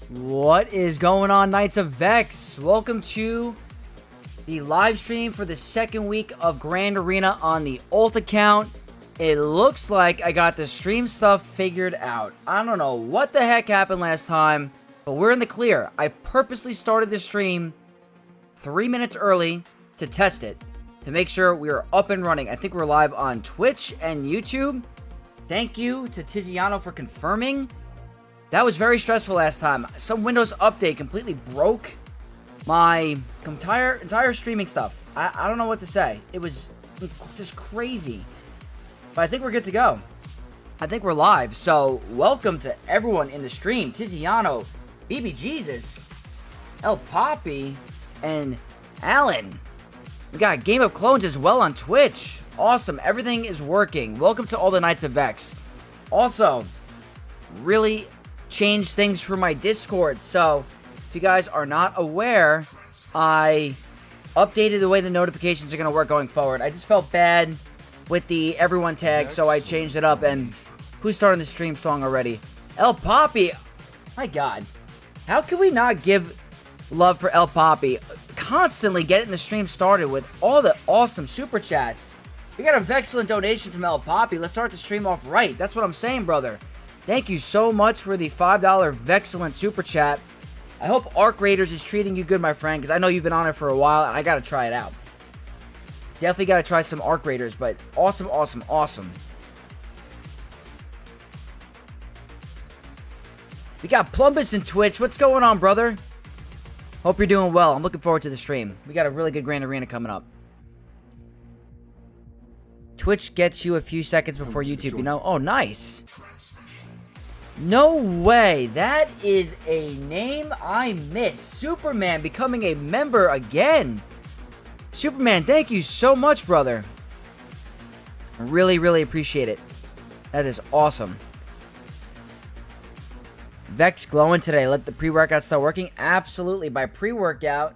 What is going on, Knights of Vex? Welcome to the live stream for the second week of Grand Arena on the Ult account. It looks like I got the stream stuff figured out. I don't know what the heck happened last time, but we're in the clear. I purposely started the stream 3 minutes early to test it, to make sure we are up and running. I think we're live on Twitch and YouTube. Thank you to Tiziano for confirming. That was very stressful last time. Some Windows update completely broke my entire streaming stuff. I don't know what to say. It was just crazy. But I think we're good to go. I think we're live. So, welcome to everyone in the stream. Tiziano, BB Jesus, El Poppy, and Alan. We got Game of Clones as well on Twitch. Awesome. Everything is working. Welcome to all the Knights of Vex. Also, really changed things for my Discord. So, if you guys are not aware, I updated the way the notifications are going to work going forward. I just felt bad with the everyone tag, so I changed it up. And who's starting the stream strong already? El Poppy. My God. How can we not give love for El Poppy? Constantly getting the stream started with all the awesome super chats. We got a excellent donation from El Poppy. Let's start the stream off right. That's what I'm saying, brother. Thank you so much for the $5 Vexcellent super chat. I hope Arc Raiders is treating you good, my friend, because I know you've been on it for a while, and I got to try it out. Definitely got to try some Arc Raiders, but awesome, awesome, awesome. We got Plumbus in Twitch. What's going on, brother? Hope you're doing well. I'm looking forward to the stream. We got a really good Grand Arena coming up. Twitch gets you a few seconds before YouTube, you know? Oh, nice. No way. That is a name I missed. Superman becoming a member again. Superman, thank you so much, brother. Really, really appreciate it. That is awesome. Vex glowing today. Let the pre-workout start working. Absolutely. By pre-workout,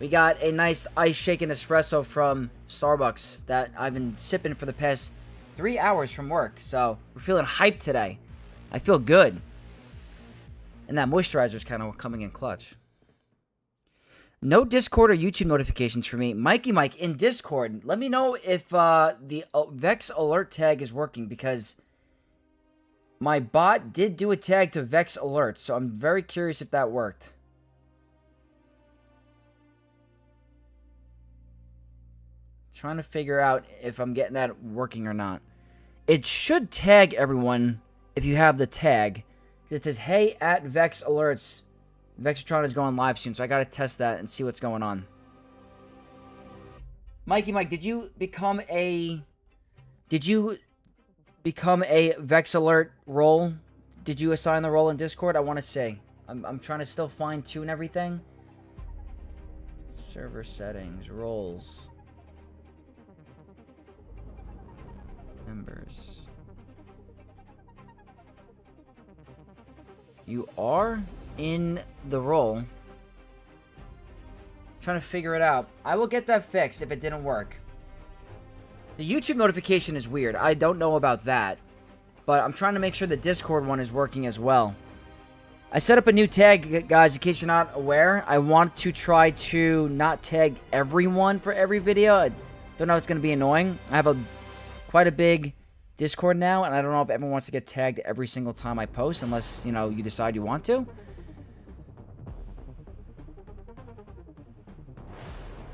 we got a nice ice shaken espresso from Starbucks that I've been sipping for the past 3 hours from work. So we're feeling hyped today. I feel good. And that moisturizer is kind of coming in clutch. No Discord or YouTube notifications for me. Mikey Mike in Discord. Let me know if the Vex alert tag is working, because my bot did do a tag to Vex alert. So I'm very curious if that worked. Trying to figure out if I'm getting that working or not. It should tag everyone if you have the tag. It says, hey, at Vex Alerts. Vexatron is going live soon, so I gotta test that and see what's going on. Mikey Mike, did you become a Vex Alert role? Did you assign the role in Discord? I want to say. I'm trying to still fine-tune everything. Server settings, roles. Members. You are in the role. Trying to figure it out. I will get that fixed if it didn't work. The YouTube notification is weird. I don't know about that. But I'm trying to make sure the Discord one is working as well. I set up a new tag, guys, in case you're not aware. I want to try to not tag everyone for every video. I don't know if it's going to be annoying. I have quite a big Discord now, and I don't know if everyone wants to get tagged every single time I post, unless, you know, you decide you want to.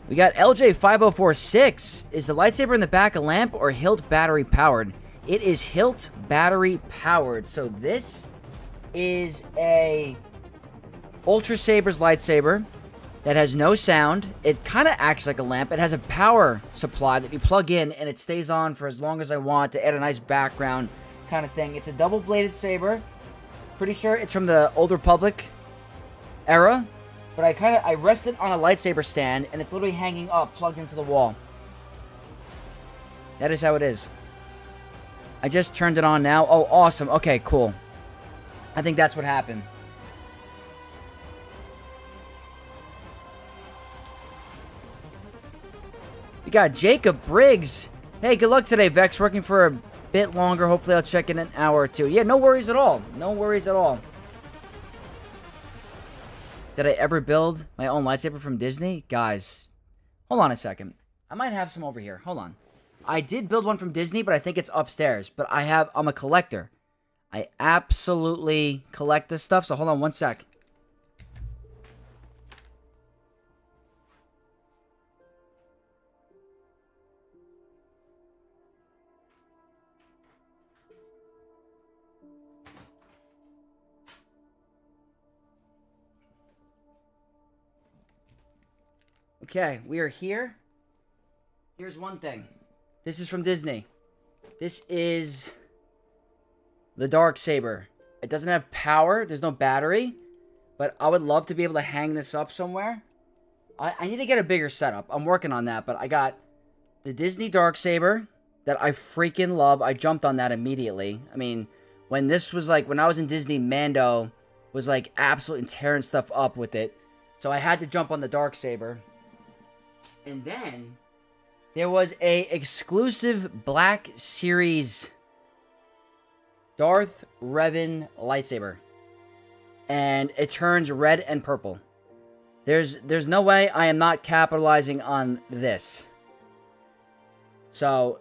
We got LJ5046. Is the lightsaber in the back a lamp or hilt battery powered? It is hilt battery powered. So this is a Ultra Saber's lightsaber that has no sound. It kind of acts like a lamp. It has a power supply that you plug in, and it stays on for as long as I want to add a nice background kind of thing. It's a double-bladed saber. Pretty sure it's from the Old Republic era. But I rest it on a lightsaber stand, and it's literally hanging up, plugged into the wall. That is how it is. I just turned it on now. Oh, awesome. Okay, cool. I think that's what happened. We got Jacob Briggs. Hey, good luck today, Vex. Working for a bit longer. Hopefully I'll check in an hour or two. Yeah, no worries at all. No worries at all. Did I ever build my own lightsaber from Disney? Guys, hold on a second. I might have some over here. Hold on. I did build one from Disney, but I think it's upstairs. But I'm a collector. I absolutely collect this stuff. So hold on one sec. Okay, we are here. Here's one thing. This is from Disney. This is the Darksaber. It doesn't have power. There's no battery. But I would love to be able to hang this up somewhere. I need to get a bigger setup. I'm working on that. But I got the Disney Darksaber that I freaking love. I jumped on that immediately. I mean, when this was like, when I was in Disney, Mando was like absolutely tearing stuff up with it. So I had to jump on the Darksaber. And then there was a exclusive Black Series Darth Revan lightsaber. And it turns red and purple. There's no way I am not capitalizing on this. So,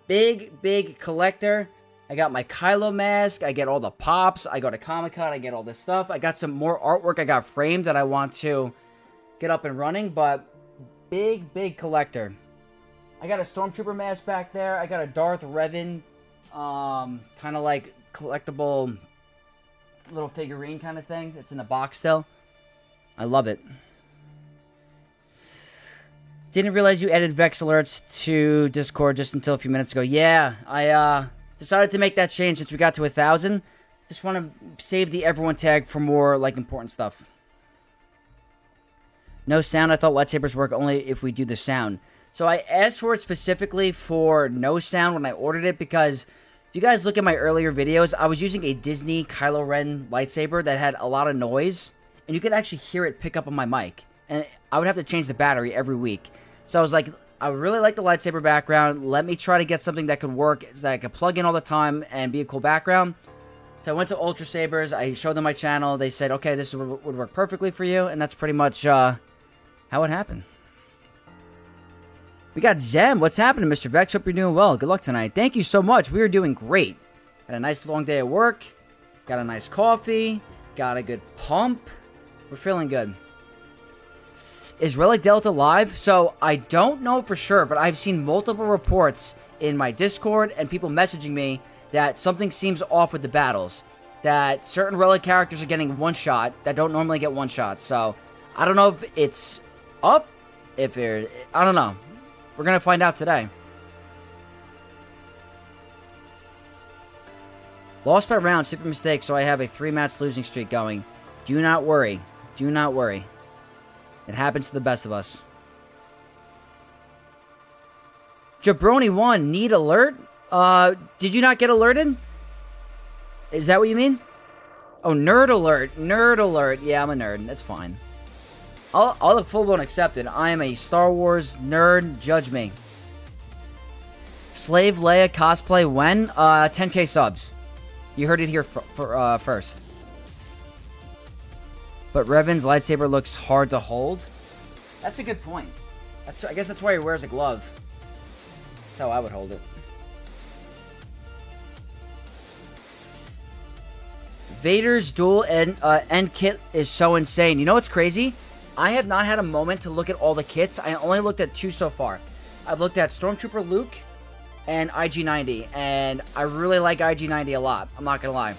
big collector. I got my Kylo mask. I get all the pops. I go to Comic-Con. I get all this stuff. I got some more artwork I got framed that I want to get up and running. But, big collector. I got a Stormtrooper mask back there. I got a Darth Revan, kind of like collectible little figurine kind of thing. It's in the box still. I love it. Didn't realize you added Vex alerts to Discord just until a few minutes ago. Yeah, I decided to make that change since we got to 1,000. Just want to save the everyone tag for more like important stuff. No sound. I thought lightsabers work only if we do the sound. So I asked for it specifically for no sound when I ordered it because if you guys look at my earlier videos, I was using a Disney Kylo Ren lightsaber that had a lot of noise, and you could actually hear it pick up on my mic. And I would have to change the battery every week. So I was like, I really like the lightsaber background. Let me try to get something that could work, so that I could plug in all the time and be a cool background. So I went to Ultra Sabers. I showed them my channel. They said, okay, this would work perfectly for you. And that's pretty much how it happened. We got Zem. What's happening, Mr. Vex? Hope you're doing well. Good luck tonight. Thank you so much. We are doing great. Had a nice long day at work. Got a nice coffee. Got a good pump. We're feeling good. Is Relic Delta live? So, I don't know for sure, but I've seen multiple reports in my Discord and people messaging me that something seems off with the battles. That certain Relic characters are getting one shot that don't normally get one shot. So, I don't know if it's up, I don't know. We're going to find out today. Lost by round, super mistake, so I have a 3-match losing streak going. Do not worry. Do not worry. It happens to the best of us. Jabroni1, need alert? Did you not get alerted? Is that what you mean? Oh, nerd alert. Nerd alert. Yeah, I'm a nerd. That's fine. I'll have full-blown accept it. I am a Star Wars nerd. Judge me. Slave Leia cosplay when? 10k subs. You heard it here first. But Revan's lightsaber looks hard to hold. That's a good point. I guess that's why he wears a glove. That's how I would hold it. Vader's dual end kit is so insane. You know what's crazy? I have not had a moment to look at all the kits. I only looked at 2 so far. I've looked at Stormtrooper Luke and IG-90. And I really like IG-90 a lot. I'm not going to lie.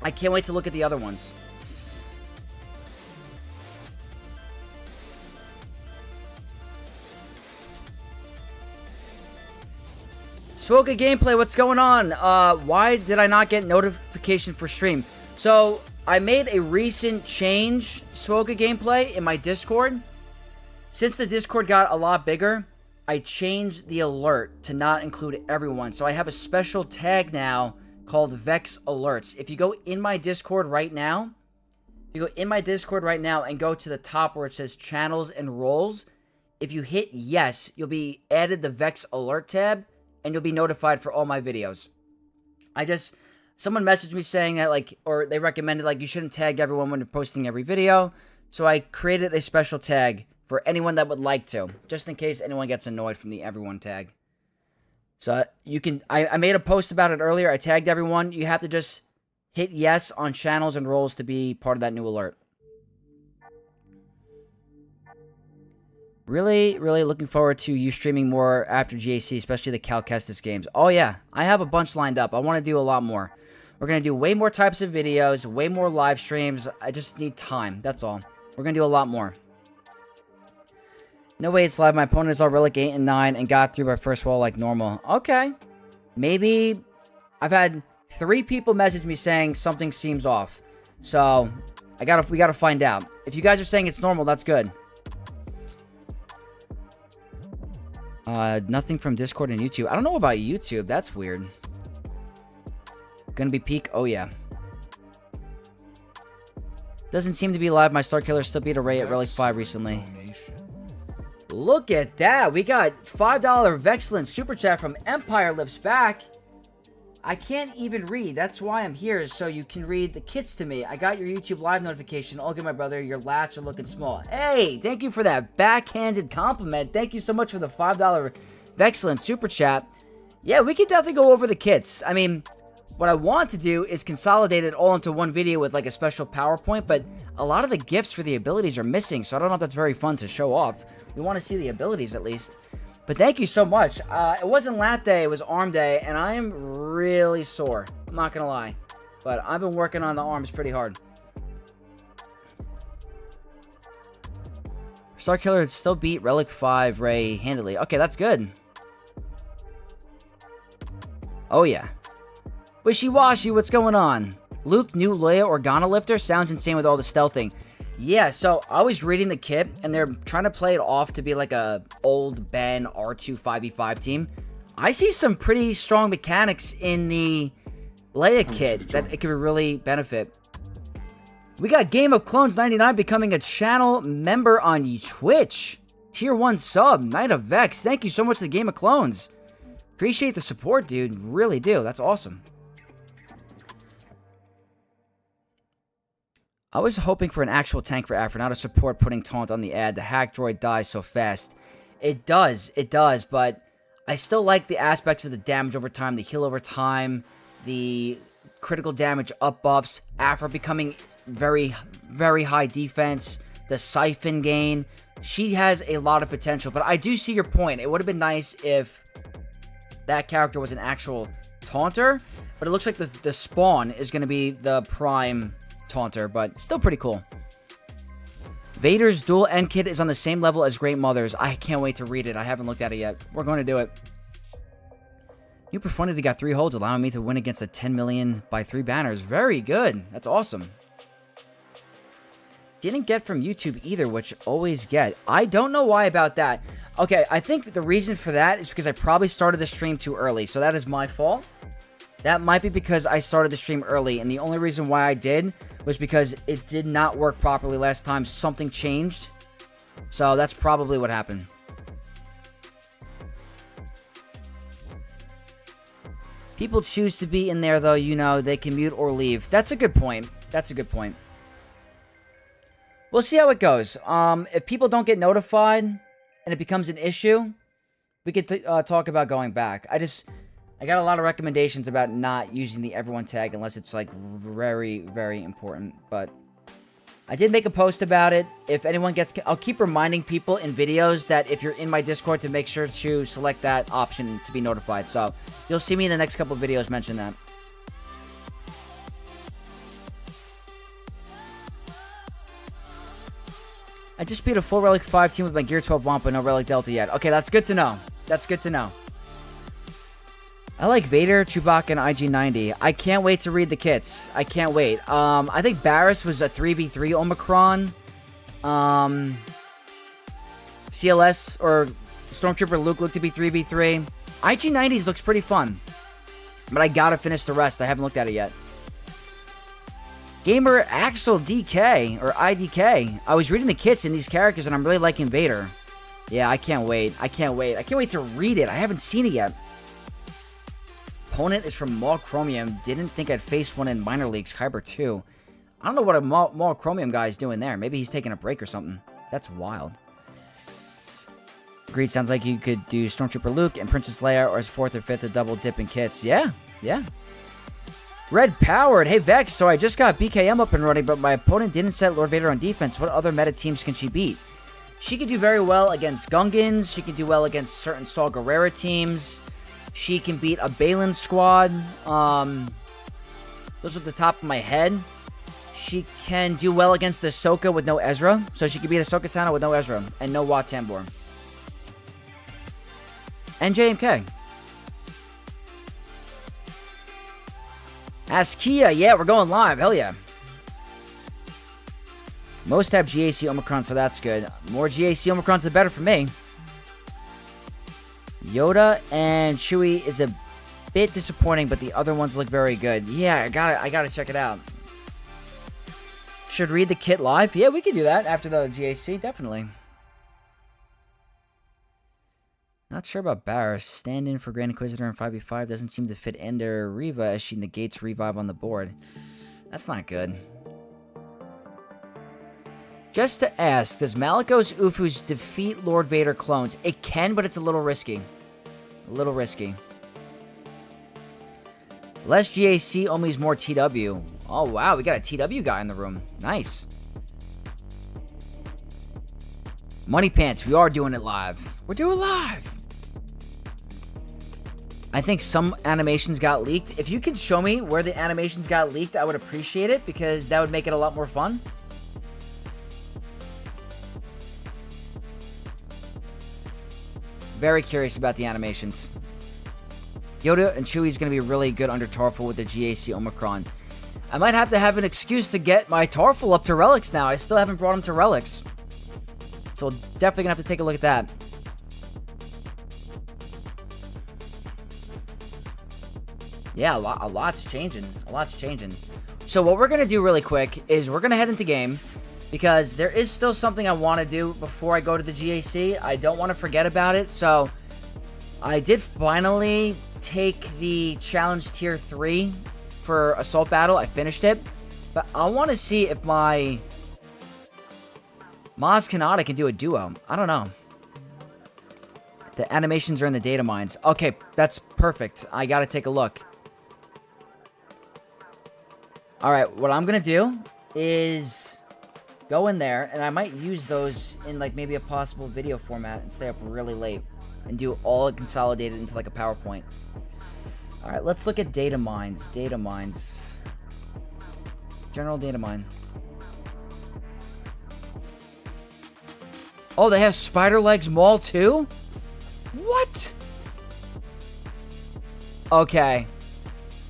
I can't wait to look at the other ones. Swoga Gameplay, what's going on? Why did I not get notification for stream? So, I made a recent change, Swoga Gameplay, in my Discord. Since the Discord got a lot bigger, I changed the alert to not include everyone. So I have a special tag now called Vex Alerts. If you go in my Discord right now, and go to the top where it says Channels and Roles, if you hit yes, you'll be added the Vex Alert tab, and you'll be notified for all my videos. Someone messaged me saying that, or they recommended, you shouldn't tag everyone when you're posting every video. So I created a special tag for anyone that would like to, just in case anyone gets annoyed from the everyone tag. So you can, I made a post about it earlier. I tagged everyone. You have to just hit yes on channels and roles to be part of that new alert. Really looking forward to you streaming more after GAC, especially the Cal Kestis games. Oh yeah, I have a bunch lined up. I want to do a lot more. We're going to do way more types of videos, way more live streams. I just need time, that's all. We're going to do a lot more. No way it's live. My opponent is all Relic 8 and 9 and got through my first wall like normal. Okay. Maybe I've had 3 people message me saying something seems off. So, we gotta find out. If you guys are saying it's normal, that's good. Nothing from Discord and YouTube. I don't know about YouTube. That's weird. Gonna be peak? Oh, yeah. Doesn't seem to be live. My Star Killer still beat a Ray at Relic 5 recently. Look at that. We got $5 Vexlin Super Chat from Empire Lives Back. I can't even read. That's why I'm here, so you can read the kits to me. I got your YouTube live notification. All good, my brother. Your lats are looking small. Hey, thank you for that backhanded compliment. Thank you so much for the $5 Vexlin Super Chat. Yeah, we could definitely go over the kits. I mean, what I want to do is consolidate it all into one video with like a special PowerPoint, but a lot of the gifts for the abilities are missing, so I don't know if that's very fun to show off. We want to see the abilities at least. But thank you so much. It wasn't lat day, it was arm day, and I am really sore. I'm not going to lie. But I've been working on the arms pretty hard. Star Killer still beat Relic 5 Ray handily. Okay, that's good. Oh, yeah. Wishy-washy, what's going on? Luke, new Leia Organa Lifter? Sounds insane with all the stealthing. Yeah, so I was reading the kit, and they're trying to play it off to be like a old Ben R2 5v5 team. I see some pretty strong mechanics in the Leia kit that it could really benefit. We got Game of Clones 99 becoming a channel member on Twitch. Tier 1 sub, Knight of Vex. Thank you so much to Game of Clones. Appreciate the support, dude. Really do. That's awesome. I was hoping for an actual tank for Afro, not a support putting taunt on the ad. The hack droid dies so fast. It does, but I still like the aspects of the damage over time, the heal over time, the critical damage up buffs, Afro becoming very, very high defense, the siphon gain. She has a lot of potential, but I do see your point. It would have been nice if that character was an actual taunter, but it looks like the spawn is going to be the prime taunter, but still pretty cool. Vader's dual end kit is on the same level as Great Mother's. I can't wait to read it. I haven't looked at it yet. We're going to do it. New Profundity got 3 holds, allowing me to win against a 10 million by 3 banners. Very good. That's awesome. Didn't get from YouTube either, which always get. I don't know why about that. Okay, I think the reason for that is because I probably started the stream too early, so that is my fault. That might be because I started the stream early, and the only reason why I did was because it did not work properly last time. Something changed. So that's probably what happened. People choose to be in there, though, you know, they can mute or leave. That's a good point. That's a good point. We'll see how it goes. If people don't get notified and it becomes an issue, we could talk about going back. I got a lot of recommendations about not using the everyone tag unless it's like very, very important. But I did make a post about it. If anyone gets... I'll keep reminding people in videos that if you're in my Discord to make sure to select that option to be notified. So you'll see me in the next couple of videos mention that. I just beat a full Relic 5 team with my Gear 12 Wampa, no Relic Delta yet. Okay, that's good to know. That's good to know. I like Vader, Chewbacca, and IG-90. I can't wait to read the kits. I can't wait. I think Barris was a 3v3 Omicron. CLS or Stormtrooper Luke looked to be 3v3. IG-90s looks pretty fun. But I gotta finish the rest. I haven't looked at it yet. Gamer Axel DK, or IDK. I was reading the kits in these characters, and I'm really liking Vader. Yeah, I can't wait. I can't wait. I can't wait to read it. I haven't seen it yet. Opponent is from Maul Chromium. Didn't think I'd face one in minor leagues. Kyber 2. I don't know what a Maul Chromium guy is doing there. Maybe he's taking a break or something. That's wild. Agreed. Sounds like you could do Stormtrooper Luke and Princess Leia, or as 4th or 5th to double dip in kits. Yeah, yeah. Red Powered. Hey, Vex. So I just got BKM up and running, but my opponent didn't set Lord Vader on defense. What other meta teams can she beat? She can do very well against Gungans. She can do well against certain Saw Gerrera teams. She can beat a Balin squad. Those are the top of my head. She can do well against Ahsoka with no Ezra. So she can beat Ahsoka Tano with no Ezra and no Wat Tambor. And JMK. Askia, yeah, we're going live. Hell yeah. Most have GAC Omicron, so that's good. More GAC Omicrons, the better for me. Yoda and Chewie is a bit disappointing, but the other ones look very good. Yeah, I gotta check it out. Should read the kit live? Yeah, we can do that after the GAC, definitely. Not sure about Barris. Stand in for Grand Inquisitor in 5v5 doesn't seem to fit Ender Reva as she negates revive on the board. That's not good. Just to ask, does Malicos Ufus defeat Lord Vader clones? It can, but it's a little risky. A little risky. Less GAC only means more TW. Oh, wow. We got a TW guy in the room. Nice. Money Pants. We are doing it live. We're doing live. I think some animations got leaked. If you could show me where the animations got leaked, I would appreciate it because that would make it a lot more fun. Very curious about the animations. Yoda and Chewie is going to be really good under Tarful with the GAC Omicron. I might have to have an excuse to get my Tarful up to Relics now. I still haven't brought him to Relics. So definitely going to have to take a look at that. Yeah, a lot's changing. A lot's changing. So what we're going to do really quick is we're going to head into game because there is still something I want to do before I go to the GAC. I don't want to forget about it. So I did finally take the challenge tier 3 for Assault Battle. I finished it. But I want to see if my Maz Kanata can do a duo. I don't know. The animations are in the data mines. Okay, that's perfect. I got to take a look. Alright, what I'm going to do is go in there, and I might use those in like maybe a possible video format and stay up really late and do all consolidated into like a PowerPoint. Alright, let's look at data mines. Data mines. General data mine. Oh, they have Spider Legs Maul too? What? Okay.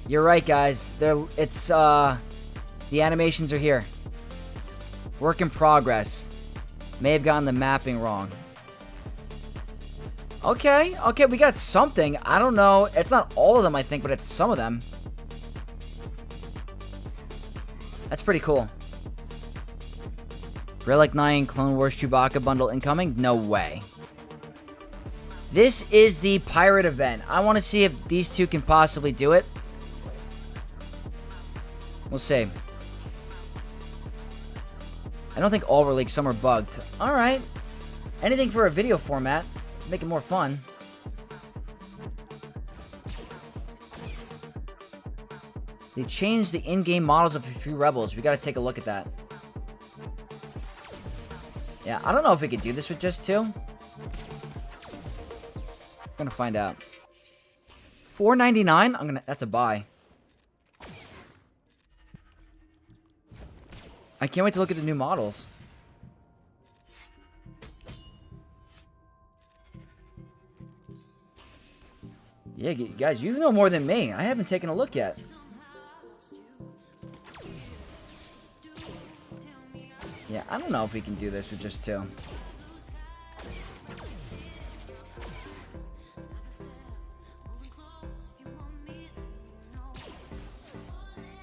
You're right, guys. The animations are here. Work in progress. May have gotten the mapping wrong. Okay, we got something. I don't know. It's not all of them, I think, but it's some of them. That's pretty cool. Relic 9 Clone Wars Chewbacca bundle incoming? No way. This is the pirate event. I want to see if these two can possibly do it. We'll see. I don't think all Relics, some are bugged. Alright. Anything for a video format. Make it more fun. They changed the in-game models of a few Rebels. We gotta take a look at that. Yeah, I don't know if we could do this with just 2. I'm gonna find out. $4.99? That's a buy. I can't wait to look at the new models. Yeah, guys, you know more than me. I haven't taken a look yet. Yeah, I don't know if we can do this with just 2.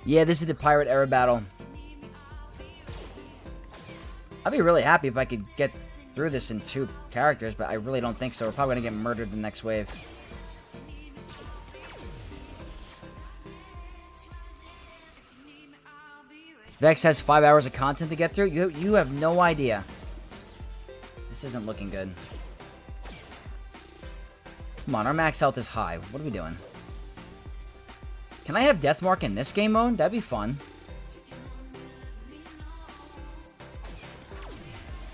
Yeah, this is the Pirate Era battle. I'd be really happy if I could get through this in 2 characters, but I really don't think so. We're probably going to get murdered the next wave. Vex has 5 hours of content to get through? You have no idea. This isn't looking good. Come on, our max health is high. What are we doing? Can I have Deathmark in this game mode? That'd be fun.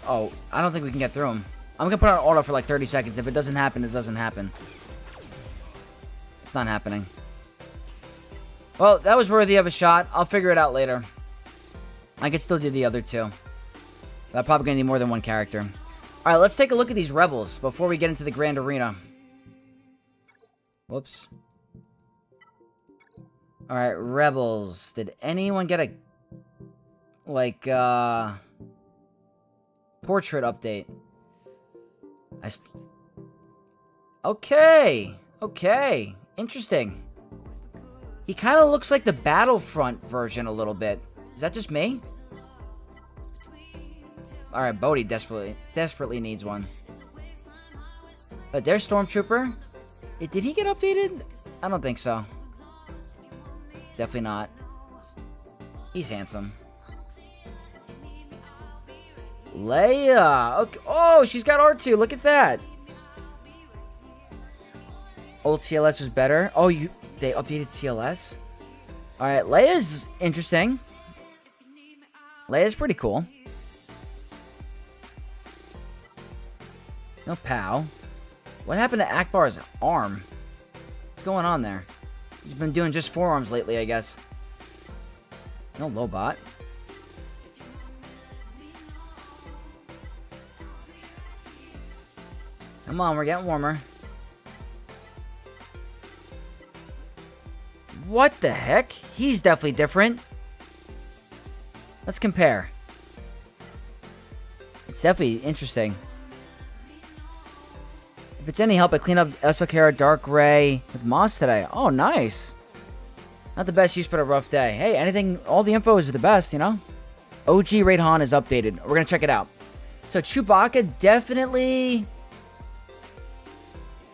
Oh, I don't think we can get through them. I'm going to put on auto for like 30 seconds. If it doesn't happen, it doesn't happen. It's not happening. Well, that was worthy of a shot. I'll figure it out later. I could still do the other 2. But I'm probably going to need more than 1 character. Alright, let's take a look at these Rebels before we get into the Grand Arena. Whoops. Alright, Rebels. Did anyone get a... like, portrait update? Okay. Okay. Interesting. He kind of looks like the Battlefront version a little bit. Is that just me? Alright, Bodhi desperately needs one. But there's Stormtrooper. Did he get updated? I don't think so. Definitely not. He's handsome. Leia. Okay. Oh, she's got R2. Look at that. Old CLS was better. Oh, they updated CLS? Alright, Leia's interesting. Leia's pretty cool. No POW. What happened to Akbar's arm? What's going on there? He's been doing just forearms lately, I guess. No Lobot. Come on, we're getting warmer. What the heck? He's definitely different. Let's compare. It's definitely interesting. If it's any help, I cleaned up Esokara Dark Ray with Moss today. Oh, nice. Not the best use, but a rough day. Hey, anything, all the info is the best, you know? OG Raid Han is updated. We're going to check it out. So, Chewbacca definitely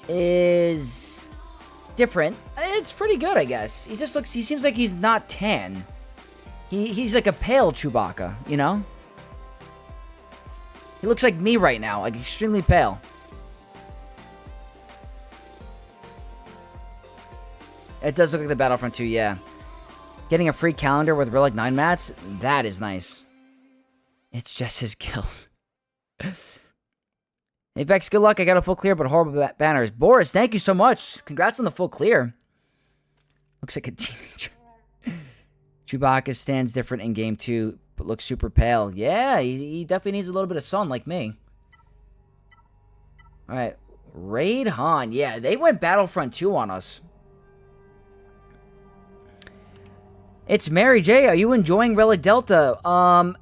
is different. It's pretty good, I guess. He just looks, he seems like he's not tan. He's like a pale Chewbacca, you know? He looks like me right now, like extremely pale. It does look like the Battlefront 2, yeah. Getting a free calendar with Relic 9 mats, that is nice. It's just his kills. Hey, Vex, good luck. I got a full clear, but horrible banners. Boris, thank you so much. Congrats on the full clear. Looks like a teenager. Chewbacca stands different in game 2, but looks super pale. Yeah, he definitely needs a little bit of sun like me. Alright, Raid Han. Yeah, they went Battlefront 2 on us. It's Mary J. Are you enjoying Relic Delta?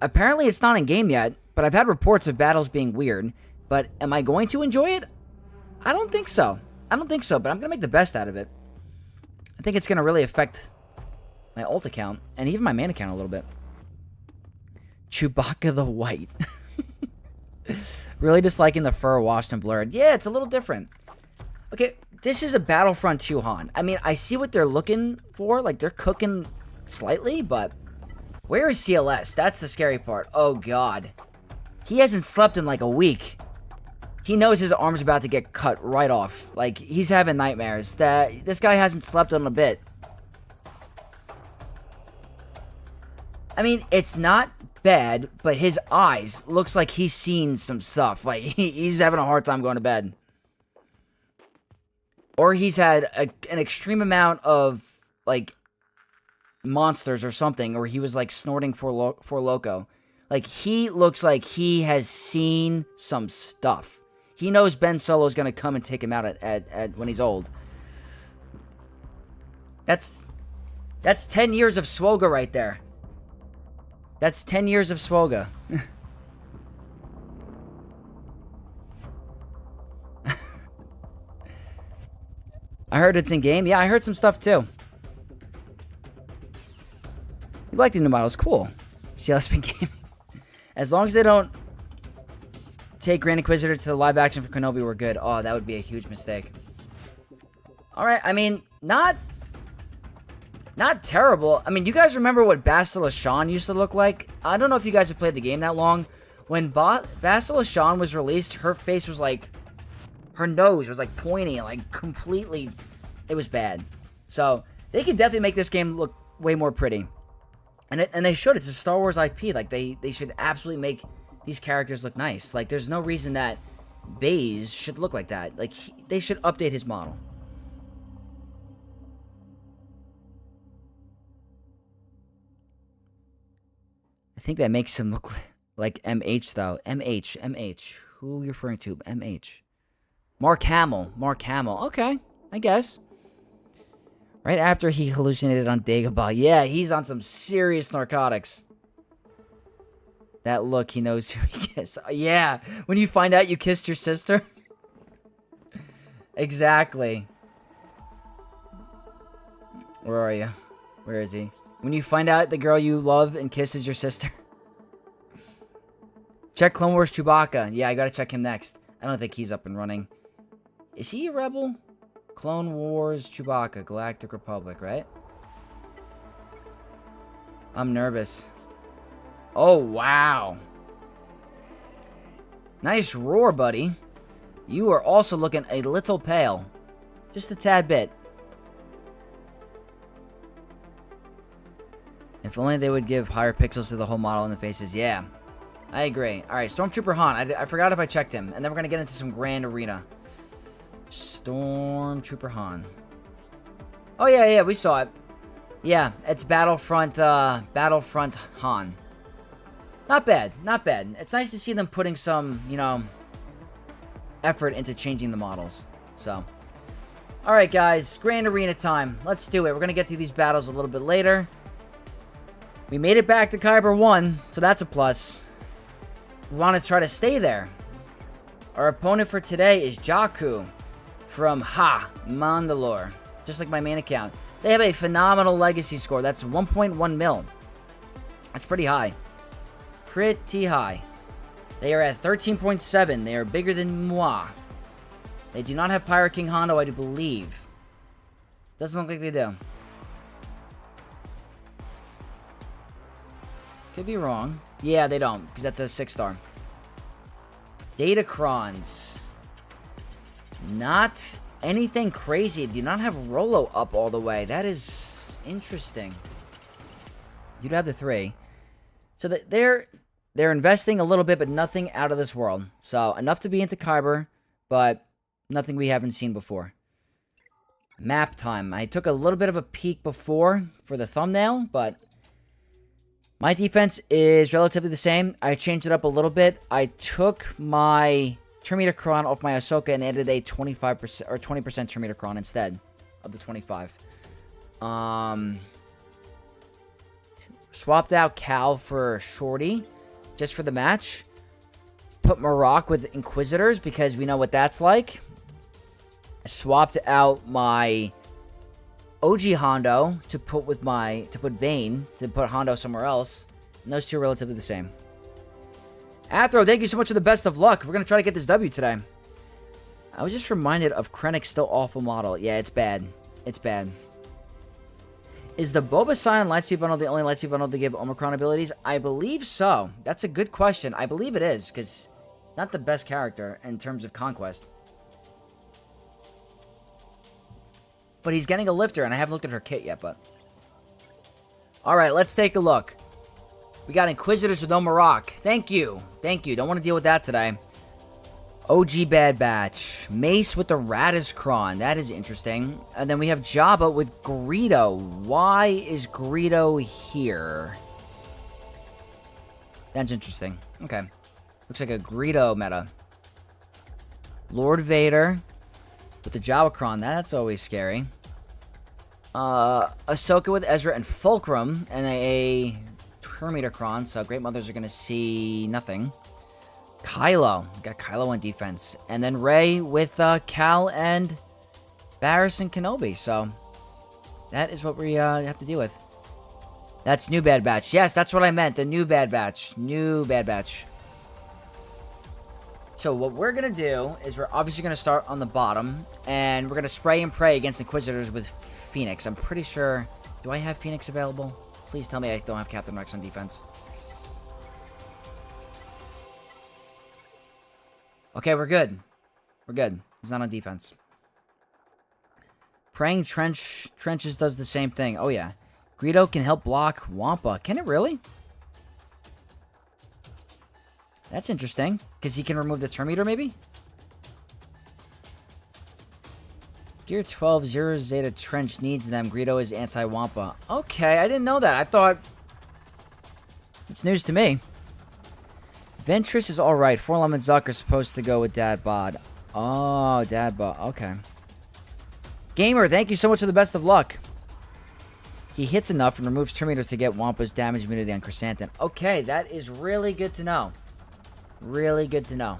Apparently it's not in game yet, but I've had reports of battles being weird. But am I going to enjoy it? I don't think so. I don't think so, but I'm going to make the best out of it. I think it's going to really affect my ult account, and even my main account a little bit. Chewbacca the White. Really disliking the fur washed and blurred. Yeah, it's a little different. Okay, this is a Battlefront 2 Han. I mean, I see what they're looking for. Like, they're cooking slightly, but where is CLS? That's the scary part. Oh, God. He hasn't slept in like a week. He knows his arm's about to get cut right off. Like, he's having nightmares. This guy hasn't slept in a bit. I mean, it's not bad, but his eyes looks like he's seen some stuff. Like, he's having a hard time going to bed. Or he's had an extreme amount of, like, monsters or something, or he was, like, snorting for Loco. Like, he looks like he has seen some stuff. He knows Ben Solo's gonna come and take him out at when he's old. That's 10 years of Swoga right there. That's 10 years of Swoga. I heard it's in game. Yeah, I heard some stuff too. You like the new models? Cool. CLS been gaming. As long as they don't take Grand Inquisitor to the live action for Kenobi, we're good. Oh, that would be a huge mistake. Alright, I mean, not terrible. I mean, you guys remember what Bastila Shan used to look like? I don't know if you guys have played the game that long. When Bastila Shan was released, her face was like... her nose was like pointy and like completely... it was bad. So, they could definitely make this game look way more pretty. And they should. It's a Star Wars IP. Like, they should absolutely make these characters look nice. Like, there's no reason that Baze should look like that. Like, they should update his model. I think that makes him look like MH, though. MH. Who are you referring to? MH. Mark Hamill. Okay, I guess. Right after he hallucinated on Dagobah. Yeah, he's on some serious narcotics. That look, he knows who he kissed. Yeah, when you find out you kissed your sister. Exactly. Where are you? Where is he? When you find out the girl you love and kisses your sister. Check Clone Wars Chewbacca. Yeah, I gotta check him next. I don't think he's up and running. Is he a rebel? Clone Wars Chewbacca. Galactic Republic, right? I'm nervous. Oh, wow. Nice roar, buddy. You are also looking a little pale. Just a tad bit. If only they would give higher pixels to the whole model in the faces. Yeah, I agree. Alright, Stormtrooper Han. I forgot if I checked him. And then we're going to get into some Grand Arena. Stormtrooper Han. Oh, yeah, we saw it. Yeah, it's Battlefront Han. Not bad, not bad. It's nice to see them putting some, you know, effort into changing the models. So, alright guys, Grand Arena time. Let's do it. We're going to get to these battles a little bit later. We made it back to Kyber 1, so that's a plus. We want to try to stay there. Our opponent for today is Jakku from Mandalore. Just like my main account. They have a phenomenal legacy score. That's 1.1 mil. That's pretty high. Pretty high. They are at 13.7. They are bigger than moi. They do not have Pirate King Hondo, I do believe. Doesn't look like they do. Could be wrong. Yeah, they don't, because that's a 6-star. Datacrons. Not anything crazy. Do not have Rolo up all the way. That is interesting. You'd have the 3. So that they're investing a little bit, but nothing out of this world. So enough to be into Kyber, but nothing we haven't seen before. Map time. I took a little bit of a peek before for the thumbnail, but my defense is relatively the same. I changed it up a little bit. I took my Terminator off my Ahsoka and added a 25% or 20% Terminator instead of the 25. Swapped out Cal for Shorty just for the match. Put Marok with Inquisitors because we know what that's like. I swapped out my OG Hondo to put Vane to put Hondo somewhere else. And those two are relatively the same. Athro, thank you so much for the best of luck. We're going to try to get this W today. I was just reminded of Krennic's still awful model. Yeah, it's bad. It's bad. Is the Boba Scion Lightspeed Bundle the only Lightspeed Bundle to give Omicron abilities? I believe so. That's a good question. I believe it is, because it's not the best character in terms of conquest. But he's getting a lifter, and I haven't looked at her kit yet, but... Alright, let's take a look. We got Inquisitors with no Marok. Thank you. Thank you. Don't want to deal with that today. OG Bad Batch. Mace with the Datacron. That is interesting. And then we have Jabba with Greedo. Why is Greedo here? That's interesting. Okay. Looks like a Greedo meta. Lord Vader with the Datacron. That's always scary. Ahsoka with Ezra and Fulcrum. And a Terminator-cron. So Great Mothers are going to see nothing. Kylo. Got Kylo on defense. And then Rey with Cal and Barriss and Kenobi. So that is what we have to deal with. That's new Bad Batch. Yes, that's what I meant. The new Bad Batch. New Bad Batch. So what we're going to do is we're obviously going to start on the bottom. And we're going to spray and pray against Inquisitors with Phoenix. I'm pretty sure... Do I have Phoenix available? Please tell me I don't have Captain Rex on defense. Okay, we're good. We're good. He's not on defense. Praying Trenches does the same thing. Oh, yeah. Greedo can help block Wampa. Can it really? That's interesting. Because he can remove the Terminator, maybe? Gear 12, Zero Zeta Trench needs them. Greedo is anti-Wampa. Okay, I didn't know that. I thought... It's news to me. Ventress is alright. Forlom and Zuck are supposed to go with Dad Bod. Oh, Dad Bod. Okay. Gamer, thank you so much for the best of luck. He hits enough and removes Terminators to get Wampa's damage immunity on Chrysanthemum. Okay, that is really good to know. Really good to know.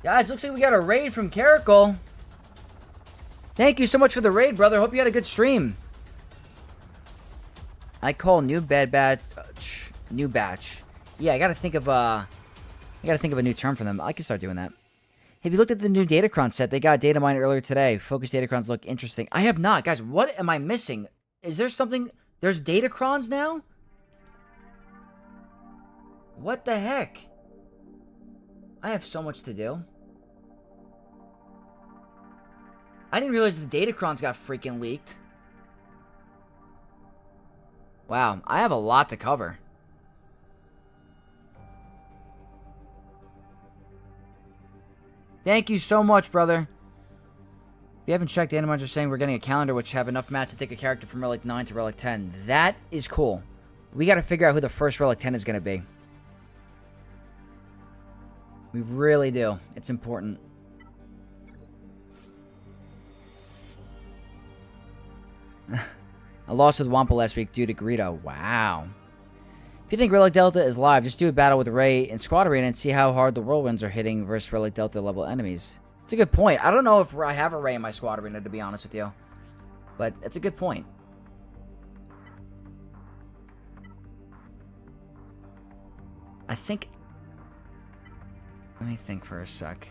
Guys, looks like we got a raid from Caracal. Thank you so much for the raid, brother. Hope you had a good stream. I call new bad batch new batch. Yeah, I gotta think of a new term for them. I can start doing that. Have you looked at the new Datacron set? They got data mine earlier today. Focus Datacrons look interesting. I have not. Guys, what am I missing? Is there something? There's Datacrons now? What the heck? I have so much to do. I didn't realize the Datacrons got freaking leaked. Wow, I have a lot to cover. Thank you so much, brother. If you haven't checked, the Animals are saying we're getting a calendar which have enough mats to take a character from Relic 9 to Relic 10. That is cool. We got to figure out who the first Relic 10 is going to be. We really do. It's important. I lost with Wampa last week due to Greedo. Wow. If you think Relic Delta is live, just do a battle with Ray in Squad Arena and see how hard the Whirlwinds are hitting versus Relic Delta level enemies. It's a good point. I don't know if I have a Ray in my Squad Arena, to be honest with you. But it's a good point. I think... Let me think for a sec.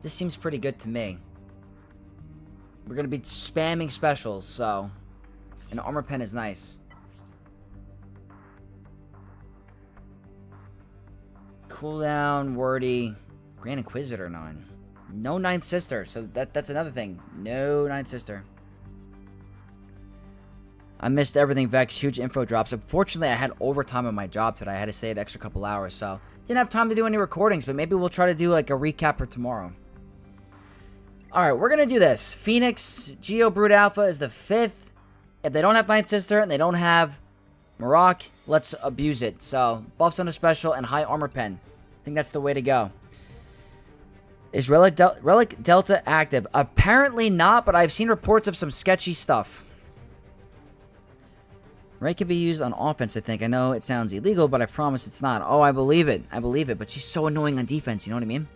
This seems pretty good to me. We're going to be spamming specials, so... An armor pen is nice. Cooldown, wordy. Grand Inquisitor 9. No Ninth Sister, so that's another thing. No Ninth Sister. I missed everything, Vex. Huge info drops. Unfortunately, I had overtime on my job today. I had to stay an extra couple hours, so... Didn't have time to do any recordings, but maybe we'll try to do like a recap for tomorrow. Alright, we're going to do this. Phoenix, Geo Brood Alpha is the 5th. If they don't have Ninth Sister and they don't have Marok, let's abuse it. So, buffs on a special and high armor pen. I think that's the way to go. Is Relic Delta active? Apparently not, but I've seen reports of some sketchy stuff. Ray can be used on offense, I think. I know it sounds illegal, but I promise it's not. Oh, I believe it. I believe it, but she's so annoying on defense, you know what I mean?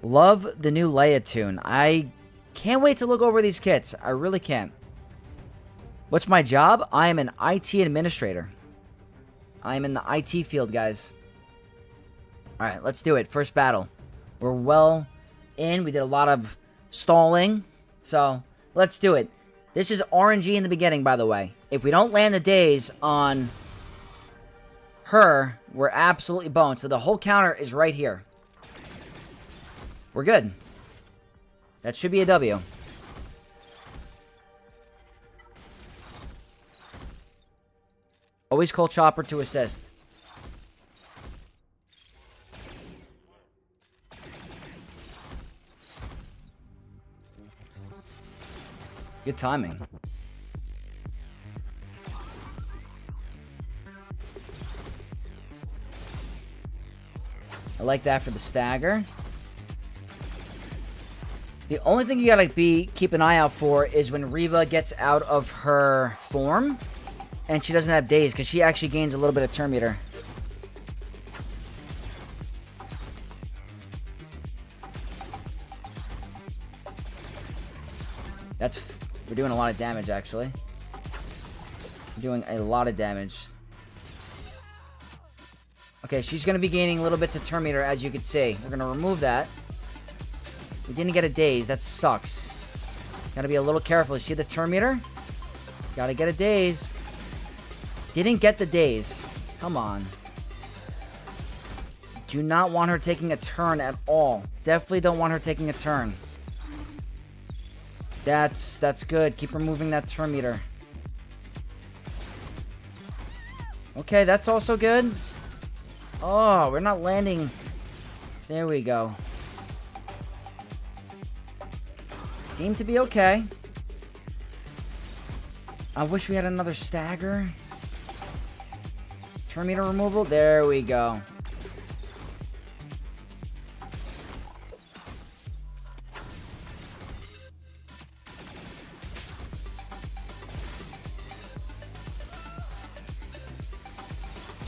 Love the new Leia tune. I can't wait to look over these kits. I really can't. What's my job? I am an IT administrator. I am in the IT field, guys. Alright, let's do it. First battle. We're well in. We did a lot of stalling. So, let's do it. This is RNG in the beginning, by the way. If we don't land the days on her, we're absolutely boned. So the whole counter is right here. We're good. That should be a W. Always call Chopper to assist. Good timing. I like that for the stagger. The only thing you gotta keep an eye out for is when Reva gets out of her form and she doesn't have days, because she actually gains a little bit of turn meter. We're doing a lot of damage, actually. We're doing a lot of damage. Okay, she's going to be gaining a little bit to turn meter, as you can see. We're going to remove that. We didn't get a daze. That sucks. Got to be a little careful. You see the turn meter? Got to get a daze. Didn't get the daze. Come on. Do not want her taking a turn at all. Definitely don't want her taking a turn. That's good. Keep removing that turn meter. Okay, that's also good. Oh, we're not landing. There we go. Seem to be okay. I wish we had another stagger. Turn meter removal. There we go.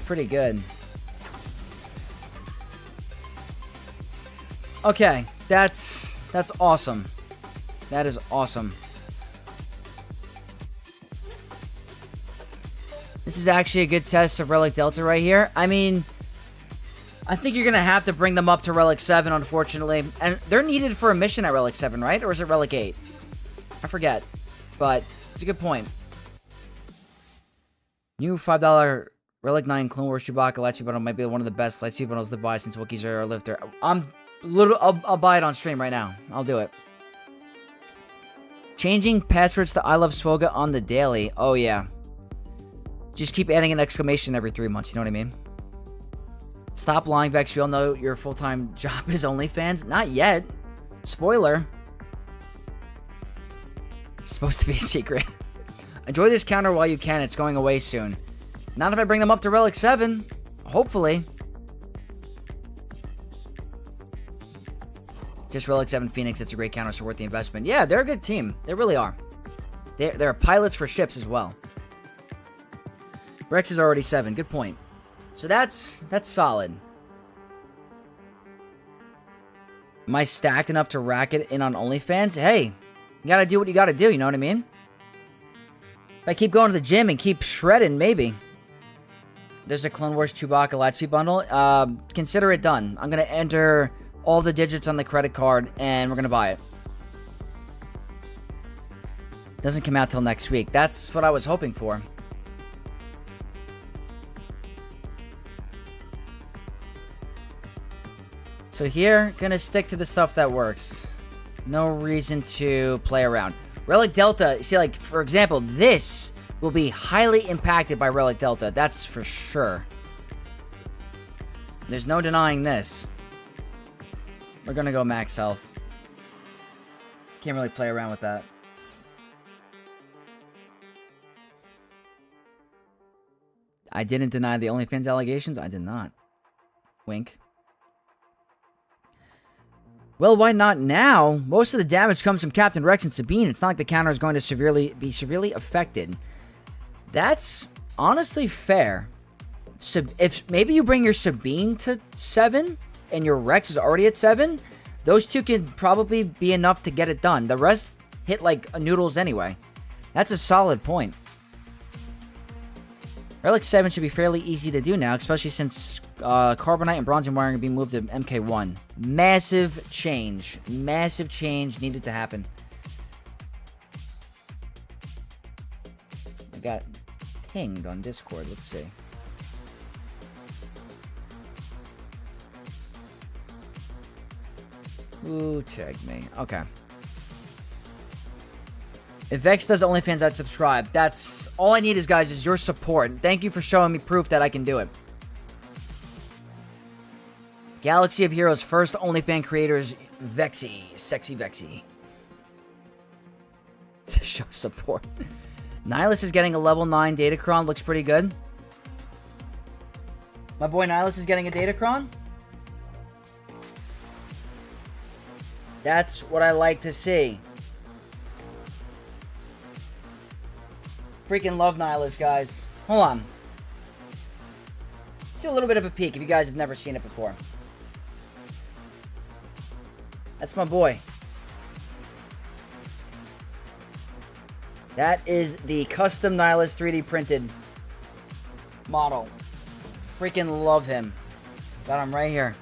pretty good. Okay, that's awesome. That is awesome. This is actually a good test of Relic Delta right here. I mean, I think you're going to have to bring them up to Relic 7, unfortunately. And they're needed for a mission at Relic 7, right? Or is it Relic 8? I forget. But it's a good point. New $5 Relic 9 Clone Wars Chewbacca Lightspeed bundle might be one of the best Lightspeed bundles to buy since Wookiees are lifter. I'll buy it on stream right now. I'll do it. Changing passwords to I Love Swoga on the daily. Oh, yeah. Just keep adding an exclamation every 3 months, you know what I mean? Stop lying, Vex. We all know your full-time job is OnlyFans. Not yet. Spoiler. It's supposed to be a secret. Enjoy this counter while you can. It's going away soon. Not if I bring them up to Relic 7. Hopefully. Just Relic 7 Phoenix. It's a great counter, so worth the investment. Yeah, they're a good team. They really are. They're pilots for ships as well. Rex is already 7. Good point. So that's solid. Am I stacked enough to rack it in on OnlyFans? Hey, you gotta do what you gotta do, you know what I mean? If I keep going to the gym and keep shredding, maybe. There's a Clone Wars Chewbacca Lightspeed bundle. Consider it done. I'm gonna enter all the digits on the credit card, and we're gonna buy it. Doesn't come out till next week. That's what I was hoping for. So here, gonna stick to the stuff that works. No reason to play around. Relic Delta, see, like, for example, this will be highly impacted by Relic Delta. That's for sure. There's no denying this. We're gonna go max health. Can't really play around with that. I didn't deny the OnlyFans allegations. I did not. Wink. Well, why not now? Most of the damage comes from Captain Rex and Sabine. It's not like the counter is going to be severely affected. That's honestly fair. So if maybe you bring your Sabine to 7 and your Rex is already at 7, those two could probably be enough to get it done. The rest hit like noodles anyway. That's a solid point. Relic 7 should be fairly easy to do now, especially since Carbonite and Bronze and Wiring are being moved to MK1. Massive change. Massive change needed to happen. I got pinged on Discord. Let's see. Ooh, tag me. Okay. If Vex does OnlyFans, I'd subscribe. That's all I need, guys, is your support. Thank you for showing me proof that I can do it. Galaxy of Heroes first OnlyFans creators, Vexy. Sexy Vexy. To show support. Nihilus is getting a level 9 Datacron. Looks pretty good. My boy Nihilus is getting a Datacron. That's what I like to see. Freaking love Nihilus, guys. Hold on. Let's do a little bit of a peek if you guys have never seen it before. That's my boy. That is the custom Nihilus 3D printed model. Freaking love him. Got him right here.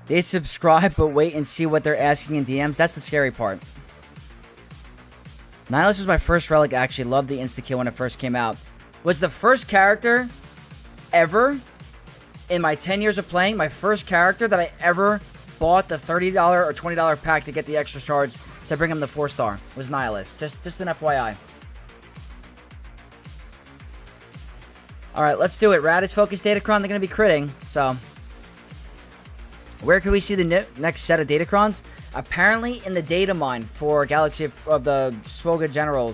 They subscribe, but wait and see what they're asking in DMs. That's the scary part. Nihilus was my first Relic, actually. Loved the insta-kill when it first came out. Was the first character ever, in my 10 years of playing, my first character that I ever bought the $30 or $20 pack to get the extra shards to bring him the 4-star was Nihilus. Just an FYI. Alright, let's do it. Radish Focus Datacron, they're going to be critting, so... Where can we see the next set of Datacrons? Apparently in the data mine for Galaxy of the Swoga General,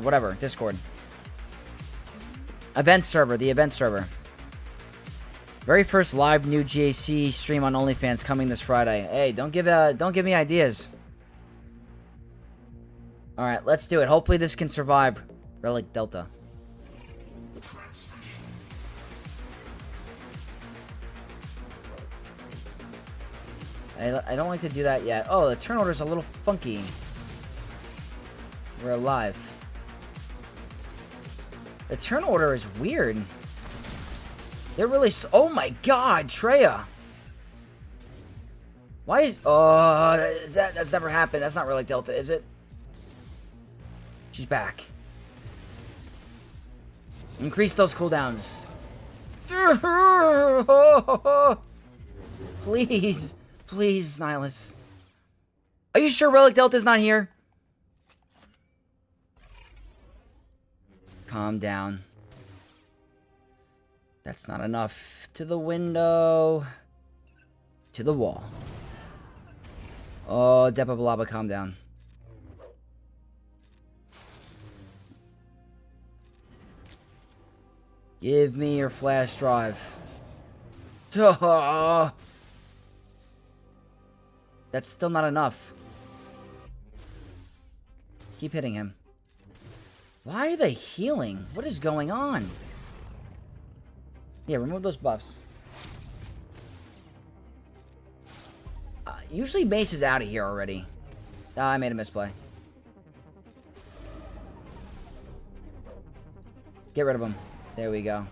whatever, Discord. Event server, the event server. Very first live new GAC stream on OnlyFans coming this Friday. Hey, don't give me ideas. All right, let's do it. Hopefully this can survive Relic Delta. I don't like to do that yet. Oh, the turn order's a little funky. We're alive. The turn order is weird. They're really... Oh my god, Treya! Why is... Oh, that's never happened. That's not Relic Delta, is it? She's back. Increase those cooldowns. Please. Please, Nihilus. Are you sure Relic Delta's not here? Calm down. That's not enough. To the window. To the wall. Oh, Depa Balaba, calm down. Give me your flash drive. That's still not enough. Keep hitting him. Why are they healing? What is going on? Yeah, remove those buffs. Usually base is out of here already. I made a misplay. Get rid of him. There we go.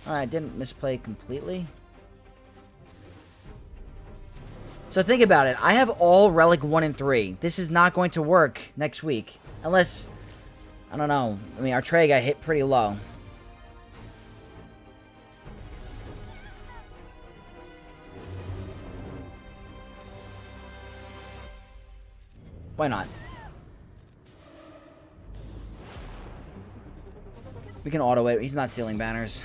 Alright, didn't misplay completely. So think about it. I have all Relic 1 and 3. This is not going to work next week. Unless... I don't know. I mean, our Trey got hit pretty low. Why not? We can auto it. He's not stealing banners.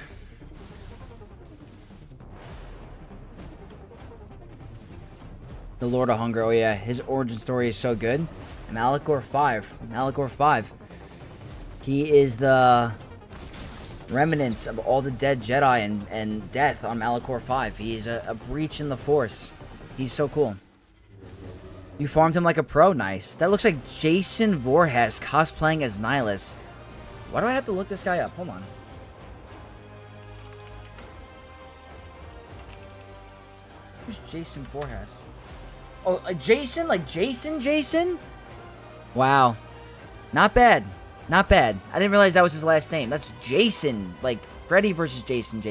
The Lord of Hunger. Oh yeah, his origin story is so good. Malachor 5. Malachor 5. He is the remnants of all the dead Jedi and death on Malachor 5. He's a breach in the Force. He's so cool. You farmed him like a pro. Nice. That looks like Jason Voorhees cosplaying as Nihilus. Why do I have to look this guy up? Hold on. Who's Jason Voorhees? Oh, Jason? Like Jason? Wow. Not bad. Not bad. I didn't realize that was his last name. That's Jason. Like Freddy versus Jason.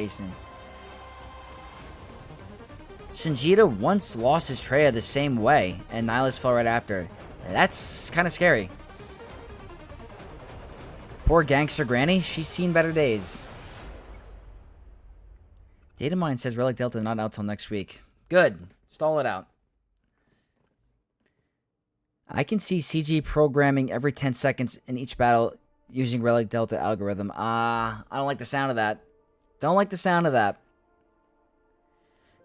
Sanjita once lost his Treya the same way, and Nihilus fell right after. That's kind of scary. Poor gangster Granny. She's seen better days. Datamine says Relic Delta not out till next week. Good. Stall it out. I can see CG programming every 10 seconds in each battle using Relic Delta algorithm. I don't like the sound of that. Don't like the sound of that.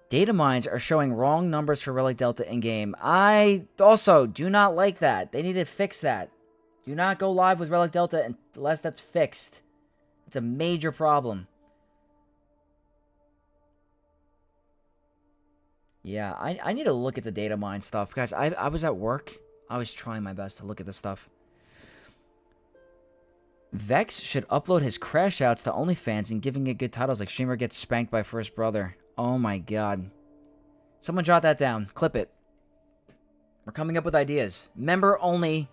Data mines are showing wrong numbers for Relic Delta in-game. I also do not like that. They need to fix that. Do not go live with Relic Delta unless that's fixed. It's a major problem. Yeah, I need to look at the data mine stuff. Guys, I was at work. I was trying my best to look at this stuff. Vex should upload his crash outs to OnlyFans and giving it good titles like Streamer Gets Spanked by First Brother. Oh my god. Someone jot that down. Clip it. We're coming up with ideas. Member only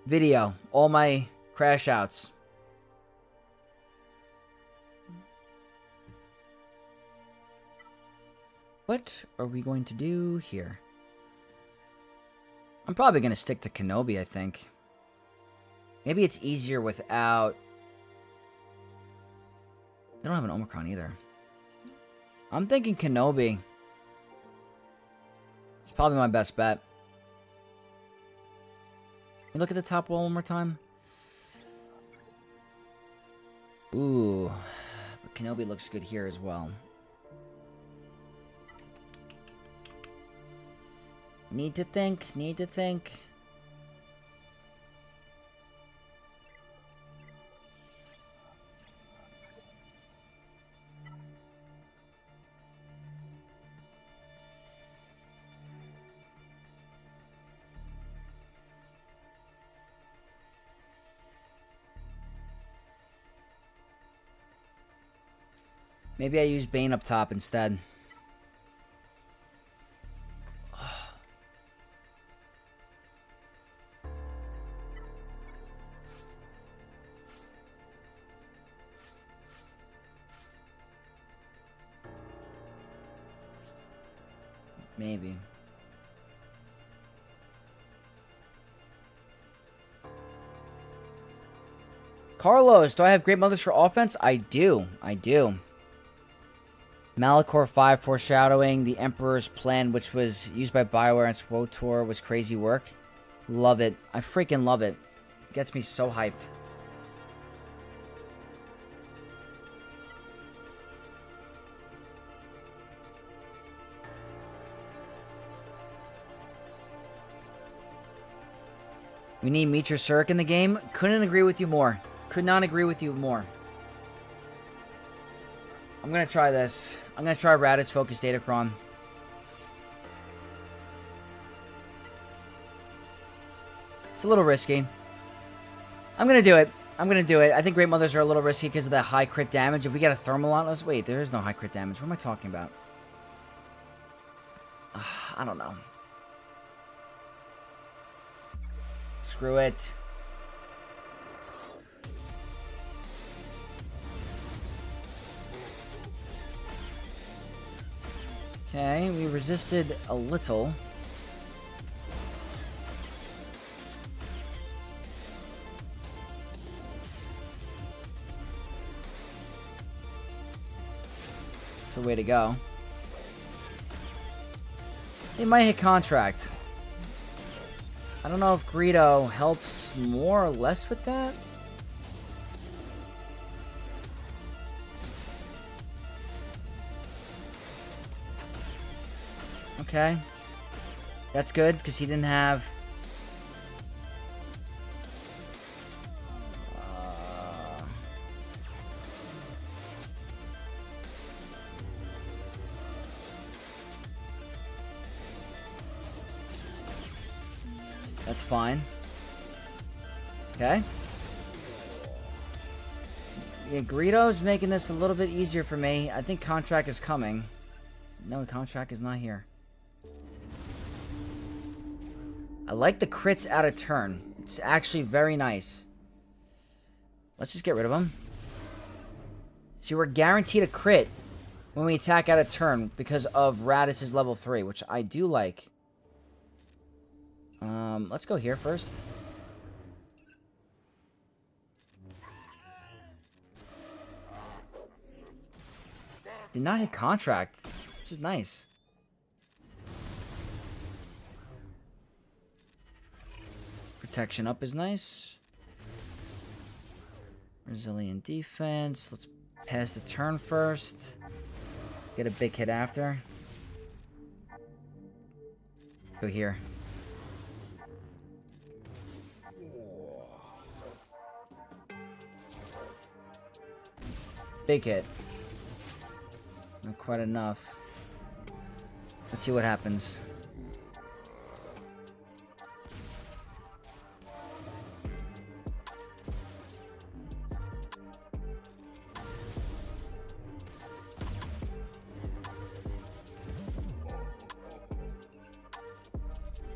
video. All my crash outs. What are we going to do here? I'm probably going to stick to Kenobi, I think. Maybe it's easier without... They don't have an Omicron either. I'm thinking Kenobi. It's probably my best bet. You look at the top wall one more time. Ooh. But Kenobi looks good here as well. Need to think. Maybe I use Bane up top instead. Maybe. Carlos, do I have Great Mothers for offense? I do. I do. Malachor 5 foreshadowing the Emperor's plan, which was used by BioWare and SWTOR, was crazy work. Love it. I freaking love it. It gets me so hyped. We need Meet Your Cirque in the game. Couldn't agree with you more. Could not agree with you more. I'm going to try this. I'm going to try Raditz Focus Datacron. It's a little risky. I'm going to do it. I'm going to do it. I think Great Mothers are a little risky because of that high crit damage. If we get a thermal on us... Wait, there is no high crit damage. What am I talking about? I don't know. Screw it. Okay, we resisted a little. That's the way to go. They might hit contract. I don't know if Greedo helps more or less with that. Okay. That's good, because he didn't have... That's fine. Okay. Yeah, Greedo's making this a little bit easier for me. I think contract is coming. No, contract is not here. I like the crits out of turn. It's actually very nice. Let's just get rid of them. See, we're guaranteed a crit when we attack out of turn because of Raditz's level 3, which I do like. Let's go here first. Did not hit contract. This is nice. Protection up is nice. Resilient defense. Let's pass the turn first. Get a big hit after. Go here. Big hit. Not quite enough. Let's see what happens.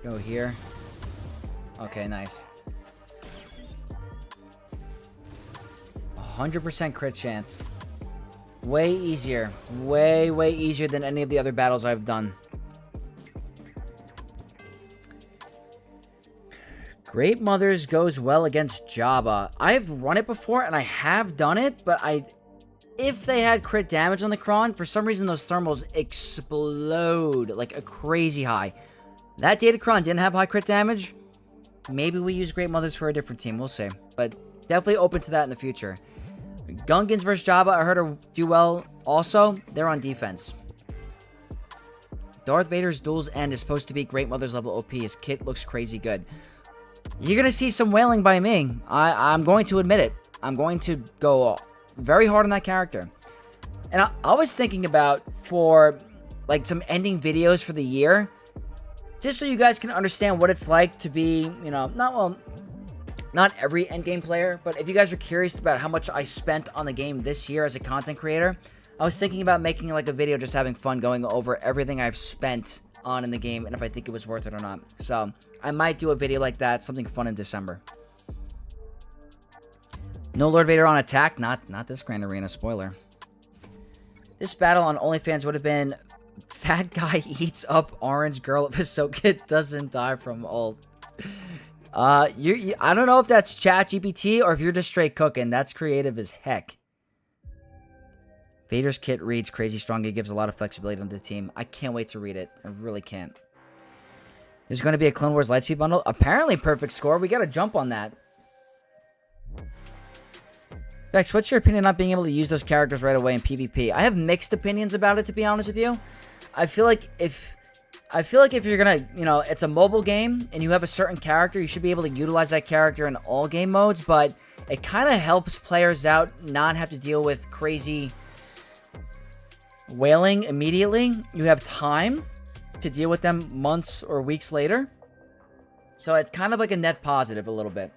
Go here. Okay, nice. 100% crit chance. Way easier. Way, way easier than any of the other battles I've done. Great Mothers goes well against Jabba. I've run it before, and I have done it, but if they had crit damage on the Kron, for some reason those thermals explode like a crazy high. That Datacron didn't have high crit damage. Maybe we use Great Mothers for a different team. We'll see. But definitely open to that in the future. Gungans versus Jabba, I heard her do well also. They're on defense. Darth Vader's Duel's End is supposed to be Great Mother's level OP. His kit looks crazy good. You're going to see some wailing by me. I'm going to admit it. I'm going to go very hard on that character. And I was thinking about for like some ending videos for the year. Just so you guys can understand what it's like to be, you know, not every endgame player, but if you guys are curious about how much I spent on the game this year as a content creator, I was thinking about making like a video just having fun going over everything I've spent on in the game and if I think it was worth it or not. So I might do a video like that, something fun in December. No Lord Vader on attack. Not this Grand Arena, spoiler. This battle on OnlyFans would have been Fat Guy eats up Orange Girl if Ahsoka doesn't die from ult. I don't know if that's ChatGPT or if you're just straight cooking. That's creative as heck. Vader's kit reads crazy strong. It gives a lot of flexibility on the team. I can't wait to read it. I really can't. There's going to be a Clone Wars Lightspeed bundle. Apparently, perfect score. We got to jump on that. Vex, what's your opinion on not being able to use those characters right away in PvP? I have mixed opinions about it, to be honest with you. I feel like if you're gonna, it's a mobile game and you have a certain character, you should be able to utilize that character in all game modes, but it kind of helps players out not have to deal with crazy whaling immediately. You have time to deal with them months or weeks later. So it's kind of like a net positive a little bit.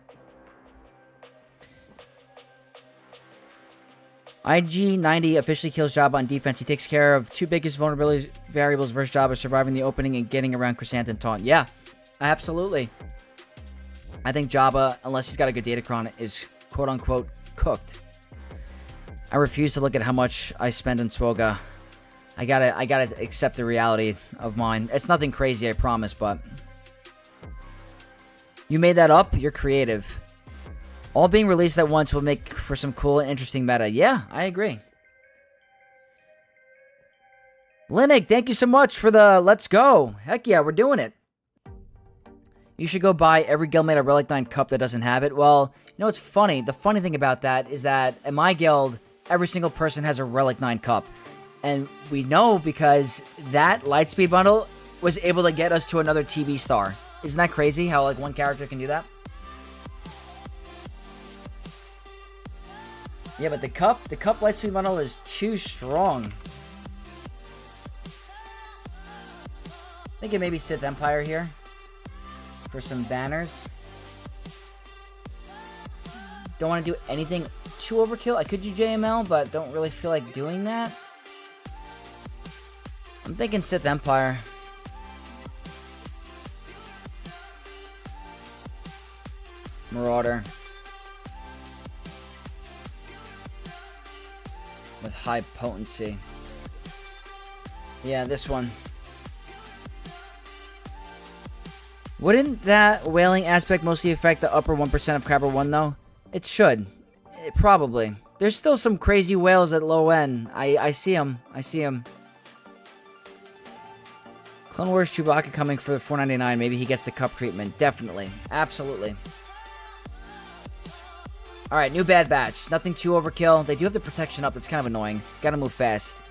IG90 officially kills Jabba on defense. He takes care of two biggest vulnerability variables versus Jabba: surviving the opening and getting around Chrysanthemum Taunt. Yeah, absolutely. I think Jabba, unless he's got a good Datacron, is quote-unquote cooked. I refuse to look at how much I spend on Swoga. I gotta accept the reality of mine. It's nothing crazy, I promise, but... You made that up? You're creative. All being released at once will make for some cool and interesting meta. Yeah, I agree. Linux, thank you so much for the let's go. Heck yeah, we're doing it. You should go buy every guildmate a Relic 9 cup that doesn't have it. Well, you know what's funny? The funny thing about that is that in my guild, every single person has a Relic 9 cup. And we know because that Lightspeed bundle was able to get us to another TV star. Isn't that crazy how like one character can do that? Yeah, but the cup Lightspeed bundle is too strong. I think it maybe Sith Empire here for some banners. Don't want to do anything too overkill. I could do JML, but don't really feel like doing that. I'm thinking Sith Empire. Marauder. With high potency. Yeah, this one. Wouldn't that whaling aspect mostly affect the upper 1% of Crabber 1, though? It should. Probably. There's still some crazy whales at low end. I see them. I see them. Clone Wars Chewbacca coming for the $4.99. Maybe he gets the cup treatment. Definitely. Absolutely. Alright, new Bad Batch. Nothing too overkill. They do have the protection up. That's kind of annoying. Gotta move fast.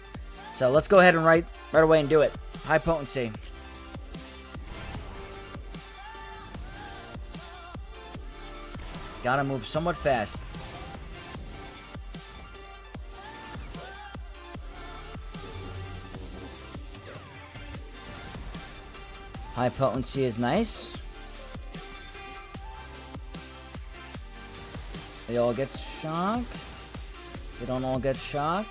So let's go ahead and right away and do it. High potency. Gotta move somewhat fast. High potency is nice. They all get shock. They don't all get shock.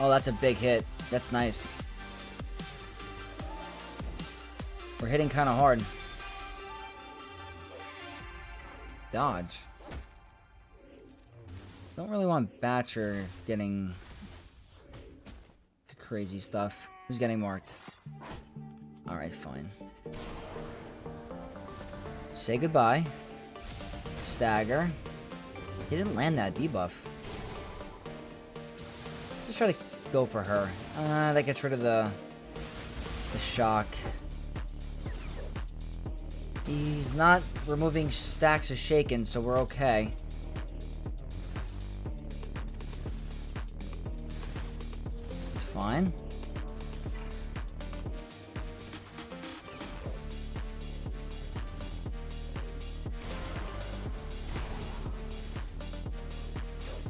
Oh, that's a big hit. That's nice. We're hitting kind of hard. Dodge. Don't really want Batcher getting crazy stuff. Who's getting marked? Alright, fine. Say goodbye. Stagger. He didn't land that debuff. Just try to go for her. That gets rid of the shock. He's not removing stacks of shaken, so we're okay. It's fine.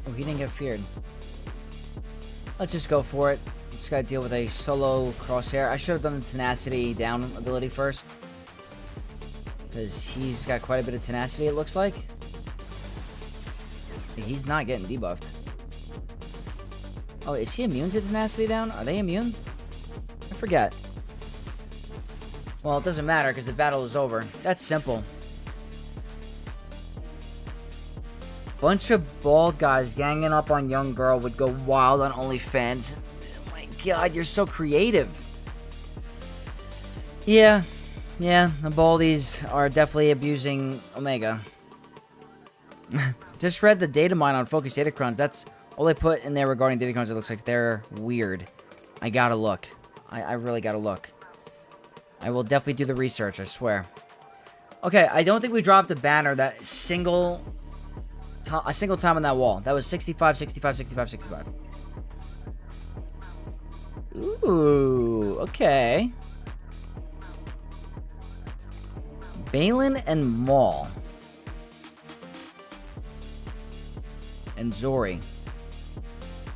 Oh, he didn't get feared. Let's just go for it. Just gotta deal with a solo crosshair. I should have done the tenacity down ability first, because he's got quite a bit of tenacity, it looks like. He's not getting debuffed. Oh, is he immune to tenacity down? Are they immune? I forget. Well, it doesn't matter because the battle is over. That's simple. Bunch of bald guys ganging up on young girl would go wild on OnlyFans. Oh my god, you're so creative. Yeah, the baldies are definitely abusing Omega. Just read the data mine on Focus Datacrons. That's all they put in there regarding Datacrons. It looks like they're weird. I gotta look. I really gotta look. I will definitely do the research, I swear. Okay, I don't think we dropped a banner that a single time on that wall. That was 65, 65, 65, 65. Ooh, okay. Balin and Maul. And Zori.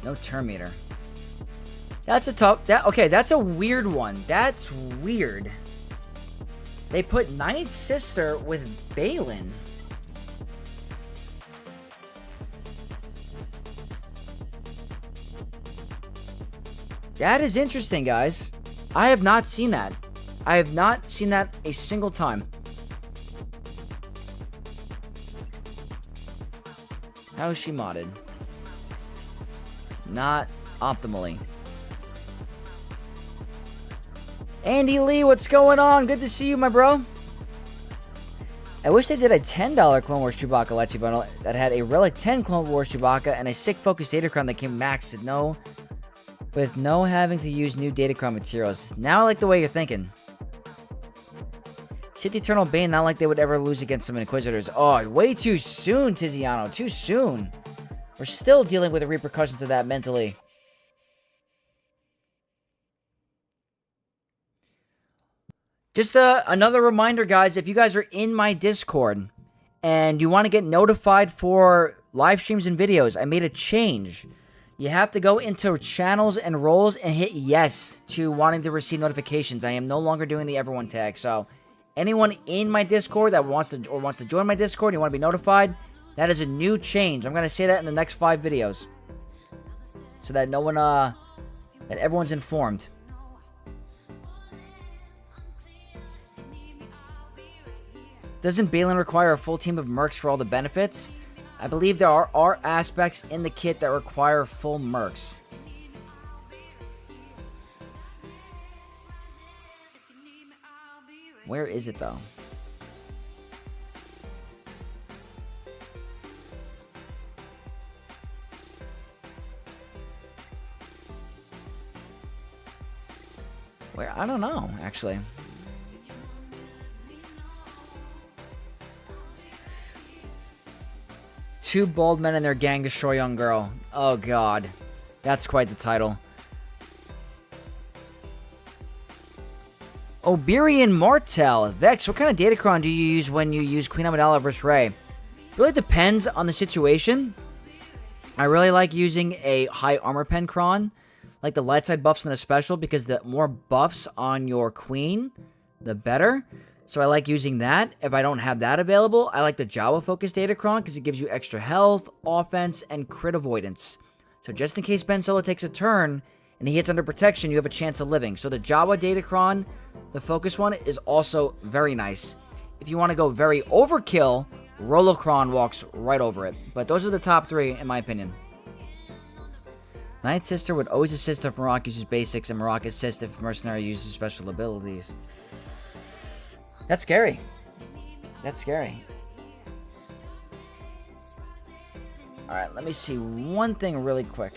No Terminator. That's a tough... Okay, that's a weird one. That's weird. They put Ninth Sister with Balin. That is interesting, guys. I have not seen that. I have not seen that a single time. How is she modded? Not optimally. Andy Lee, what's going on? Good to see you, my bro. I wish they did a $10 Clone Wars Chewbacca Let's bundle that had a Relic 10 Clone Wars Chewbacca and a sick Focus Datacron that came maxed with no having to use new Datacron materials. Now I like the way you're thinking. Sith Eternal Bane, not like they would ever lose against some Inquisitors. Oh, way too soon, Tiziano. Too soon. We're still dealing with the repercussions of that mentally. Just another reminder, guys, if you guys are in my Discord and you want to get notified for live streams and videos, I made a change. You have to go into channels and roles and hit yes to wanting to receive notifications. I am no longer doing the everyone tag. So anyone in my Discord that wants to join my Discord, you want to be notified, that is a new change. I'm going to say that in the next 5 videos so that that everyone's informed. Doesn't Balin require a full team of mercs for all the benefits? I believe there are aspects in the kit that require full mercs. Where is it, though? Where? I don't know, actually. Two bald men and their gang destroy young girl. Oh, God. That's quite the title. Oberian Martel. Vex, what kind of Datacron do you use when you use Queen Amidala versus Rey? It really depends on the situation. I really like using a high armor pen cron, like the light side buffs and the special, because the more buffs on your queen, the better. So I like using that. If I don't have that available, I like the Jawa focused Datacron because it gives you extra health, offense, and crit avoidance. So just in case Ben Solo takes a turn and he hits under protection, you have a chance of living. So the Jawa Datacron, the focus one, is also very nice. If you want to go very overkill, Rolocron walks right over it. But those are the top 3 in my opinion. Ninth Sister would always assist if Marok uses basics, and Marok assist if Mercenary uses special abilities. That's scary. That's scary. Alright, let me see one thing really quick.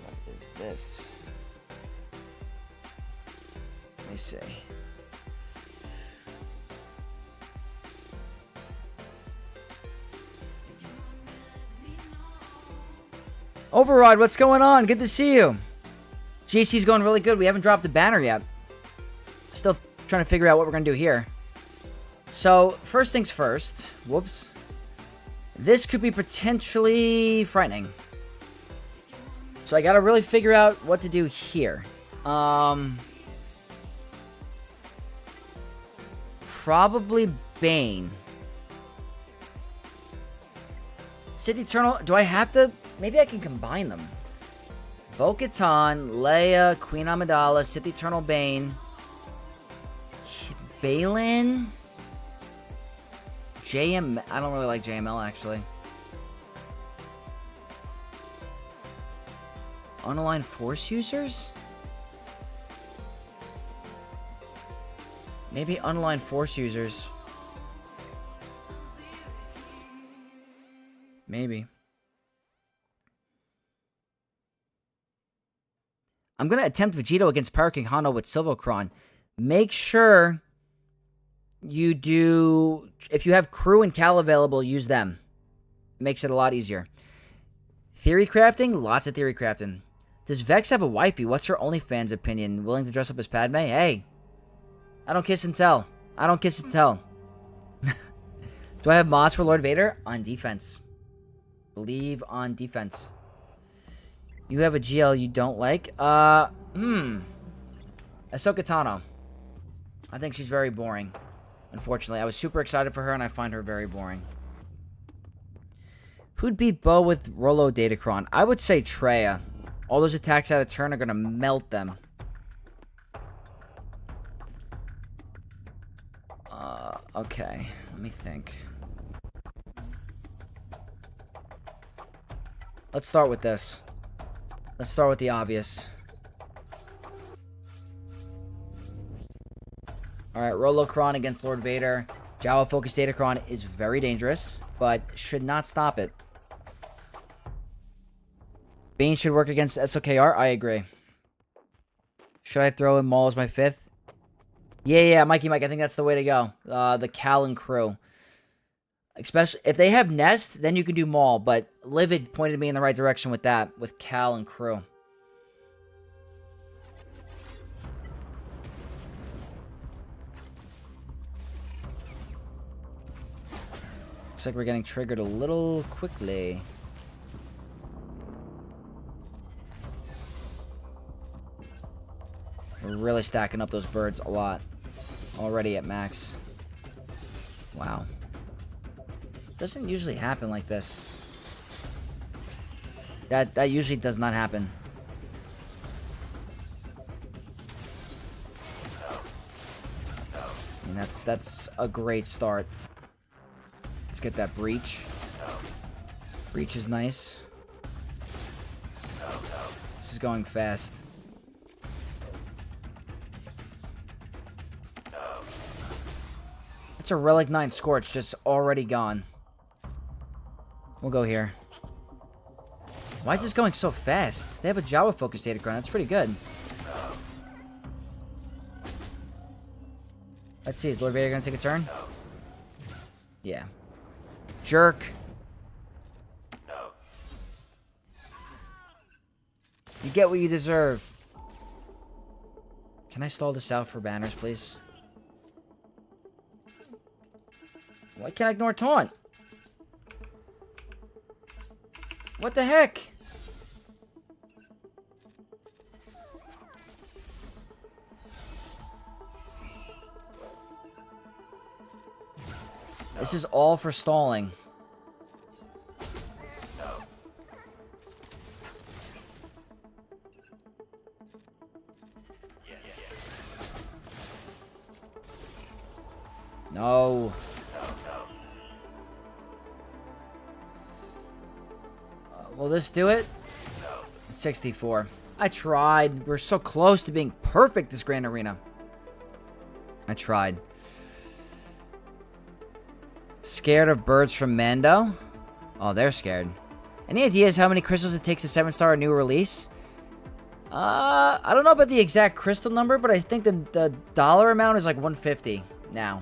What is this? Let me see. Override, what's going on? Good to see you. GC's going really good. We haven't dropped the banner yet. Still trying to figure out what we're going to do here. So, first things first. Whoops. This could be potentially frightening. So I gotta really figure out what to do here. Probably Bane. Sith Eternal. Do I have to? Maybe I can combine them. Bo-Katan, Leia, Queen Amidala, Sith Eternal Bane, Balin, JM. I don't really like JML actually. Unaligned Force users? Maybe unaligned Force users. Maybe. I'm going to attempt Vegito against Power King Hano with Silvocron. Make sure you do... If you have crew and Cal available, use them. Makes it a lot easier. Theory crafting? Lots of theory crafting. Does Vex have a wifey? What's her OnlyFans opinion? Willing to dress up as Padme? Hey. I don't kiss and tell. I don't kiss and tell. Do I have mods for Lord Vader? On defense. Believe on defense. You have a GL you don't like? Ahsoka Tano. I think she's very boring. Unfortunately, I was super excited for her, and I find her very boring. Who'd beat Bo with Rolo Datacron? I would say Treya. All those attacks out of turn are going to melt them. Okay. Let me think. Let's start with this. Let's start with the obvious. Alright, Rolocron against Lord Vader. Jawa Focus Datacron is very dangerous, but should not stop it. Bane should work against SOKR. I agree. Should I throw in Maul as my 5th? Yeah, Mikey Mike. I think that's the way to go. The Cal and crew. Especially if they have Nest, then you can do Maul. But Livid pointed me in the right direction with that, with Cal and crew. Looks like we're getting triggered a little quickly. We're really stacking up those birds a lot. Already at max. Wow. Doesn't usually happen like this. That usually does not happen. I mean, that's a great start. Let's get that breach. Breach is nice. This is going fast. It's a Relic 9 Scorch, just already gone. We'll go here. Why is this going so fast? They have a Jawa Focus Datacron. That's pretty good. Let's see. Is Lord Vader going to take a turn? Yeah. Jerk. You get what you deserve. Can I stall this out for banners, please? Why can't I ignore taunt? What the heck? This is all for stalling. No. Will this do it? 64. I tried. We're so close to being perfect this Grand Arena. I tried. Scared of birds from Mando? Oh, they're scared. Any ideas how many crystals it takes a 7-star new release? I don't know about the exact crystal number, but I think the dollar amount is like 150 now.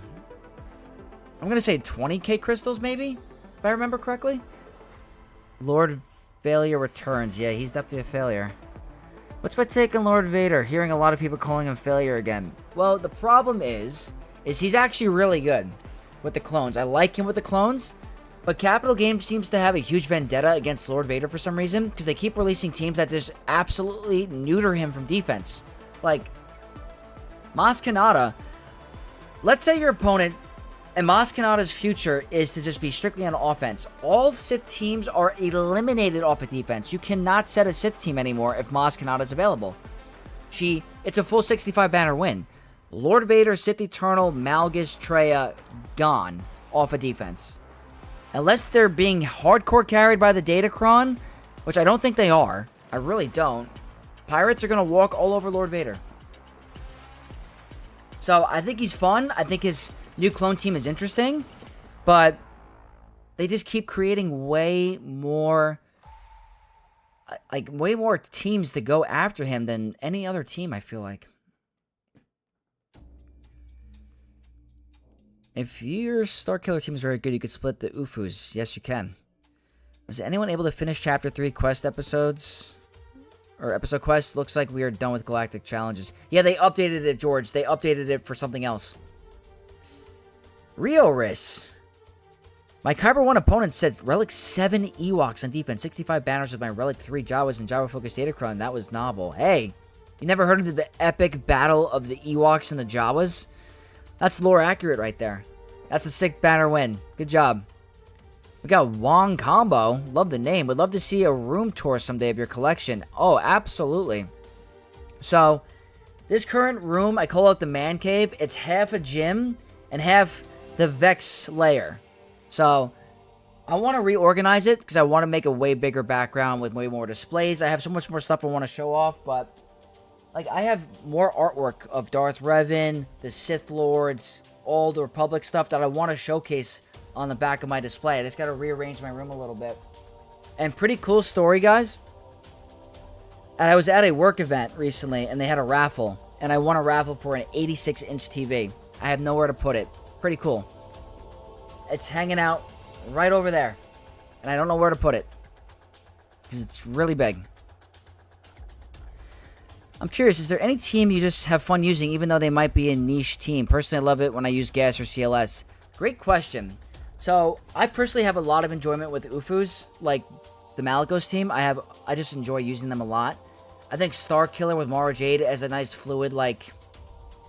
I'm gonna say 20k crystals, maybe? If I remember correctly? Lord Failure returns. Yeah, he's definitely a failure. What's my take on Lord Vader? Hearing a lot of people calling him failure again. Well, the problem is he's actually really good with the clones. I like him with the clones, But Capital Games seems to have a huge vendetta against Lord Vader for some reason, because they keep releasing teams that just absolutely neuter him from defense. Like, Maz Kanata, let's say your opponent, and Maz Kanata's future is to just be strictly on offense. All Sith teams are eliminated off of defense. You cannot set a Sith team anymore if Maz Kanata is available. It's a full 65 banner win. Lord Vader, Sith Eternal, Malgus, Traya, gone off of defense. Unless they're being hardcore carried by the Datacron, which I don't think they are. I really don't. Pirates are going to walk all over Lord Vader. So I think he's fun. I think his new clone team is interesting. But they just keep creating way more teams to go after him than any other team, I feel like. If your Starkiller team is very good, you could split the UFUs. Yes, you can. Was anyone able to finish Chapter 3 quest episodes? Or episode quests? Looks like we are done with Galactic Challenges. Yeah, they updated it, George. They updated it for something else. Rioris. My Kyber 1 opponent said Relic 7 Ewoks on defense. 65 banners with my Relic 3 Jawas and Jawa-focused Datacron. That was novel. Hey, you never heard of the epic battle of the Ewoks and the Jawas? That's lore accurate right there. That's a sick banner win. Good job. We got Wong Combo. Love the name. Would love to see a room tour someday of your collection. Oh, absolutely. So, this current room, I call it the Man Cave. It's half a gym and half the Vex layer. So, I want to reorganize it because I want to make a way bigger background with way more displays. I have so much more stuff I want to show off, but like, I have more artwork of Darth Revan, the Sith Lords, all the Republic stuff that I want to showcase on the back of my display. I just got to rearrange my room a little bit. And pretty cool story, guys. And I was at a work event recently, and they had a raffle. And I won a raffle for an 86-inch TV. I have nowhere to put it. Pretty cool. It's hanging out right over there. And I don't know where to put it, because it's really big. I'm curious, is there any team you just have fun using, even though they might be a niche team? Personally, I love it when I use GAS or CLS. Great question. So, I personally have a lot of enjoyment with UFUs, like the Malicos team. I just enjoy using them a lot. I think Starkiller with Mara Jade as a nice fluid, like,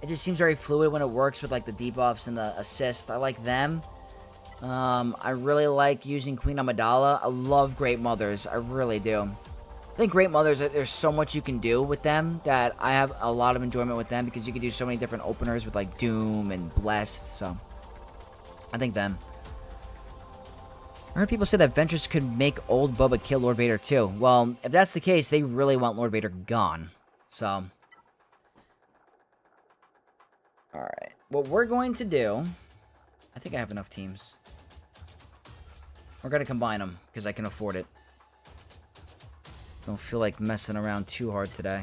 it just seems very fluid when it works with, like, the debuffs and the assist. I like them. I really like using Queen Amidala. I love Great Mothers. I really do. I think Great Mothers, there's so much you can do with them that I have a lot of enjoyment with them because you can do so many different openers with, like, Doom and Blessed, so I think them. I heard people say that Ventress could make old Boba kill Lord Vader too. Well, if that's the case, they really want Lord Vader gone. So, alright. What we're going to do, I think I have enough teams. We're going to combine them because I can afford it. Don't feel like messing around too hard today.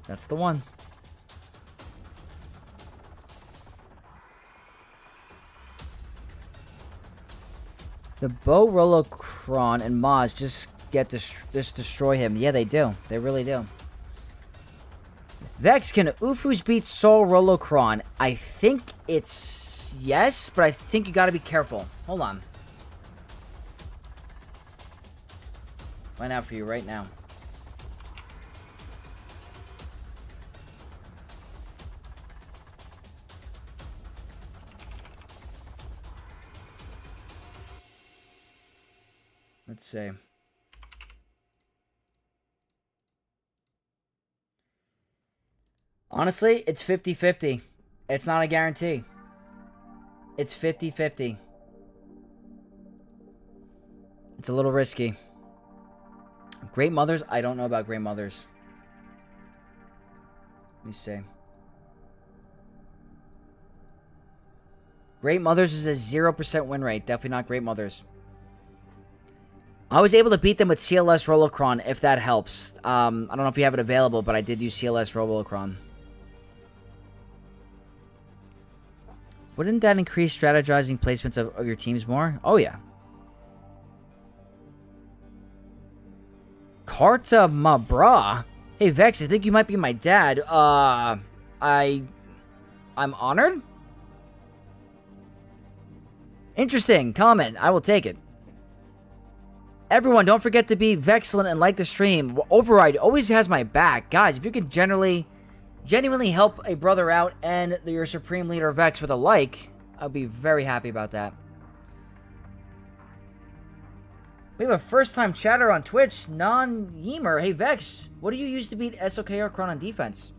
That's the one. The Bo Rolocron and Maz just destroy him. Yeah, they do. They really do. Vex, can Ufus beat Sol Rolocron? I think it's yes, but I think you gotta be careful. Hold on. Find out for you right now. Let's see. Honestly, it's 50-50. It's not a guarantee. It's 50-50. It's a little risky. Great Mothers? I don't know about Great Mothers. Let me see. Great Mothers is a 0% win rate. Definitely not Great Mothers. I was able to beat them with CLS Rolocron, if that helps. I don't know if you have it available, but I did use CLS Rolocron. Wouldn't that increase strategizing placements of your teams more? Oh, yeah. Carta Mabra? Hey, Vex, I think you might be my dad. I'm honored? Interesting. Comment. I will take it. Everyone, don't forget to be Vexcellent and like the stream. Override always has my back. Guys, if you could genuinely help a brother out and your Supreme Leader Vex with a like, I'd be very happy about that. We have a first-time chatter on Twitch, Non-Yemer. Hey, Vex, what do you use to beat SOKR Kron on defense?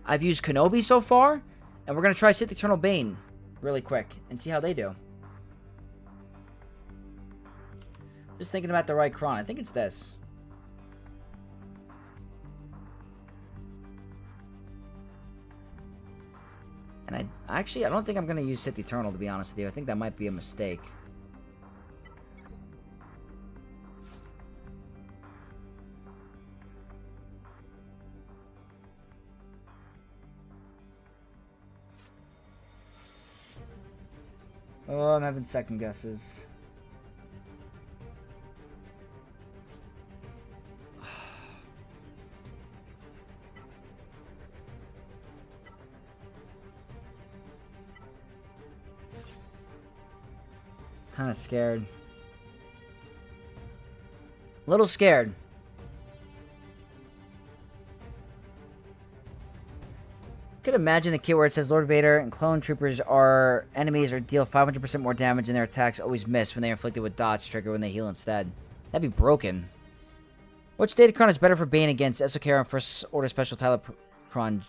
I've used Kenobi so far, and we're going to try Sith Eternal Bane really quick and see how they do. Just thinking about the right Kron. I think it's this. And I don't think I'm going to use Sith Eternal, to be honest with you. I think that might be a mistake. Oh, I'm having second guesses. Kind of scared. A little scared. Could imagine the kit where it says Lord Vader and clone troopers are enemies or deal 500% more damage and their attacks always miss when they are inflicted with dots trigger when they heal instead. That'd be broken. Which Datacron is better for Bane against SOKR and First Order Special Datacron?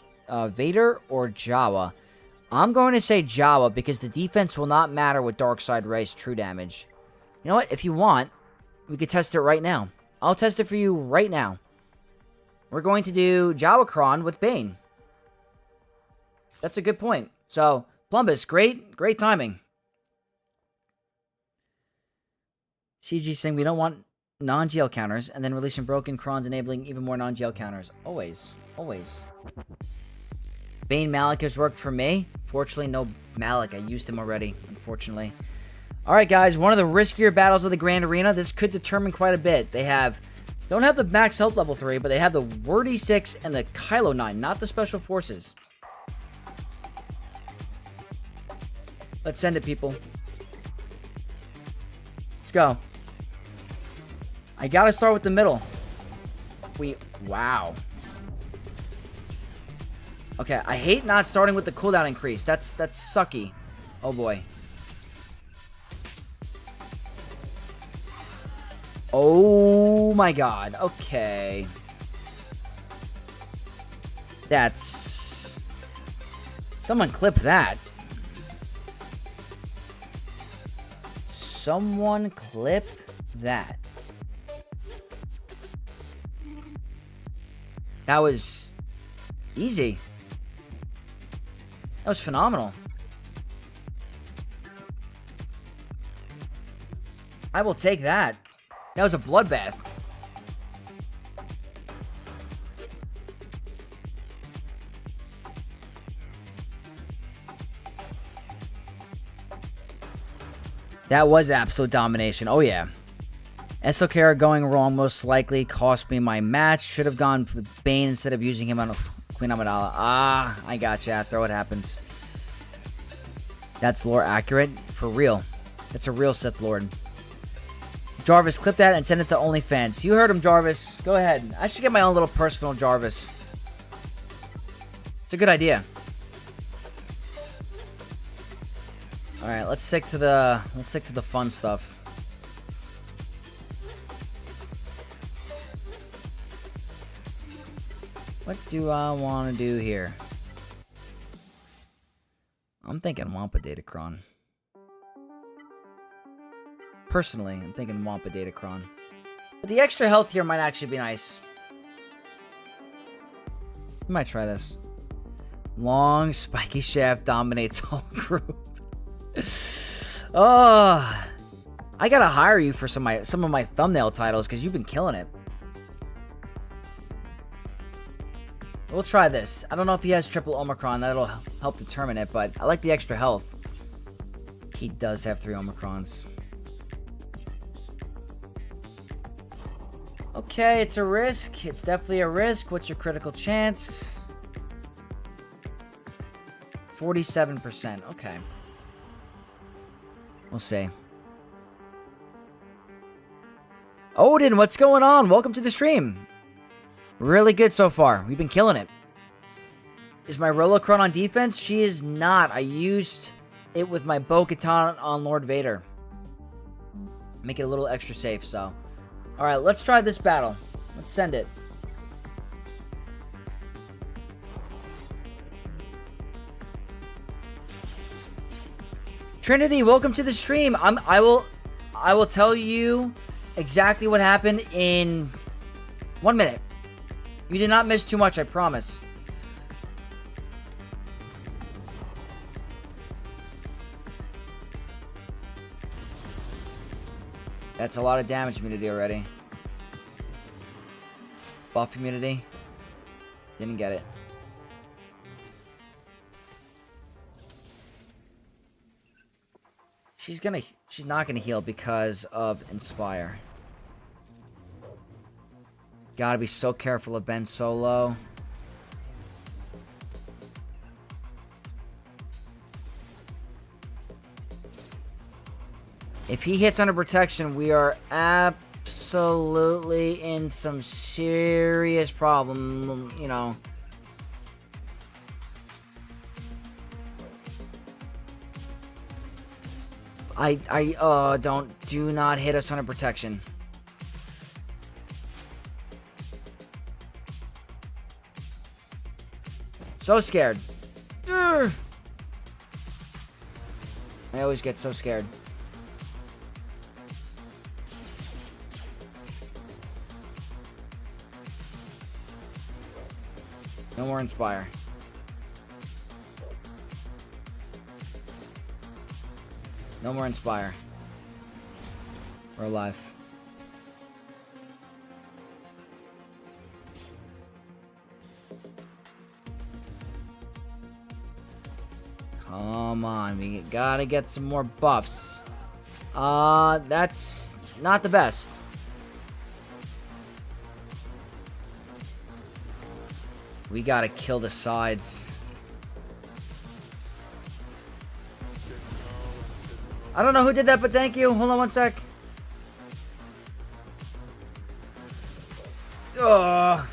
Vader or Jawa? I'm going to say Jawa because the defense will not matter with Darkside Ray's true damage. You know what? If you want, we could test it right now. I'll test it for you right now. We're going to do Jawacron with Bane. That's a good point. So, Plumbus, great timing. CG saying we don't want non-GL counters, and then releasing broken Krons, enabling even more non-GL counters. Always. Bane Malik has worked for me. Fortunately, no Malik. I used him already, unfortunately. Alright, guys, one of the riskier battles of the Grand Arena. This could determine quite a bit. They don't have the max health level 3, but they have the Wordy 6 and the Kylo 9, not the Special Forces. Let's send it, people. Let's go. I gotta start with the middle. Wow. Okay, I hate not starting with the cooldown increase. That's sucky. Oh boy. Oh my god. Okay. That's... Someone clip that. Someone clip that. That was easy. That was phenomenal. I will take that. That was a bloodbath. That was absolute domination. Oh, yeah. SOKR going wrong most likely cost me my match. Should have gone with Bane instead of using him on Queen Amidala. Ah, I gotcha. Throw it happens. That's lore accurate. For real. That's a real Sith Lord. Jarvis, clip that and send it to OnlyFans. You heard him, Jarvis. Go ahead. I should get my own little personal Jarvis. It's a good idea. All right, let's stick to the fun stuff. What do I want to do here? I'm thinking Wampa Datacron. Personally, I'm thinking Wampa Datacron. But the extra health here might actually be nice. I might try this. Long spiky shaft dominates whole group. Oh, I gotta hire you for some of my thumbnail titles because you've been killing it. We'll try this. I don't know if he has triple Omicron. That'll help determine it, but I like the extra health. He does have 3 Omicrons. Okay, it's a risk. It's definitely a risk. What's your critical chance? 47%. Okay. We'll see. Odin, what's going on? Welcome to the stream. Really good so far. We've been killing it. Is my Rolocron on defense? She is not. I used it with my Bo-Katan on Lord Vader. Make it a little extra safe, so. Alright, let's try this battle. Let's send it. Trinity, welcome to the stream. I will tell you exactly what happened in 1 minute. You did not miss too much, I promise. That's a lot of damage immunity already. Buff immunity. Didn't get it. She's not gonna heal because of Inspire. Gotta be so careful of Ben Solo. If he hits under protection, we are absolutely in some serious problem, you know. Do not hit us under protection. So scared. Urgh. I always get so scared. No more Inspire. No more Inspire. We're alive. Come on, we gotta get some more buffs. That's not the best. We gotta kill the sides. I don't know who did that, but thank you. Hold on one sec. Ugh.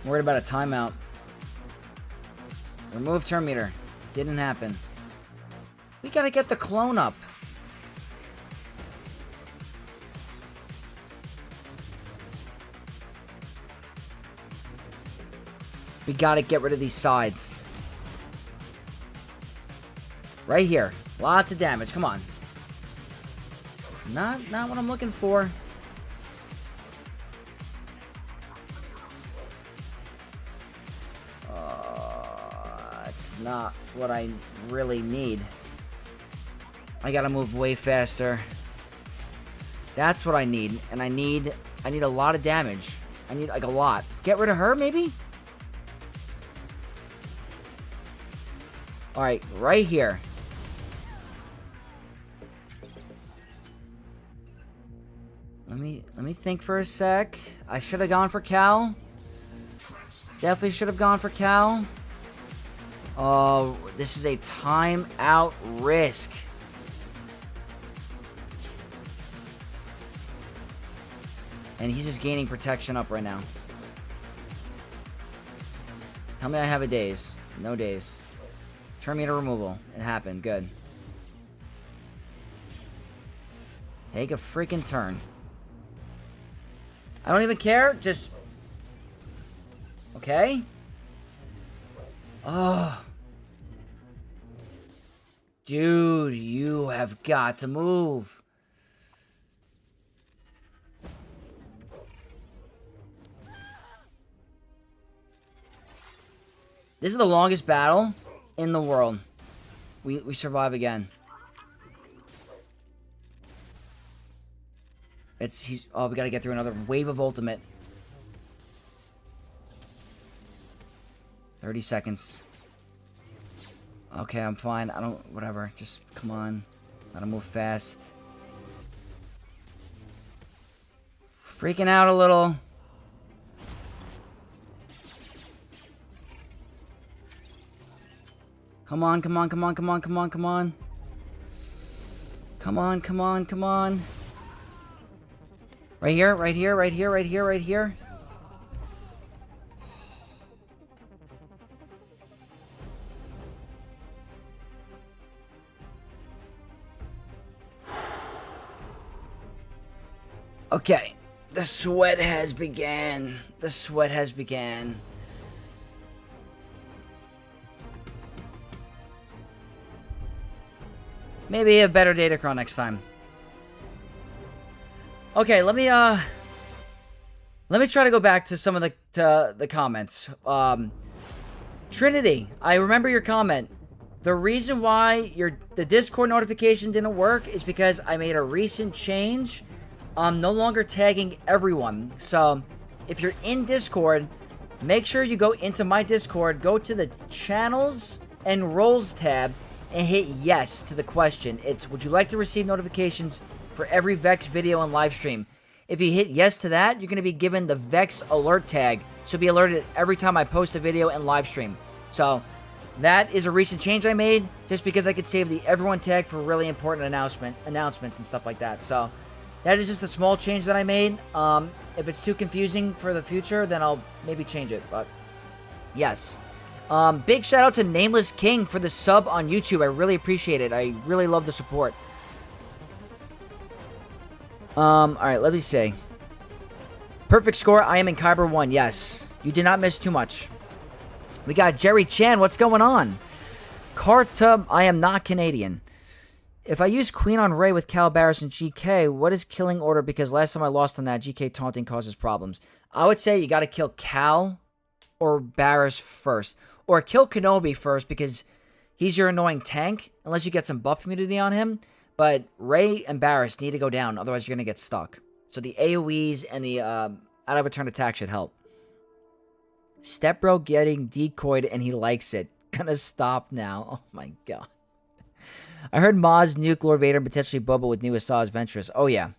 I'm worried about a timeout. Remove turn meter. Didn't happen. We gotta get the clone up. We gotta get rid of these sides. Right here. Lots of damage. Come on. Not what I'm looking for. It's not what I really need. I gotta move way faster. That's what I need. And I need a lot of damage. I need like a lot. Get rid of her, maybe? Alright, right here. Let me think for a sec. I should have gone for Cal. Definitely should have gone for Cal. Oh, this is a timeout risk. And he's just gaining protection up right now. Tell me I have a daze. No daze. Turn meter removal. It happened. Good. Take a freaking turn. I don't even care. Just... Okay. Oh. Dude, you have got to move. This is the longest battle in the world. We survive again. Oh, we gotta get through another wave of ultimate. 30 seconds. Okay, I'm fine. I don't... Whatever. Just come on. Gotta move fast. Freaking out a little. Come on, come on, come on, come on, come on, come on. Come on, come on, come on. Right here, right here, right here, right here, right here. Okay. The sweat has began. The sweat has began. Maybe a better Datacron next time. Okay, let me try to go back to some of the comments. Trinity, I remember your comment. The reason why the Discord notification didn't work is because I made a recent change. I'm no longer tagging everyone. So, if you're in Discord, make sure you go into my Discord, go to the channels and roles tab, and hit yes to the question. It's, would you like to receive notifications for every Vex video and live stream? If you hit yes to that, you're going to be given the Vex alert tag. So be alerted every time I post a video and live stream. So, that is a recent change I made, just because I could save the everyone tag for really important announcements and stuff like that. So, that is just a small change that I made. If it's too confusing for the future, then I'll maybe change it. But, yes. Big shout out to Nameless King for the sub on YouTube. I really appreciate it. I really love the support. Alright, let me see. Perfect score. I am in Kyber 1. Yes. You did not miss too much. We got Jerry Chan. What's going on? Cartub. I am not Canadian. If I use Queen on Rey with Cal, Barris, and GK, what is killing order? Because last time I lost on that, GK taunting causes problems. I would say you got to kill Cal or Barris first. Or kill Kenobi first, because he's your annoying tank, unless you get some buff immunity on him. But Rey and Barris need to go down, otherwise you're going to get stuck. So the AoEs and the out-of-return attack should help. Stepbro getting decoyed, and he likes it. Gonna stop now. Oh my god. I heard Maz nuke Lord Vader and potentially Boba with new Asajj Ventress. Oh yeah.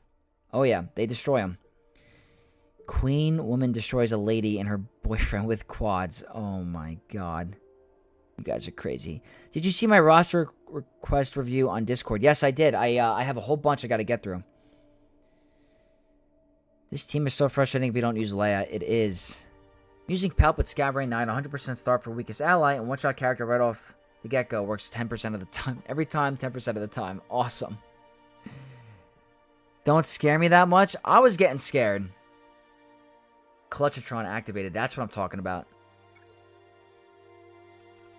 Oh yeah. They destroy him. Queen woman destroys a lady and her boyfriend with quads. Oh my god. You guys are crazy. Did you see my roster request review on Discord? Yes, I did. I have a whole bunch I got to get through. This team is so frustrating if you don't use Leia. It is. I'm using Palp with Scavrain 9, 100% start for weakest ally, and one-shot character right off the get-go. Works 10% of the time. Every time, 10% of the time. Awesome. Don't scare me that much. I was getting scared. Collectitron activated. That's what I'm talking about.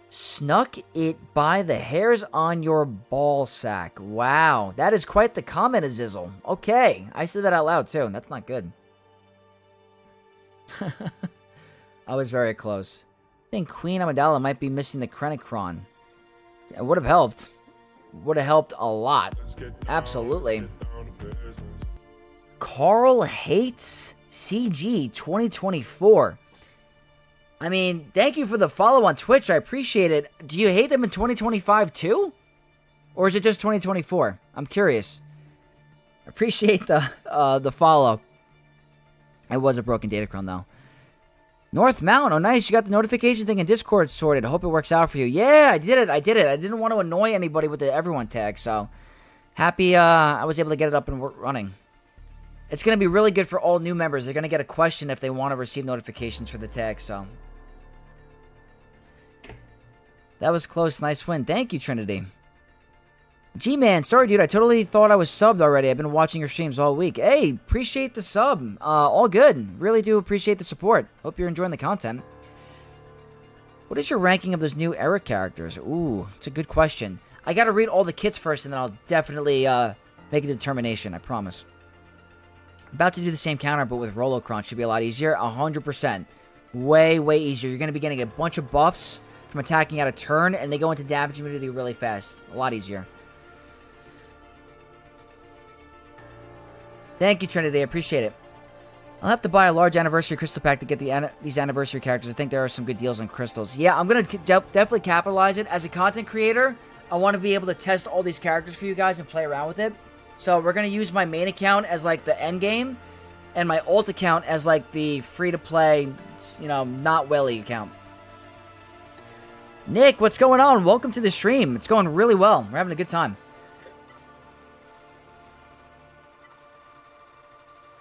Snuck it by the hairs on your ball sack. Wow. That is quite the comment, Azizzle. Okay. I said that out loud, too. That's not good. I was very close. I think Queen Amidala might be missing the Krennicron. It would have helped. Would have helped a lot. Absolutely. Carl hates CG 2024. I mean, thank you for the follow on Twitch. I appreciate it. Do you hate them in 2025 too? Or is it just 2024? I'm curious. Appreciate the follow. It was a broken Datacron though. North Mountain. Oh, nice. You got the notification thing in Discord sorted. I hope it works out for you. Yeah, I did it. I did it. I didn't want to annoy anybody with the everyone tag, so happy I was able to get it up and running. It's going to be really good for all new members. They're going to get a question if they want to receive notifications for the tag, so. That was close. Nice win. Thank you, Trinity. G-Man, sorry, dude. I totally thought I was subbed already. I've been watching your streams all week. Hey, appreciate the sub. All good. Really do appreciate the support. Hope you're enjoying the content. What is your ranking of those new era characters? Ooh, it's a good question. I got to read all the kits first, and then I'll definitely make a determination. I promise. About to do the same counter, but with Rolocron. Should be a lot easier. 100%. Way, way easier. You're going to be getting a bunch of buffs from attacking out of turn, and they go into damage immunity really fast. A lot easier. Thank you, Trinity. I appreciate it. I'll have to buy a large anniversary crystal pack to get these anniversary characters. I think there are some good deals on crystals. Yeah, I'm going to definitely capitalize it. As a content creator, I want to be able to test all these characters for you guys and play around with it. So we're going to use my main account as like the end game, and my alt account as like the free-to-play, you know, not whelly account. Nick, what's going on? Welcome to the stream. It's going really well. We're having a good time.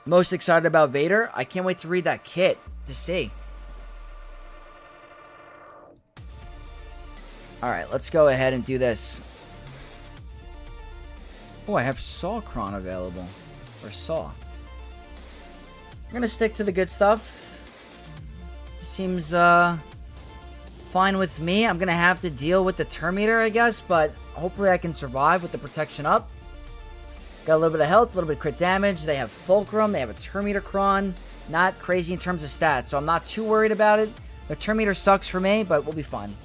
Most excited about Vader? I can't wait to read that kit to see. Alright, let's go ahead and do this. Oh, I have Sawcron available. Or Saw. We're gonna stick to the good stuff. Seems, fine with me. I'm gonna have to deal with the Terminator, I guess, but hopefully I can survive with the protection up. Got a little bit of health, a little bit of crit damage. They have Fulcrum. They have a Terminator-cron. Not crazy in terms of stats, so I'm not too worried about it. The Terminator sucks for me, but we'll be fine.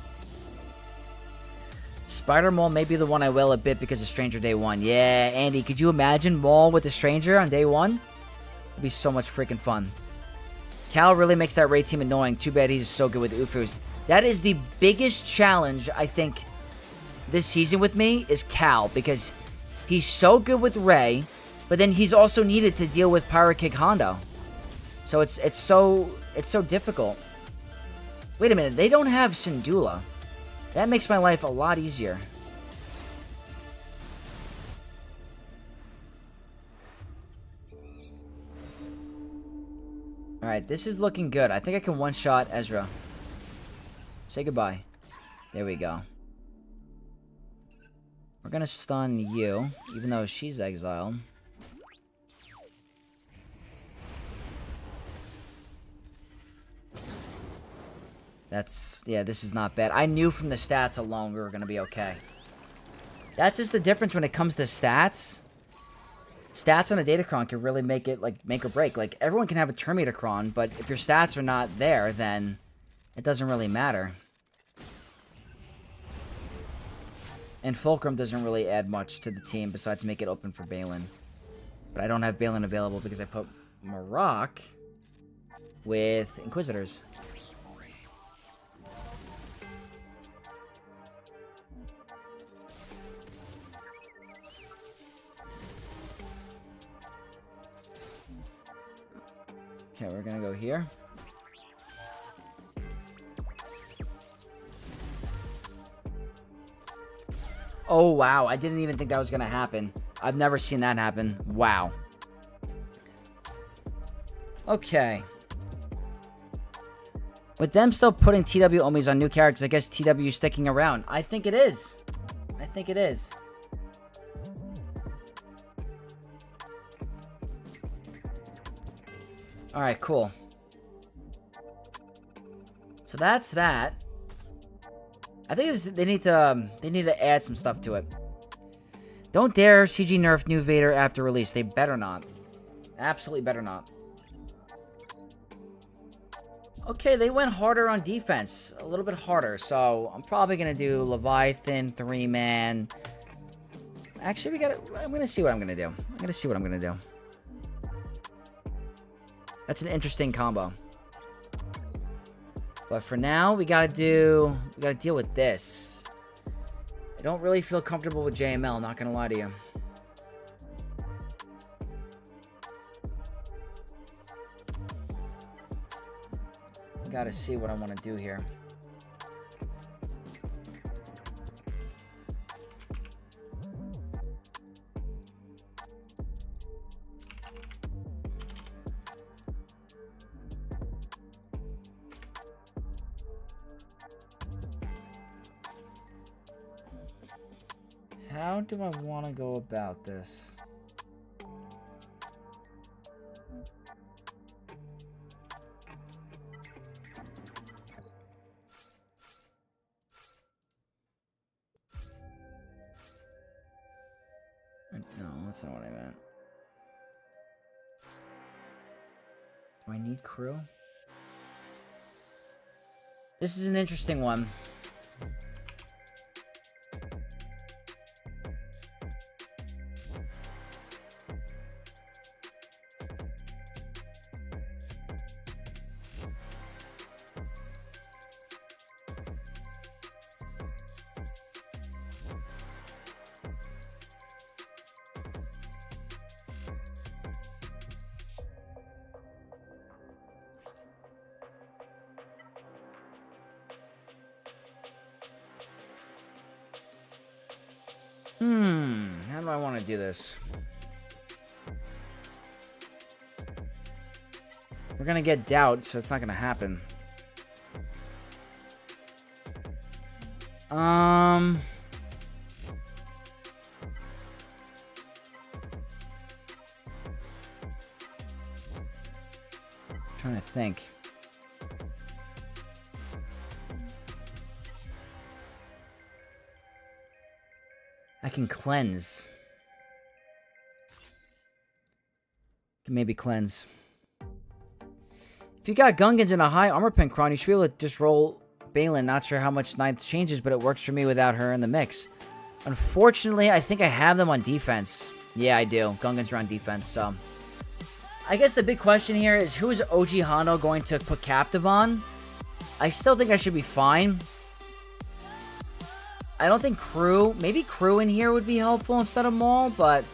Spider-Maul may be the one I will a bit because of Stranger Day 1. Yeah, Andy, could you imagine Maul with the Stranger on Day 1? It'd be so much freaking fun. Cal really makes that raid team annoying. Too bad he's so good with Ufus. That is the biggest challenge, I think, this season with me, is Cal, because he's so good with Rey, but then he's also needed to deal with Pirate Kick Hondo. So it's so difficult. Wait a minute, they don't have Syndulla. That makes my life a lot easier. Alright, this is looking good. I think I can one-shot Ezra. Say goodbye. There we go. We're gonna stun you, even though she's exiled. Yeah, this is not bad. I knew from the stats alone we were gonna be okay. That's just the difference when it comes to stats. Stats on a Datacron can really make it, like, make or break. Like, everyone can have a Terminator-cron, but if your stats are not there, then it doesn't really matter. And Fulcrum doesn't really add much to the team besides make it open for Balin. But I don't have Balin available because I put Marok with Inquisitors. Okay, we're gonna go here. Oh, wow. I didn't even think that was going to happen. I've never seen that happen. Wow. Okay. With them still putting TW Omis on new characters, I guess TW is sticking around. I think it is. I think it is. Alright, cool. So that's that. I think they need to add some stuff to it. Don't dare CG nerf new Vader after release. They better not. Absolutely better not. Okay, they went harder on defense. A little bit harder. So I'm probably going to do Leviathan, 3-man. Actually, I'm going to see what I'm going to do. I'm going to see what I'm going to do. That's an interesting combo. But for now, we gotta deal with this. I don't really feel comfortable with JML, not gonna lie to you. Gotta see what I want to do here. How do I want to go about this? No, that's not what I meant. Do I need crew? This is an interesting one. How do I want to do this? We're gonna get doubt, so it's not gonna happen. Trying to think. I can cleanse. Can maybe cleanse. If you got Gungans and a high armor pen cron, you should be able to just roll Balin. Not sure how much 9th changes, but it works for me without her in the mix. Unfortunately, I think I have them on defense. Yeah, I do. Gungans are on defense, so... I guess the big question here is, who is OG Hondo going to put captive on? I still think I should be fine. I don't think crew... Maybe crew in here would be helpful instead of Maul, but...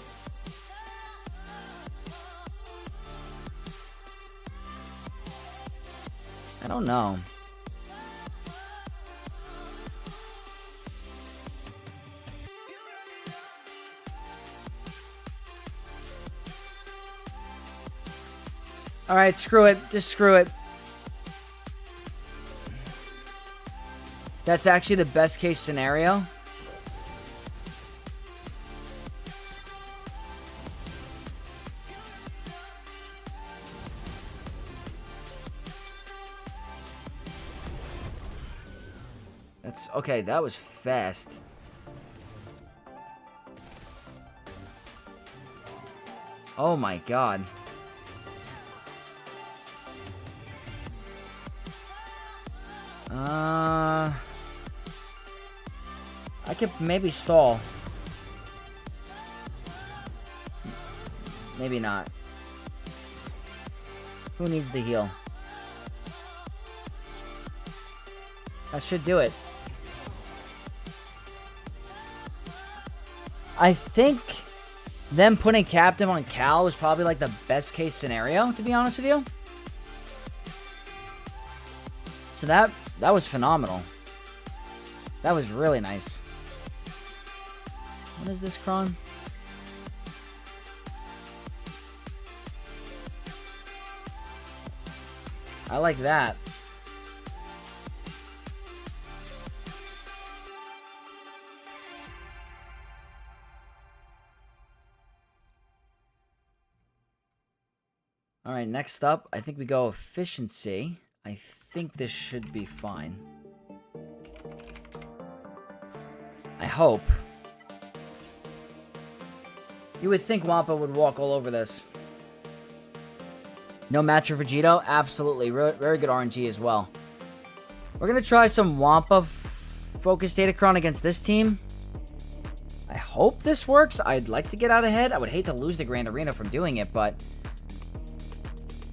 I don't know. Alright, screw it. Just screw it. That's actually the best case scenario. That's okay, that was fast. Oh my god. I could maybe stall. Maybe not. Who needs the heal? That should do it. I think them putting captive on Cal was probably like the best case scenario, to be honest with you. So that was phenomenal. That was really nice. What is this, Kron? I like that. Alright, next up, I think we go efficiency. I think this should be fine. I hope. You would think Wampa would walk all over this. No match for Vegito? Absolutely. Very good RNG as well. We're going to try some Wampa focused Datacron against this team. I hope this works. I'd like to get out ahead. I would hate to lose the Grand Arena from doing it, but...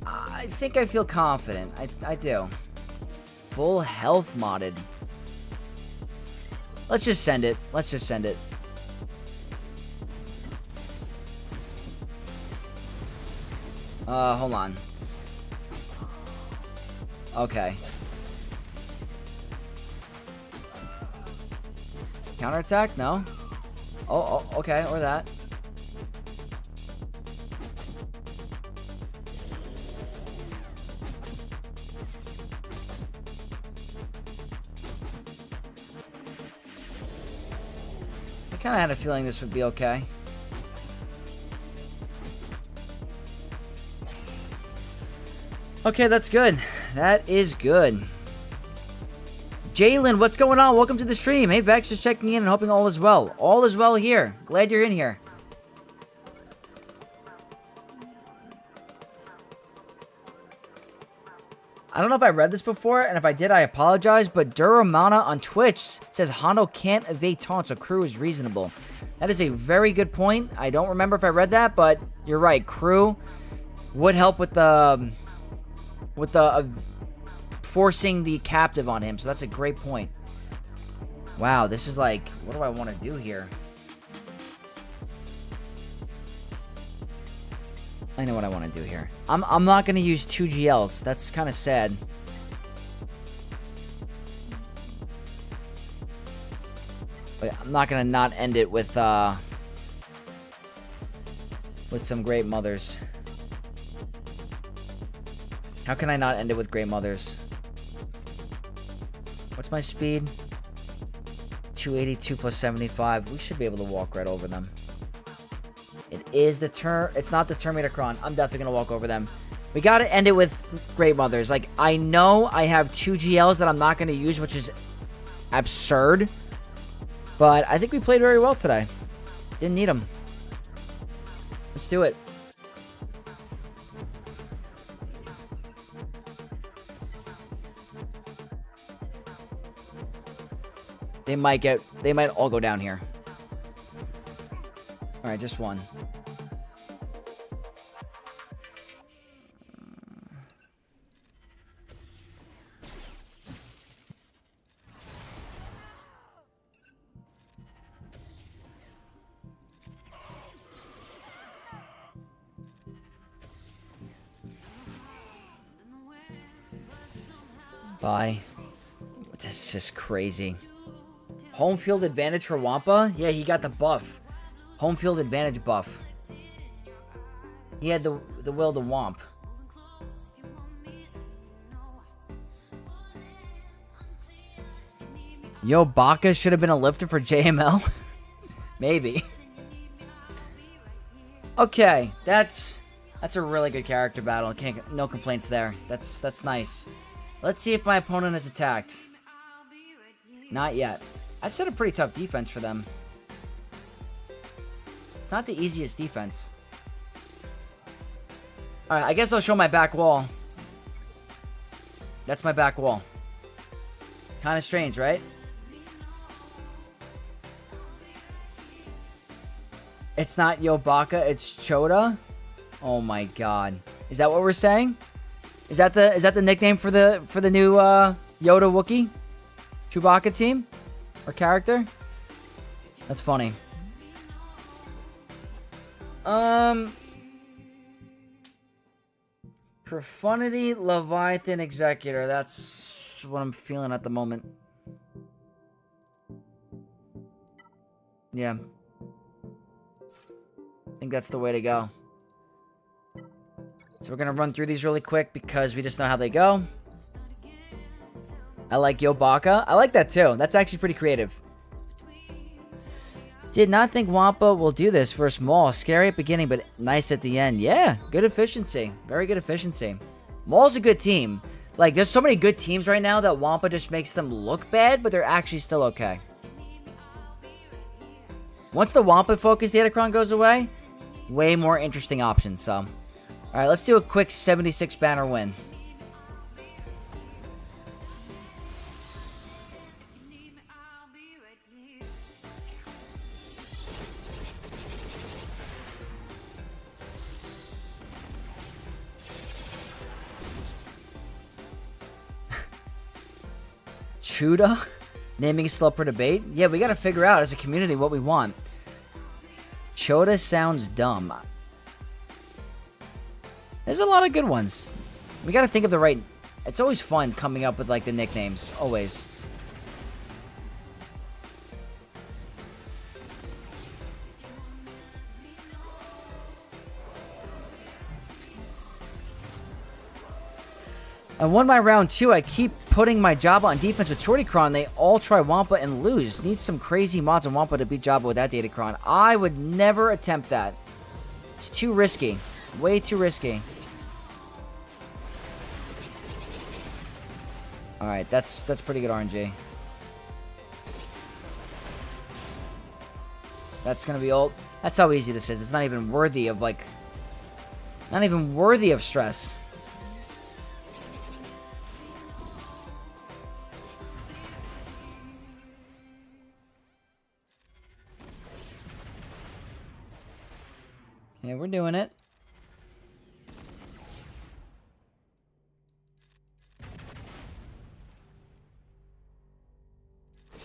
I think I feel confident. I do. Full health modded. Let's just send it. Let's just send it. Hold on. Okay. Counterattack? No? Oh, okay, or that. I kind of had a feeling this would be okay. Okay, that's good. That is good. Jalen, what's going on? Welcome to the stream. Hey, Vex is checking in and hoping all is well. All is well here. Glad you're in here. I don't know if I read this before, and if I did, I apologize, but Duramana on Twitch says Hondo can't evade taunts, so crew is reasonable. That is a very good point. I don't remember if I read that, but you're right. Crew would help with the forcing the captive on him, so that's a great point. Wow, this is like, what do I want to do here? I know what I want to do here. I'm not going to use 2 GLs. That's kind of sad. But I'm not gonna not end it with some Great Mothers. How can I not end it with Great Mothers? What's my speed? 282 plus 75. We should be able to walk right over them. It is the it's not the Datacron. I'm definitely gonna walk over them. We gotta end it with Great Mothers. Like, I know I have 2 GLs that I'm not gonna use, which is absurd. But I think we played very well today. Didn't need them. Let's do it. They might all go down here. Alright, just one. Bye. This is crazy. Home field advantage for Wampa? Yeah, he got the buff. Home field advantage buff. He had the will to Wamp. Yo, Baka should have been a lifter for JML? Maybe. Okay, that's a really good character battle. No complaints there. That's nice. Let's see if my opponent is attacked. Not yet. I set a pretty tough defense for them. It's not the easiest defense. Alright, I guess I'll show my back wall. That's my back wall. Kind of strange, right? It's not Yobaka, it's Choda. Oh my god. Is that what we're saying? Is that the nickname for the new Yoda Wookiee? Chewbacca team? Or character? That's funny. Profundity Leviathan Executor. That's what I'm feeling at the moment. Yeah. I think that's the way to go. So we're gonna run through these really quick because we just know how they go. I like Yobaka. I like that too. That's actually pretty creative. Did not think Wampa will do this for a small. Scary at beginning, but nice at the end. Yeah, good efficiency. Very good efficiency. Maul's a good team. Like, there's so many good teams right now that Wampa just makes them look bad, but they're actually still okay. Once the Wampa focus Datacron goes away, way more interesting options, so. Alright, let's do a quick 76 banner win. Chuda? Naming still up for debate? Yeah, we gotta figure out as a community what we want. Choda sounds dumb. There's a lot of good ones. We gotta think of the right... It's always fun coming up with, like, the nicknames. Always. I won my round 2. I keep putting my Jabba on defense with Shortycron. They all try Wampa and lose. Need some crazy mods on Wampa to beat Jabba with that Datacron. I would never attempt that. It's too risky. Way too risky. Alright, that's pretty good RNG. That's gonna be old. That's how easy this is. It's not even worthy of, like... Not even worthy of stress. Okay, we're doing it.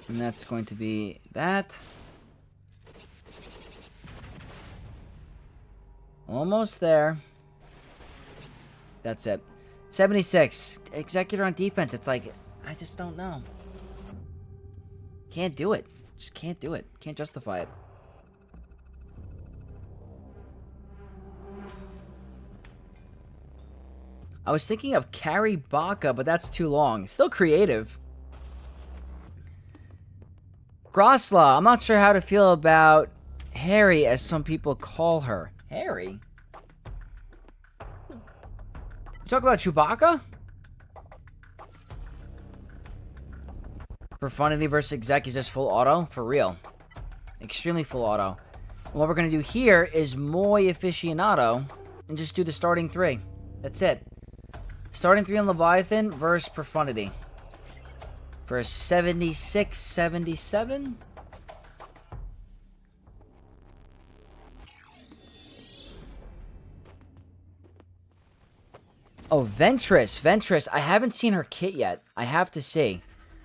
And that's going to be that. Almost there. That's it. 76. Executor on defense. It's like, I just don't know. Can't do it. Just can't do it. Can't justify it. I was thinking of Carry Baka, but that's too long. Still creative. Grosla, I'm not sure how to feel about Harry, as some people call her. Harry? You talk about Chewbacca? Profundity versus Exec is just full auto? For real. Extremely full auto. And what we're going to do here is Muy Aficionado and just do the starting 3. That's it. Starting 3 on Leviathan versus Profundity. For 76, 77. Oh, Ventress. Ventress. I haven't seen her kit yet. I have to see.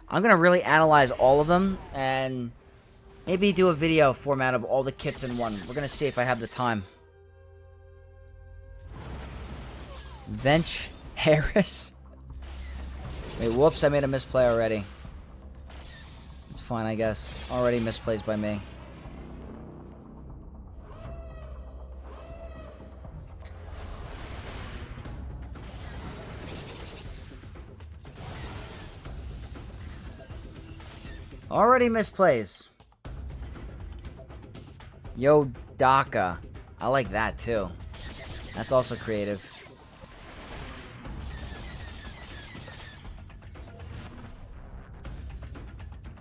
I'm going to really analyze all of them and maybe do a video format of all the kits in one. We're going to see if I have the time. Vench Harris. Wait, whoops, I made a misplay already. It's fine, I guess. Already misplaced by me. Already misplays. Yo, Daka. I like that too. That's also creative.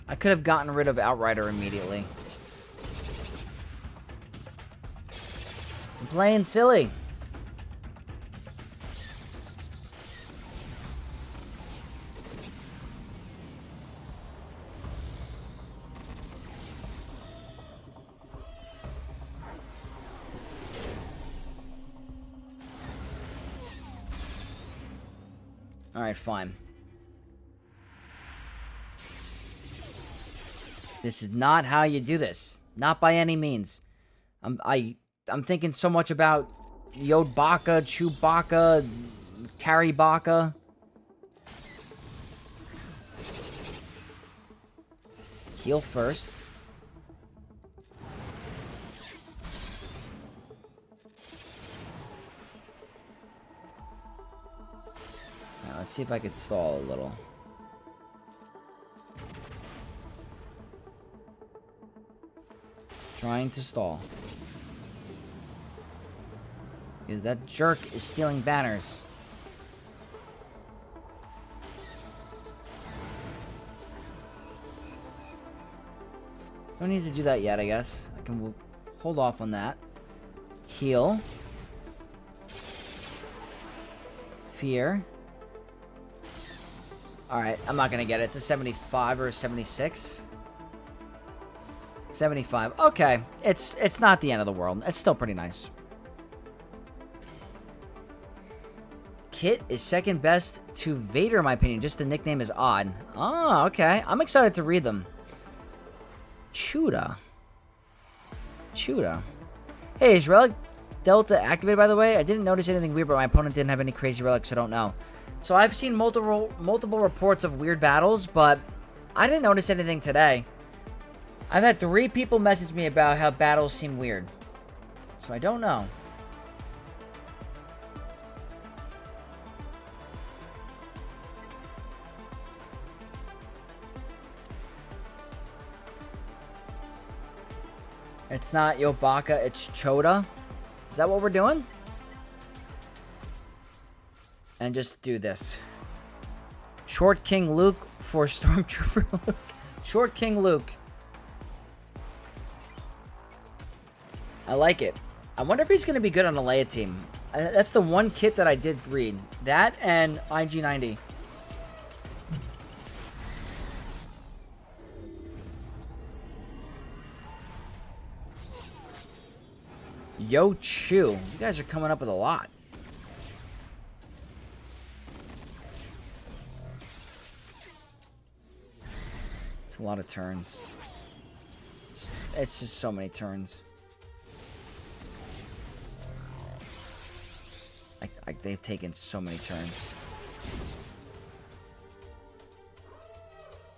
I could have gotten rid of Outrider immediately. I'm playing silly. Alright, fine. This is not how you do this. Not by any means. I'm thinking so much about Yod Baka, Chewbacca, Carry Baka. Heal first. Alright, let's see if I could stall a little. Trying to stall. Because that jerk is stealing banners. Don't need to do that yet, I guess. I can hold off on that. Heal. Fear. Alright, I'm not gonna get it. It's a 75 or a 76. 75. Okay. It's not the end of the world. It's still pretty nice. Kit is second best to Vader, in my opinion. Just the nickname is odd. Oh, okay. I'm excited to read them. Chuda. Hey, is Relic Delta activated, by the way? I didn't notice anything weird, but my opponent didn't have any crazy relics, so I don't know. So I've seen multiple reports of weird battles, but I didn't notice anything today. I've had 3 people message me about how battles seem weird. So I don't know. It's not Yobaka, it's Choda. Is that what we're doing? And just do this. Short King Luke for Stormtrooper Luke. Short King Luke. I like it. I wonder if he's going to be good on a Leia team. That's the one kit that I did read. That and IG-90. Yo Chew. You guys are coming up with a lot. It's a lot of turns. It's just so many turns. They've taken so many turns.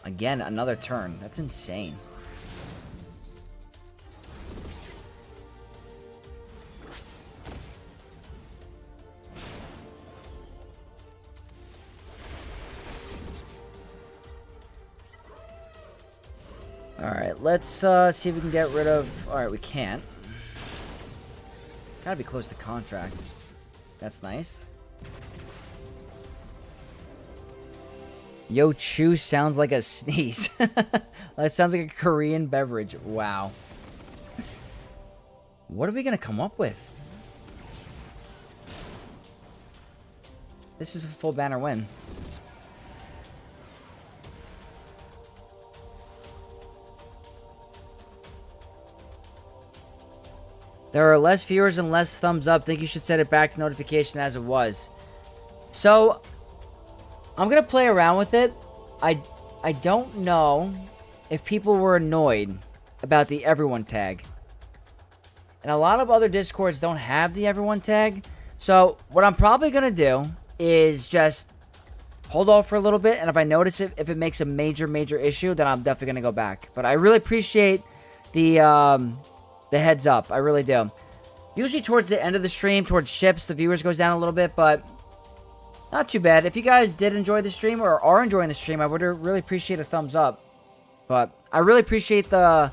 Again, another turn. That's insane. Alright, let's see if we can get rid of... Alright, we can't. Gotta be close to contract. That's nice. Yo Chew sounds like a sneeze. That sounds like a Korean beverage. Wow. What are we gonna come up with? This is a full banner win. There are less viewers and less thumbs up. Think you should set it back to notification as it was. So, I'm going to play around with it. I don't know if people were annoyed about the everyone tag. And a lot of other Discords don't have the everyone tag. So, what I'm probably going to do is just hold off for a little bit. And if I notice it, if it makes a major issue, then I'm definitely going to go back. But I really appreciate the heads up. I really do. Usually towards the end of the stream, towards ships, the viewers goes down a little bit, but not too bad. If you guys did enjoy the stream or are enjoying the stream, I would really appreciate a thumbs up. But I really appreciate the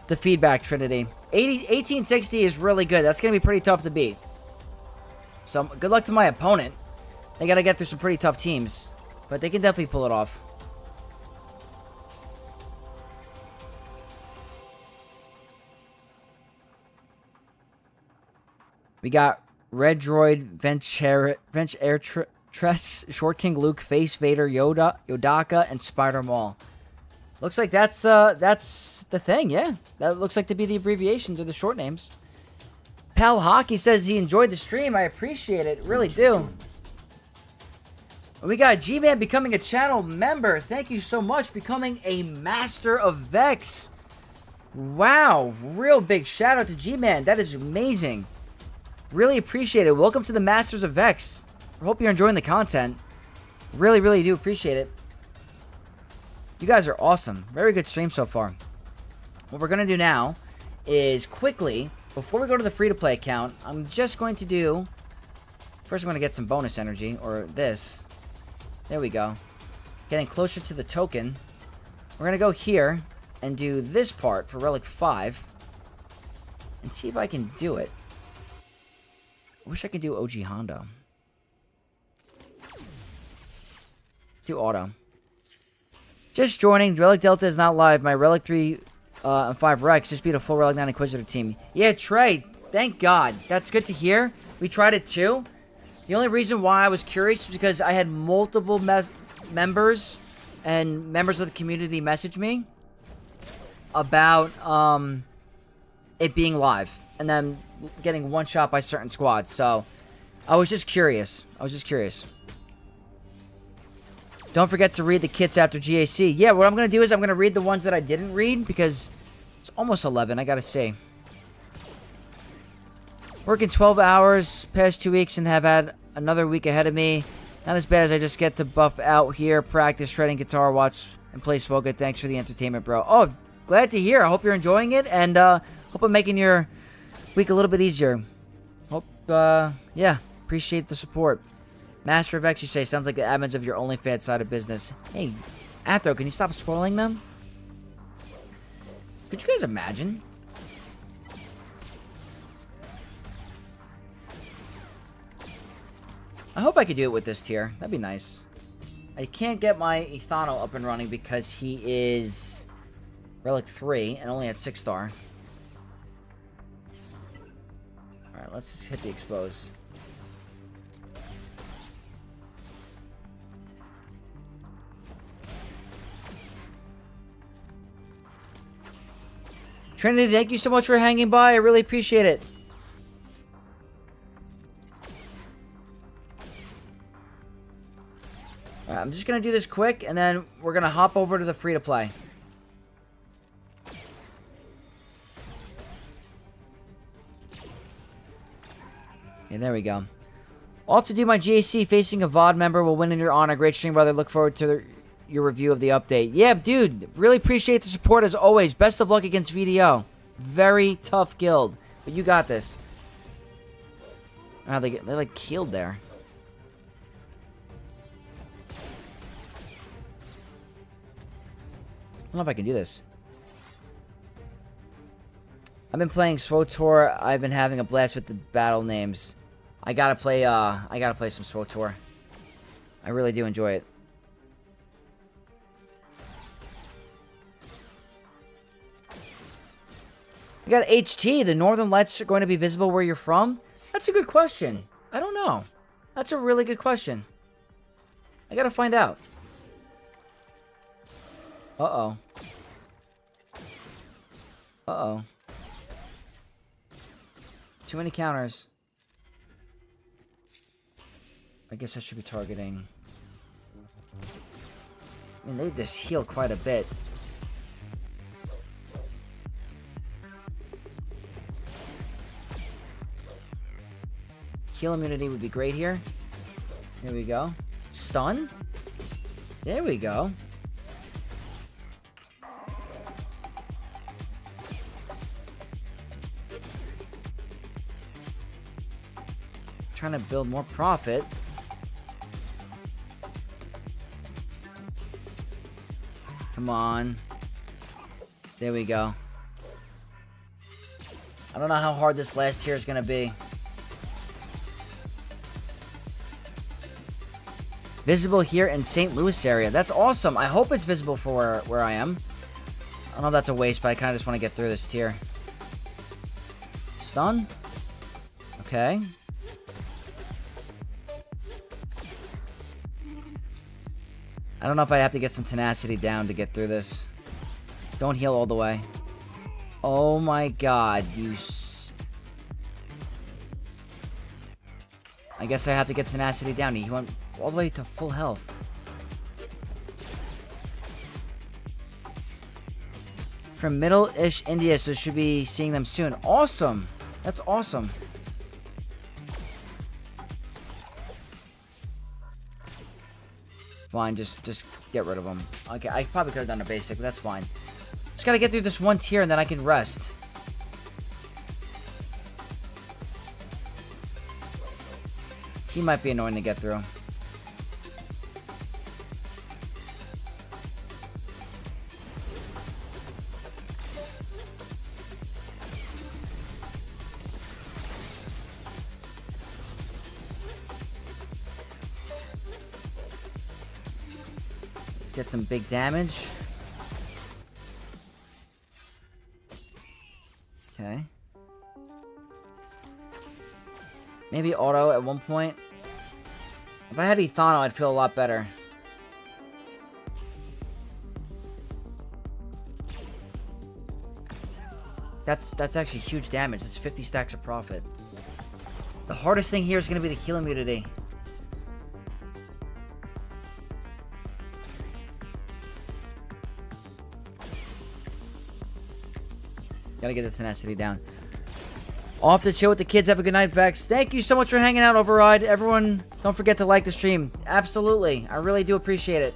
feedback, Trinity. 1860 is really good. That's going to be pretty tough to beat. So good luck to my opponent. They got to get through some pretty tough teams, but they can definitely pull it off. We got Red Droid, Venge Air Tress, Short King Luke, Face Vader, Yodaka, and Spider Maul. Looks like that's the thing, yeah. That looks like to be the abbreviations or the short names. Pal Hockey says he enjoyed the stream. I appreciate it, really do. We got G-Man becoming a channel member. Thank you so much, becoming a Master of Vex. Wow, real big shout out to G-Man. That is amazing. Really appreciate it. Welcome to the Masters of Vex. I hope you're enjoying the content. Really do appreciate it. You guys are awesome. Very good stream so far. What we're going to do now is quickly, before we go to the free-to-play account, I'm just going to do... First, I'm going to get some bonus energy, or this. There we go. Getting closer to the token. We're going to go here and do this part for Relic 5. And see if I can do it. I wish I could do OG Hondo. Let's do auto. Just joining. Relic Delta is not live. My Relic 3 and 5 Rex just beat a full Relic 9 Inquisitor team. Yeah, Trey. Thank God. That's good to hear. We tried it too. The only reason why I was curious was because I had multiple members and members of the community message me about it being live. And then getting one shot by certain squads. So, I was just curious. Don't forget to read the kits after GAC. Yeah, what I'm going to do is I'm going to read the ones that I didn't read because it's almost 11, I got to say. Working 12 hours past 2 weeks and have had another week ahead of me. Not as bad as I just get to buff out here, practice shredding guitar, watch, and play Swoga. Thanks for the entertainment, bro. Oh, glad to hear. I hope you're enjoying it and hope I'm making your week a little bit easier. Hope, yeah, appreciate the support. Master of X, you say, sounds like the admins of your OnlyFans side of business. Hey, Athro, can you stop spoiling them? Could you guys imagine? I hope I could do it with this tier. That'd be nice. I can't get my Ethano up and running because he is Relic 3 and only at 6-star. Alright, let's just hit the expose. Trinity, thank you so much for hanging by. I really appreciate it. Alright, I'm just going to do this quick, and then we're going to hop over to the free-to-play. Okay, there we go. Off to do my GAC. Facing a VOD member will win in your honor. Great stream, brother. Look forward to your review of the update. Yeah, dude. Really appreciate the support as always. Best of luck against VDO. Very tough guild. But you got this. Wow, they like killed there. I don't know if I can do this. I've been playing SWTOR. I've been having a blast with the battle names. I gotta play some SWTOR. I really do enjoy it. You got HT. The Northern Lights are going to be visible where you're from? That's a good question. I don't know. That's a really good question. I gotta find out. Uh-oh. Uh-oh. Too many counters. I guess I should be targeting. I mean, they just heal quite a bit. Heal immunity would be great here. There we go. Stun? There we go. Trying to build more profit. Come on. There we go. I don't know how hard this last tier is going to be. Visible here in St. Louis area. That's awesome. I hope it's visible for where I am. I don't know if that's a waste, but I kind of just want to get through this tier. Stun. Okay. I don't know if I have to get some tenacity down to get through this. Don't heal all the way. Oh my god, I guess I have to get tenacity down. He went all the way to full health. From middle-ish India, so should be seeing them soon. Awesome! That's awesome. Fine, just get rid of them. Okay, I probably could have done a basic, but that's fine. Just gotta get through this one tier and then I can rest. He might be annoying to get through. Let's get some big damage. Okay. Maybe auto at one point. If I had Ethano, I'd feel a lot better. That's actually huge damage. That's 50 stacks of profit. The hardest thing here is going to be the heal immunity. Gotta get the tenacity down. Off to chill with the kids. Have a good night, Vex. Thank you so much for hanging out, Override. Everyone, don't forget to like the stream. Absolutely. I really do appreciate it.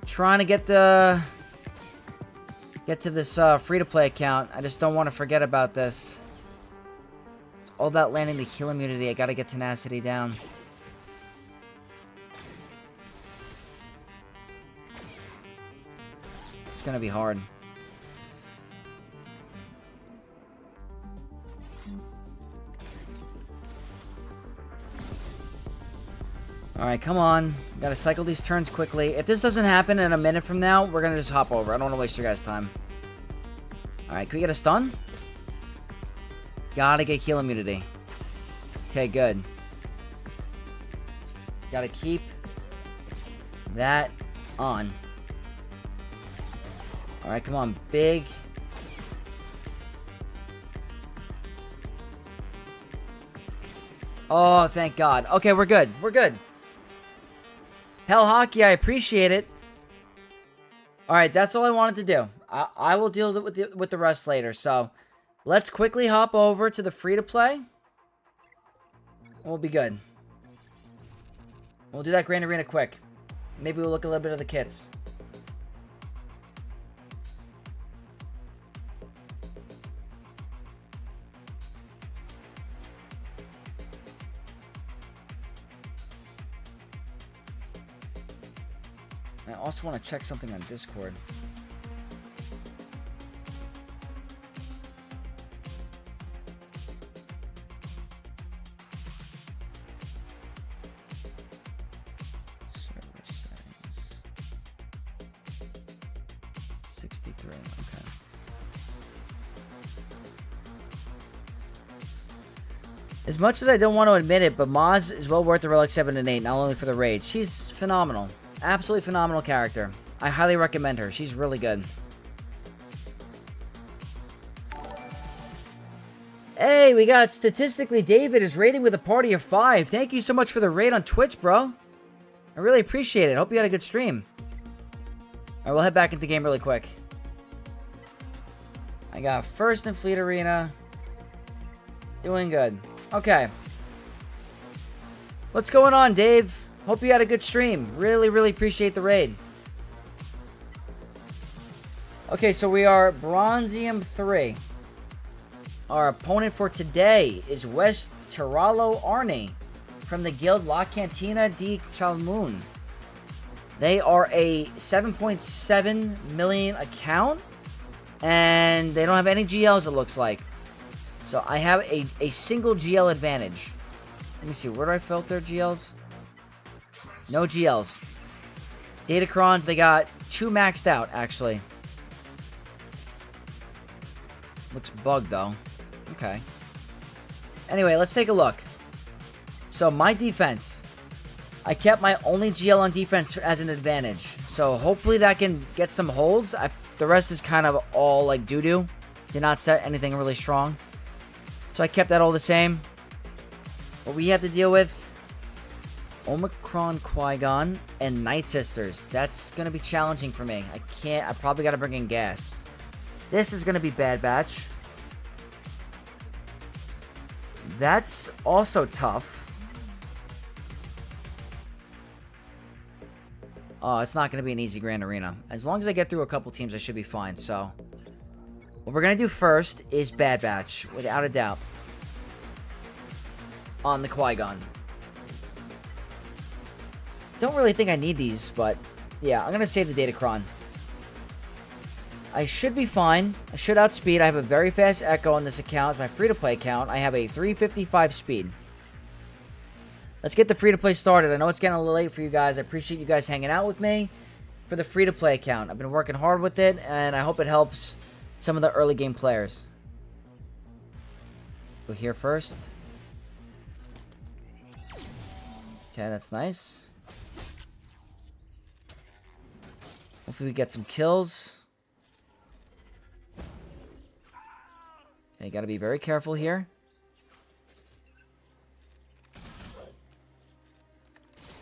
Trying to get to this free-to-play account. I just don't want to forget about this. It's all about landing the heal immunity. I gotta get tenacity down. It's gonna be hard. Alright, come on. Gotta cycle these turns quickly. If this doesn't happen in a minute from now, we're gonna just hop over. I don't want to waste your guys' time. Alright, can we get a stun? Gotta get heal immunity. Okay, good. Gotta keep that on. Alright, come on. Big. Oh, thank God. Okay, we're good. We're good. Hell Hockey, I appreciate it. Alright, that's all I wanted to do. I will deal with the rest later. So, let's quickly hop over to the free-to-play. We'll be good. We'll do that Grand Arena quick. Maybe we'll look a little bit of the kits. I also want to check something on Discord. 3. Okay. As much as I don't want to admit it, but Maz is well worth the Relic 7 and 8, not only for the raid. She's phenomenal. Absolutely phenomenal character. I highly recommend her. She's really good. Hey, we got Statistically David is raiding with a party of 5. Thank you so much for the raid on Twitch, bro. I really appreciate it. Hope you had a good stream. Alright, we'll head back into the game really quick. I got first in Fleet Arena. Doing good. Okay. What's going on, Dave? Hope you had a good stream. Really, really appreciate the raid. Okay, so we are Bronzium 3. Our opponent for today is West Tiralo Arni from the guild La Cantina di Chalmun. They are a 7.7 million account, and they don't have any GLs, it looks like. So I have a single GL advantage. Let me see, where do I filter GLs? No GLs. Datacrons, they got 2 maxed out, actually. Looks bugged, though. Okay. Anyway, let's take a look. So, my defense. I kept my only GL on defense as an advantage. So, hopefully that can get some holds. The rest is kind of all, like, doo-doo. Did not set anything really strong. So, I kept that all the same. What we have to deal with... Omicron Qui-Gon and Night Sisters. That's going to be challenging for me. I probably got to bring in gas. This is going to be Bad Batch. That's also tough. Oh, it's not going to be an easy Grand Arena. As long as I get through a couple teams, I should be fine. So, what we're going to do first is Bad Batch, without a doubt. On the Qui-Gon. Don't really think I need these, but yeah, I'm going to save the Datacron. I should be fine. I should outspeed. I have a very fast Echo on this account. It's my free-to-play account. I have a 355 speed. Let's get the free-to-play started. I know it's getting a little late for you guys. I appreciate you guys hanging out with me for the free-to-play account. I've been working hard with it, and I hope it helps some of the early game players. Go here first. Okay, that's nice. Hopefully we get some kills. Okay, gotta be very careful here.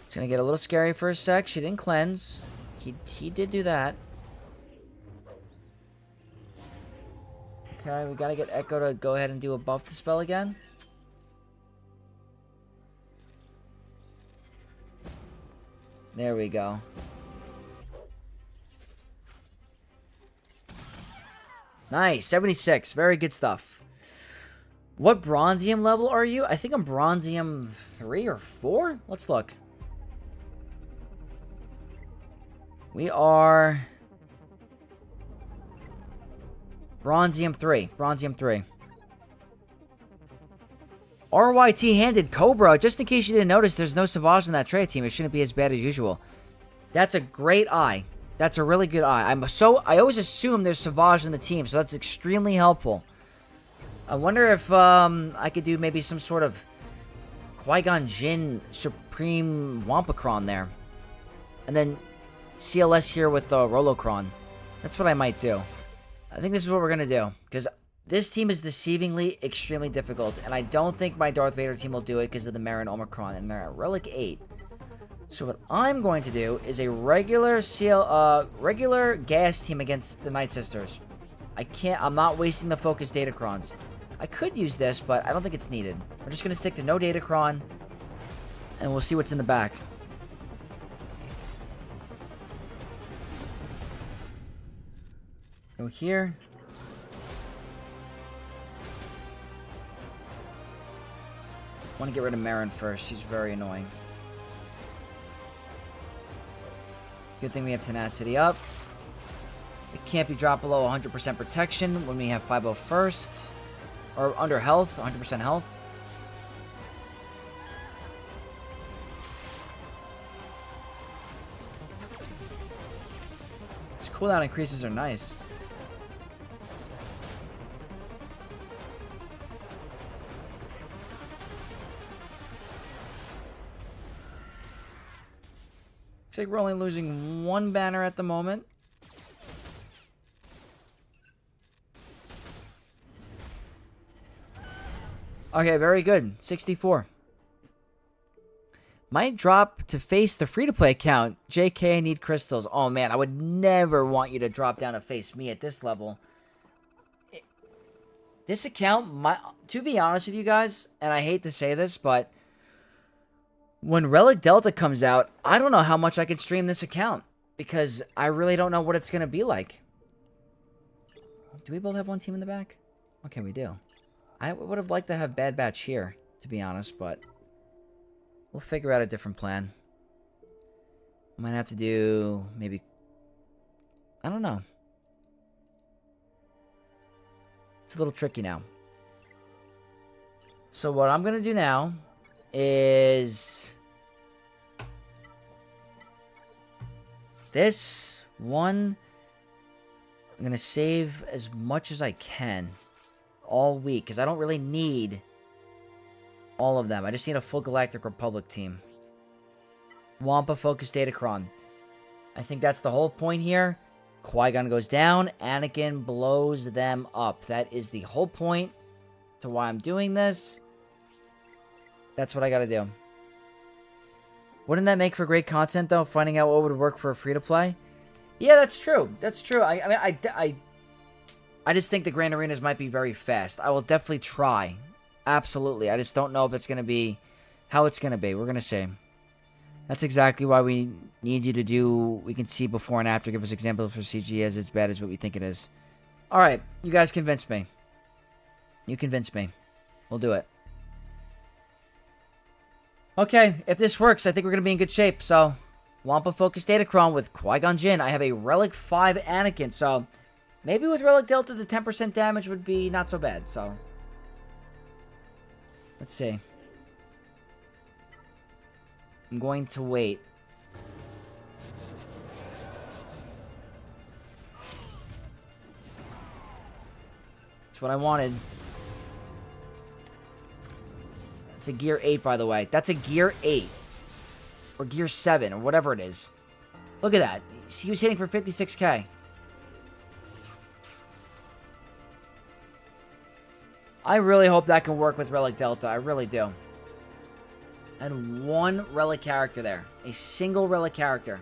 It's gonna get a little scary for a sec. She didn't cleanse. He did do that. Okay, we gotta get Echo to go ahead and do a buff to spell again. There we go. Nice, 76. Very good stuff. What Bronzium level are you? I think I'm Bronzium 3 or 4? Let's look. We are... Bronzium 3. Bronzium 3. RYT handed Cobra. Just in case you didn't notice, there's no Savage in that trade team. It shouldn't be as bad as usual. That's a great eye. That's a really good eye. I always assume there's Savage in the team, so that's extremely helpful. I wonder if I could do maybe some sort of Qui-Gon Jinn Supreme Wampacron there. And then CLS here with Rolocron. That's what I might do. I think this is what we're going to do. Because this team is deceivingly extremely difficult. And I don't think my Darth Vader team will do it because of the Marin Omicron. And they're at Relic 8. So what I'm going to do is a regular regular gas team against the Night Sisters. I'm not wasting the focus Datacrons. I could use this, but I don't think it's needed. We're just going to stick to no Datacron, and we'll see what's in the back. Go here. I want to get rid of Marin first. She's very annoying. Good thing we have Tenacity up. It can't be dropped below 100% protection when we have 5-0 first. Or under health, 100% health. These cooldown increases are nice. Looks like we're only losing one banner at the moment. Okay, very good. 64. Might drop to face the free-to-play account. JK, I need crystals. Oh, man, I would never want you to drop down to face me at this level. This account, to be honest with you guys, and I hate to say this, but when Relic Delta comes out, I don't know how much I can stream this account, because I really don't know what it's going to be like. Do we both have one team in the back? Okay, we do. I would have liked to have Bad Batch here, to be honest, but we'll figure out a different plan. Might have to do maybe, I don't know. It's a little tricky now. So what I'm going to do now is this one. I'm going to save as much as I can all week, because I don't really need all of them. I just need a full Galactic Republic team. Wampa focus Datacron. I think that's the whole point here. Qui-Gon goes down, Anakin blows them up. That is the whole point to why I'm doing this. That's what I gotta do. Wouldn't that make for great content, though? Finding out what would work for a free-to-play? Yeah, that's true. That's true. I just think the Grand Arenas might be very fast. I will definitely try. Absolutely. I just don't know if it's going to be how it's going to be. We're going to see. That's exactly why we need you to do, we can see before and after, give us examples for CG as bad as what we think it is. Alright, you guys convinced me. You convinced me. We'll do it. Okay, if this works, I think we're going to be in good shape. So, Wampa Focus Datacron with Qui-Gon Jinn. I have a Relic 5 Anakin, so maybe with Relic Delta, the 10% damage would be not so bad, so let's see. I'm going to wait. That's what I wanted. It's a gear 8, by the way. That's a gear 8. Or gear 7, or whatever it is. Look at that. He was hitting for 56k. I really hope that can work with Relic Delta. I really do. And one Relic character there. A single Relic character.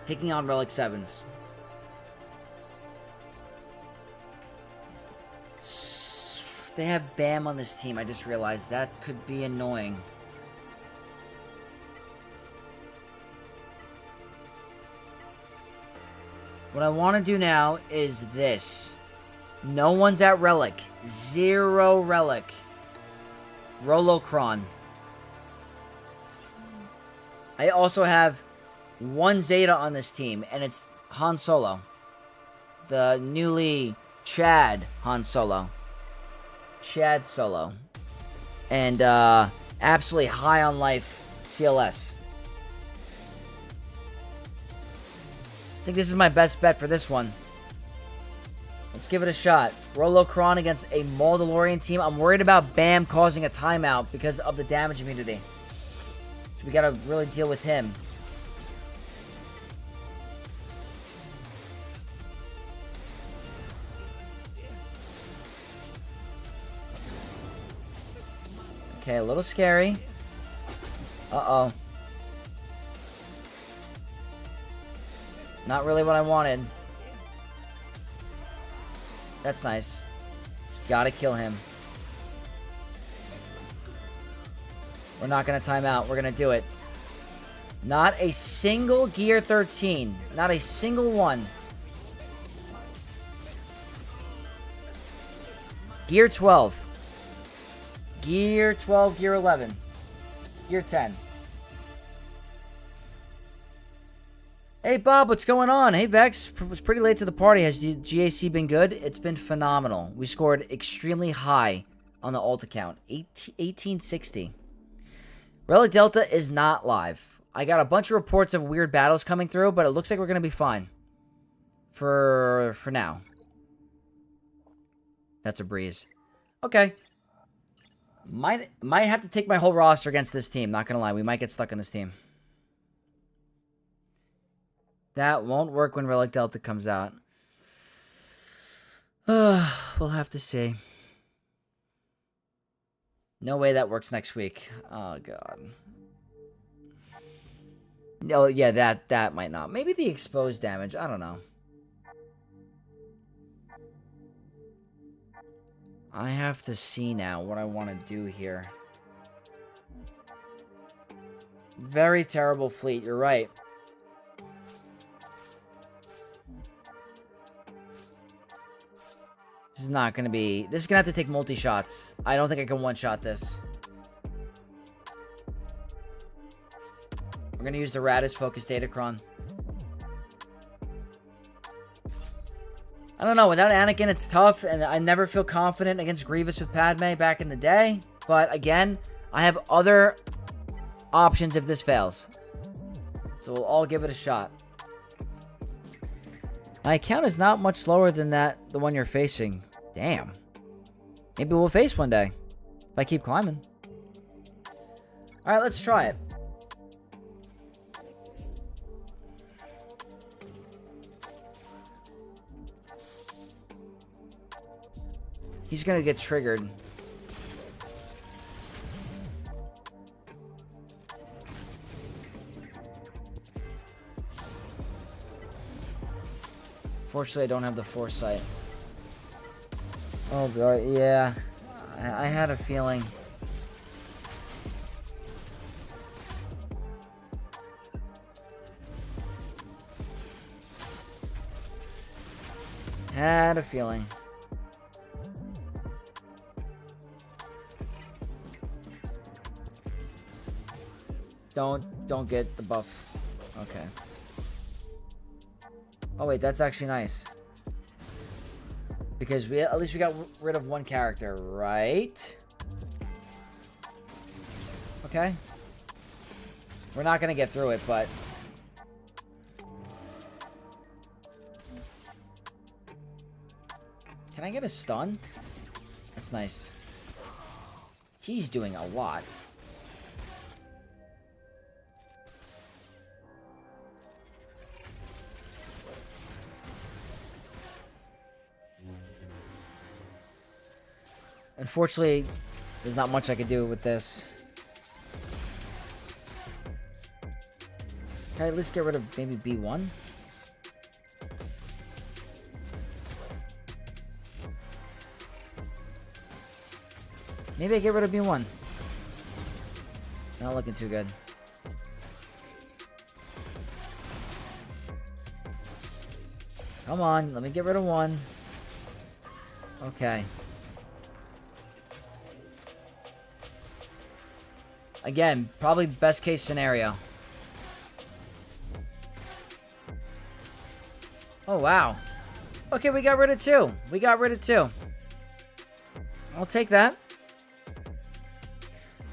Taking on Relic 7s. They have BAM on this team. I just realized that could be annoying. What I want to do now is this. No one's at Relic. 0 Relic. Rolocron. I also have 1 Zeta on this team, and it's Han Solo. The newly Chad Han Solo. Chad Solo. And absolutely high on life CLS. I think this is my best bet for this one. Let's give it a shot. Rolocron against a Mandalorian team. I'm worried about BAM causing a timeout because of the damage immunity. So we gotta really deal with him. Okay, a little scary. Uh-oh. Not really what I wanted. That's nice. Gotta kill him. We're not gonna time out. We're gonna do it. Not a single Gear 13. Not a single one. Gear 12. Gear 12, Gear 11. Gear 10. Hey, Bob, what's going on? Hey, Vex. Was pretty late to the party. Has the GAC been good? It's been phenomenal. We scored extremely high on the ult account. 1860. Relic Delta is not live. I got a bunch of reports of weird battles coming through, but it looks like we're going to be fine. For now. That's a breeze. Okay. Might have to take my whole roster against this team. Not going to lie. We might get stuck on this team. That won't work when Relic Delta comes out. We'll have to see. No way that works next week. Oh, God. No, yeah, that might not. Maybe the exposed damage. I don't know. I have to see now what I want to do here. Very terrible fleet. You're right. This is not going to be... This is going to have to take multi-shots. I don't think I can one-shot this. We're going to use the Radis Focus Datacron. I don't know. Without Anakin, it's tough. And I never feel confident against Grievous with Padme back in the day. But again, I have other options if this fails. So we'll all give it a shot. My account is not much lower than the one you're facing. Damn. Maybe we'll face one day. If I keep climbing. Alright, let's try it. He's gonna get triggered. Fortunately, I don't have the foresight. Oh, God, yeah. I had a feeling. Had a feeling. Don't get the buff. Okay. Oh wait, that's actually nice. Because at least we got rid of one character, right? Okay. We're not gonna get through it, but can I get a stun? That's nice. He's doing a lot. Unfortunately, there's not much I can do with this. Can I at least get rid of maybe B1? Maybe I get rid of B1. Not looking too good. Come on, let me get rid of one. Okay. Again, probably best case scenario. Oh, wow. Okay, we got rid of two. We got rid of two. I'll take that.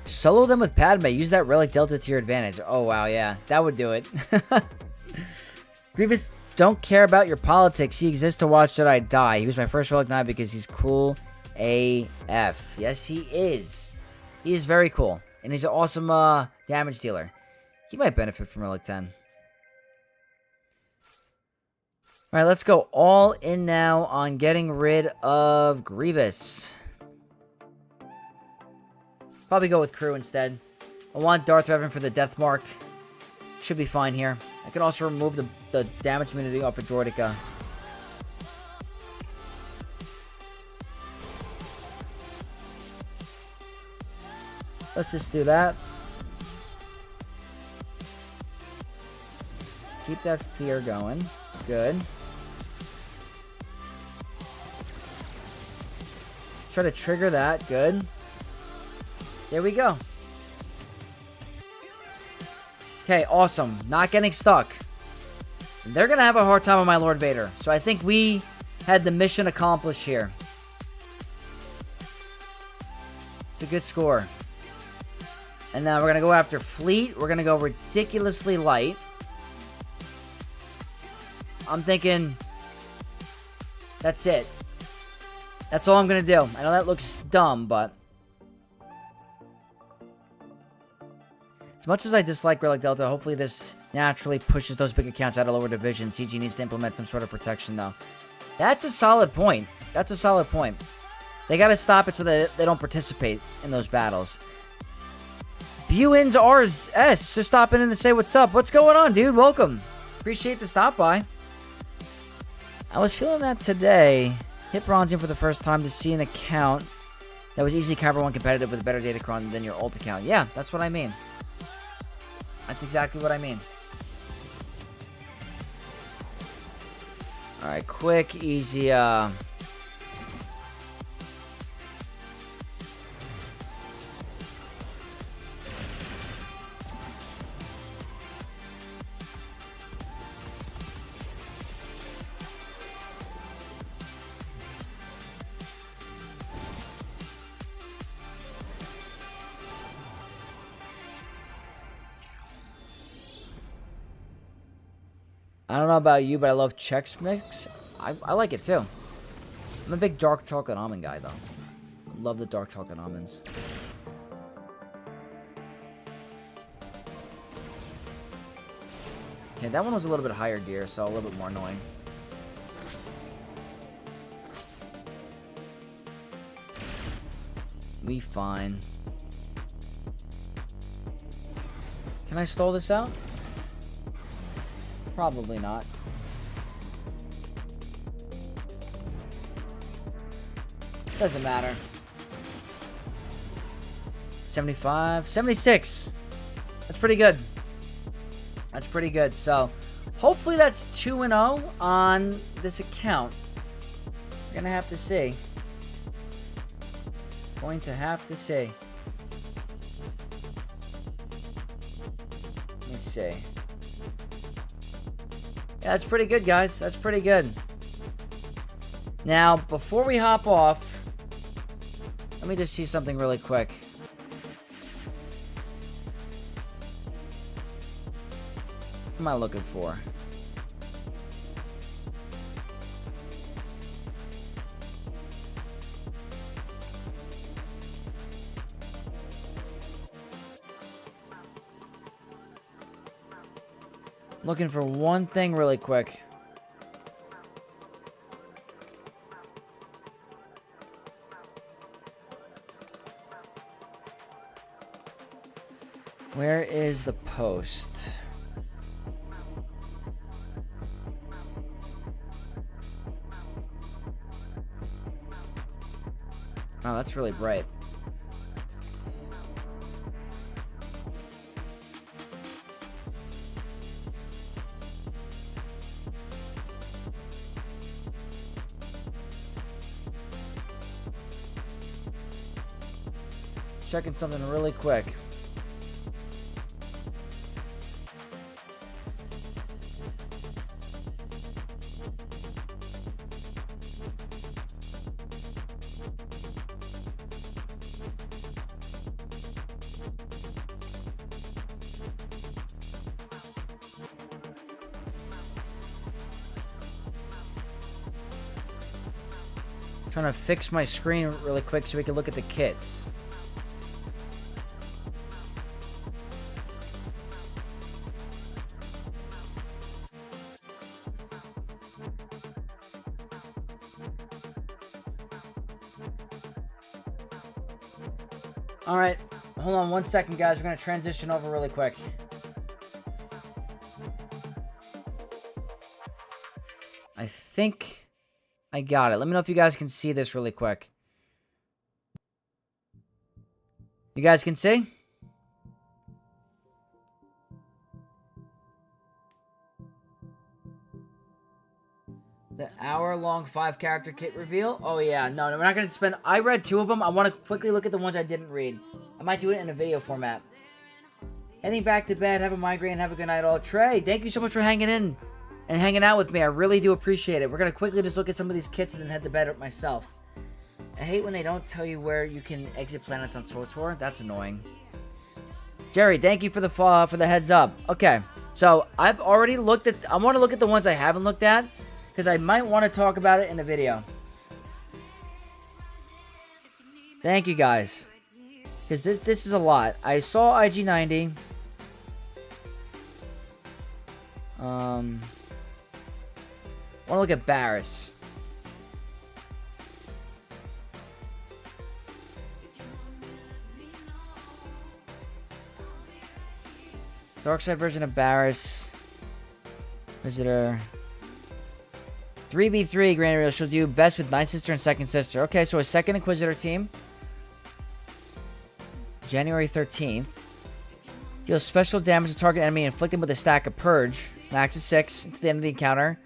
Solo them with Padme. Use that Relic Delta to your advantage. Oh, wow, yeah. That would do it. Grievous, don't care about your politics. He exists to watch Jedi die. He was my first Relic Knight because he's cool AF. Yes, he is. He is very cool. And he's an awesome damage dealer. He might benefit from Relic 10. Alright, let's go all in now on getting rid of Grievous. Probably go with Crew instead. I want Darth Revan for the death mark. Should be fine here. I can also remove the damage immunity off of Droideka. Let's just do that. Keep that fear going. Good. Try to trigger that. Good. There we go. Okay, awesome. Not getting stuck. They're going to have a hard time on my Lord Vader. So I think we had the mission accomplished here. It's a good score. And now we're going to go after Fleet. We're going to go ridiculously light. I'm thinking that's it. That's all I'm going to do. I know that looks dumb, but as much as I dislike Relic Delta, hopefully this naturally pushes those big accounts out of lower division. CG needs to implement some sort of protection, though. That's a solid point. That's a solid point. They got to stop it so that they don't participate in those battles. Buins RS, just stopping in to say what's up. What's going on, dude? Welcome. Appreciate the stop by. I was feeling that today. Hit bronzing for the first time to see an account that was easy Kyber 1 competitive with a better Datacron than your ult account. Yeah, that's what I mean. That's exactly what I mean. Alright, quick, easy, I don't know about you, but I love Chex Mix. I like it too. I'm a big dark chocolate almond guy, though. I love the dark chocolate almonds. Okay, that one was a little bit higher gear, so a little bit more annoying. We fine. Can I stall this out? Probably not. Doesn't matter. 75, 76. That's pretty good. That's pretty good. So, hopefully that's 2-0 on this account. We're gonna have to see. Going to have to see. Let me see. Yeah, that's pretty good, guys. That's pretty good. Now, before we hop off, let me just see something really quick. What am I looking for? Looking for one thing really quick. Where is the post? Oh, that's really bright. Checking something really quick. Trying to fix my screen really quick so we can look at the kits. Alright, hold on one second, guys. We're going to transition over really quick. I think I got it. Let me know if you guys can see this really quick. You guys can see? The hour-long 5-character kit reveal? Oh, yeah. No, we're not going to spend... I read 2 of them. I want to quickly look at the ones I didn't read. I might do it in a video format. Heading back to bed. Have a migraine. Have a good night all. Trey, thank you so much for hanging in and hanging out with me. I really do appreciate it. We're going to quickly just look at some of these kits and then head to bed myself. I hate when they don't tell you where you can exit planets on SWTOR. That's annoying. Jerry, thank you for the heads up. Okay, so I've already looked at... I want to look at the ones I haven't looked at, because I might want to talk about it in a video. Thank you, guys. Because this is a lot. I saw IG90. Want to look at Barris. Dark side version of Barris. Visitor. 3v3 Grand Arena. She'll do best with Ninth Sister and Second Sister. Okay, so a second Inquisitor team. January 13th. Deals special damage to target enemy inflicted with a stack of Purge. Max is 6 until the end of the encounter.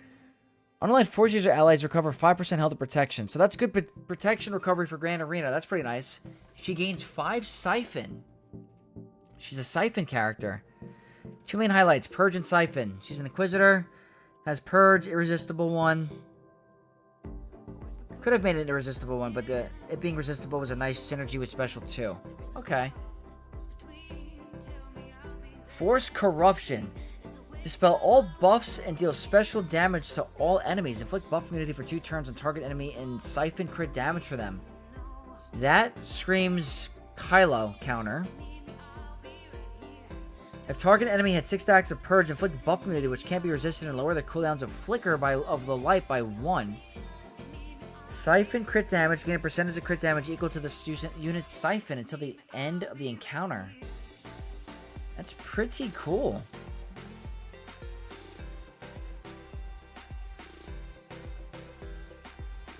Unaligned forces or allies recover 5% health and protection. So that's good protection recovery for Grand Arena. That's pretty nice. She gains 5 Siphon. She's a Siphon character. 2 main highlights, Purge and Siphon. She's an Inquisitor. Has Purge, Irresistible 1. Could have made an Irresistible 1, but it being resistible was a nice synergy with Special 2. Okay. Force Corruption. Dispel all buffs and deal special damage to all enemies. Inflict buff immunity for 2 turns on target enemy and Siphon crit damage for them. That screams Kylo counter. If target enemy had 6 stacks of Purge, inflict buff immunity which can't be resisted and lower the cooldowns of Flicker of the light by 1. Siphon crit damage, gain a percentage of crit damage equal to the unit's Siphon until the end of the encounter. That's pretty cool.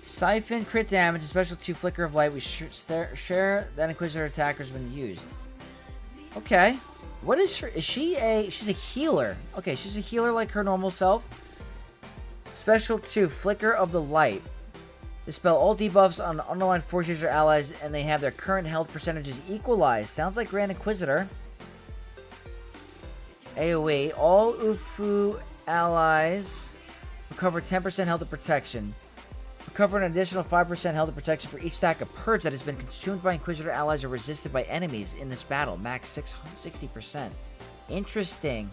Siphon crit damage and special 2 Flicker of Light. We share that Inquisitor attackers when used. Okay. What is her? She's a healer. Okay, she's a healer like her normal self. Special 2 Flicker of the Light. Dispel all debuffs on unaligned forces or allies, and they have their current health percentages equalized. Sounds like Grand Inquisitor. AoE. All UFU allies recover 10% health and protection. Recover an additional 5% health and protection for each stack of Purge that has been consumed by Inquisitor allies or resisted by enemies in this battle. Max 60%. Interesting.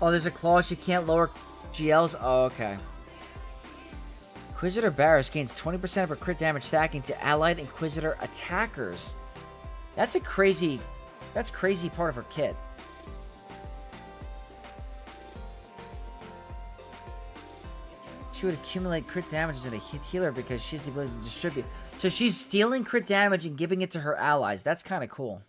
Oh, there's a clause. You can't lower GLs. Oh, okay. Inquisitor Barris gains 20% of her crit damage stacking to allied Inquisitor attackers. That's crazy part of her kit. She would accumulate crit damage as a healer because she has the ability to distribute. So she's stealing crit damage and giving it to her allies. That's kind of cool.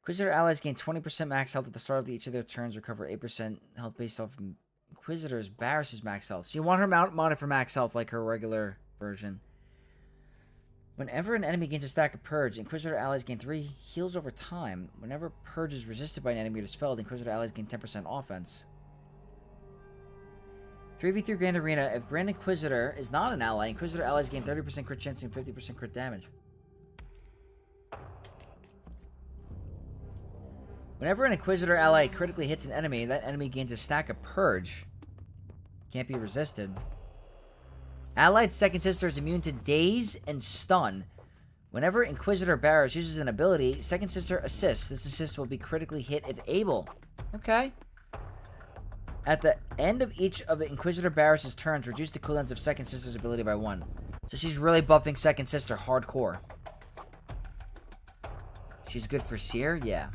Inquisitor allies gain 20% max health at the start of each of their turns. Recover 8% health based off Inquisitor's Barris's max health. So you want her mounted for max health like her regular version. Whenever an enemy gains a stack of Purge, Inquisitor allies gain 3 heals over time. Whenever Purge is resisted by an enemy or dispelled, Inquisitor allies gain 10% offense. 3v3 Grand Arena. If Grand Inquisitor is not an ally, Inquisitor allies gain 30% crit chance and 50% crit damage. Whenever an Inquisitor ally critically hits an enemy, that enemy gains a stack of Purge. Can't be resisted. Allied Second Sister is immune to Daze and Stun. Whenever Inquisitor Barris uses an ability, Second Sister assists. This assist will be critically hit if able. Okay. At the end of each of the Inquisitor Barris' turns, reduce the cooldowns of Second Sister's ability by 1. So she's really buffing Second Sister hardcore. She's good for Seer? Yeah.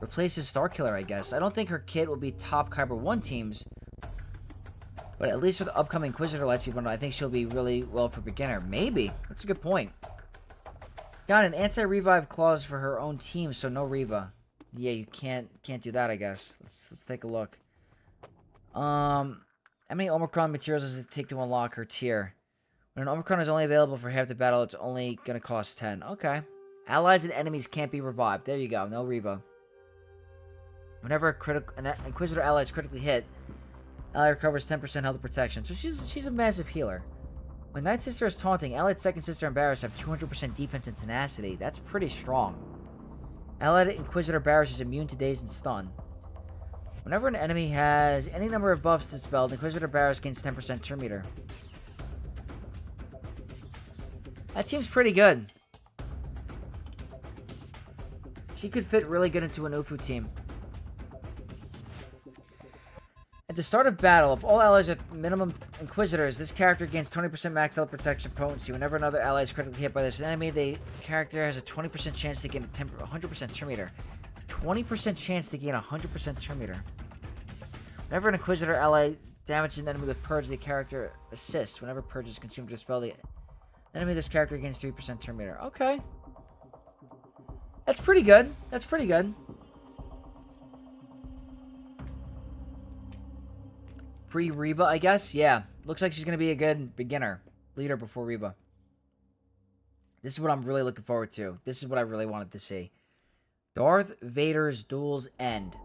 Replaces Starkiller, I guess. I don't think her kit will be top Kyber 1 teams. But at least with the upcoming Inquisitor Lightspeed, I think she'll be really well for beginner. Maybe. That's a good point. Got an anti-revive clause for her own team, so no Reva. Yeah, you can't do that, I guess. Let's take a look. How many Omicron materials does it take to unlock her tier? When an Omicron is only available for half the battle, it's only going to cost 10. Okay. Allies and enemies can't be revived. There you go. No Reva. Whenever an Inquisitor ally is critically hit, ally recovers 10% health protection. So she's a massive healer. When Night Sister is taunting, allied Second Sister and Barris have 200% defense and tenacity. That's pretty strong. Allied Inquisitor Barris is immune to Daze and Stun. Whenever an enemy has any number of buffs dispelled, Inquisitor Barris gains 10% turn meter. That seems pretty good. She could fit really good into an UFU team. At the start of battle, if all allies are minimum Inquisitors, this character gains 20% max health protection potency. Whenever another ally is critically hit by this enemy, the character has a 20% chance to gain 100% turn meter. 20% chance to gain 100% turn meter. Whenever an Inquisitor ally damages an enemy with Purge, the character assists. Whenever Purge is consumed to dispel the enemy, this character gains 3% turn meter. Okay. That's pretty good. That's pretty good. Pre-Reva, I guess? Yeah. Looks like she's going to be a good beginner. Leader before Reva. This is what I'm really looking forward to. This is what I really wanted to see. Darth Vader's duels end.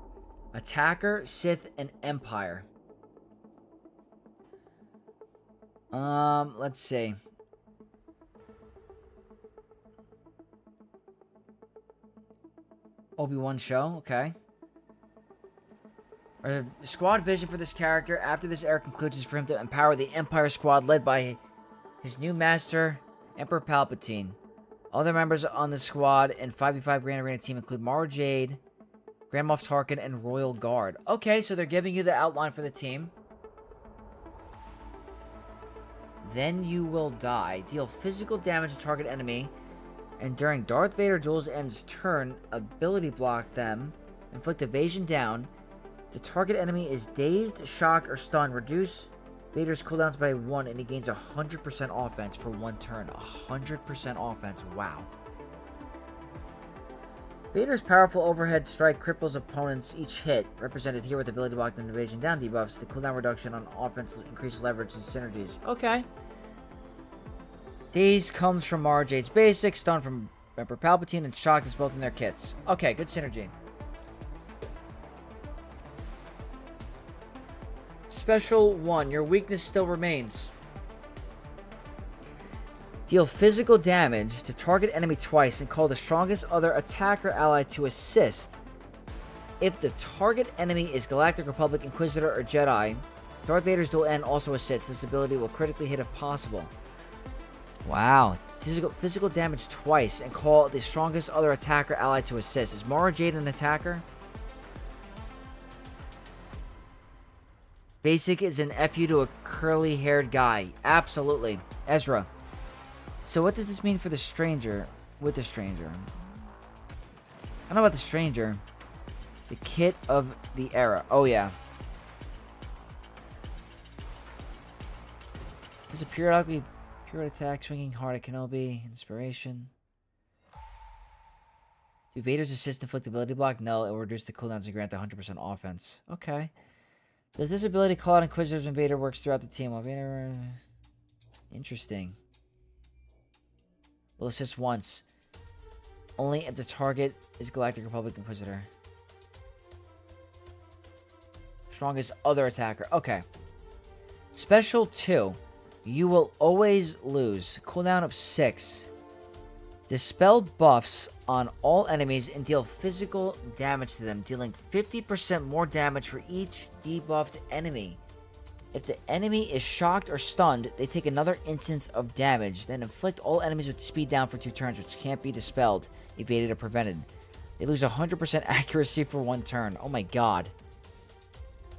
Attacker, Sith, and Empire. Let's see. Obi-Wan show, okay. Our squad vision for this character after this era concludes is for him to empower the Empire squad led by his new master, Emperor Palpatine. Other members on the squad and 5v5 Grand Arena team include Mara Jade, Grand Moff Tarkin, and Royal Guard. Okay, so they're giving you the outline for the team. Then you will die. Deal physical damage to target enemy. And during Darth Vader duel's end's turn, ability block them. Inflict evasion down. If the target enemy is dazed, shocked, or stunned, reduce Vader's cooldowns by 1 and he gains 100% offense for 1 turn. 100% offense. Wow. Vader's powerful overhead strike cripples opponents each hit, represented here with ability block and evasion down debuffs. The cooldown reduction on offense increases leverage and synergies. Okay. Daze comes from Mara Jade's basic, stun from Emperor Palpatine, and shock is both in their kits. Okay, good synergy. Special 1. Your weakness still remains. Deal physical damage to target enemy twice and call the strongest other attacker ally to assist. If the target enemy is Galactic Republic, Inquisitor, or Jedi, Darth Vader's dual end also assists. This ability will critically hit if possible. Wow. Physical damage twice and call the strongest other attacker ally to assist. Is Mara Jade an attacker? Basic is an FU to a curly-haired guy. Absolutely. Ezra. So what does this mean for the stranger? With the stranger. I don't know about the stranger. The kit of the era. Oh, yeah. This is a periodically pure attack, swinging hard at Kenobi. Inspiration. Do Vader's assist inflict ability block? No, it will reduce the cooldowns and grant the 100% offense. Okay. Does this ability call out Inquisitors when Vader works throughout the team? While Vader... Interesting. Will assist once. Only if the target is Galactic Republic Inquisitor. Strongest other attacker. Okay. Special 2. You will always lose. Cooldown of 6. Dispel buffs on all enemies and deal physical damage to them, dealing 50% more damage for each debuffed enemy. If the enemy is shocked or stunned, they take another instance of damage, then inflict all enemies with speed down for 2 turns, which can't be dispelled, evaded, or prevented. They lose 100% accuracy for 1 turn. Oh my god.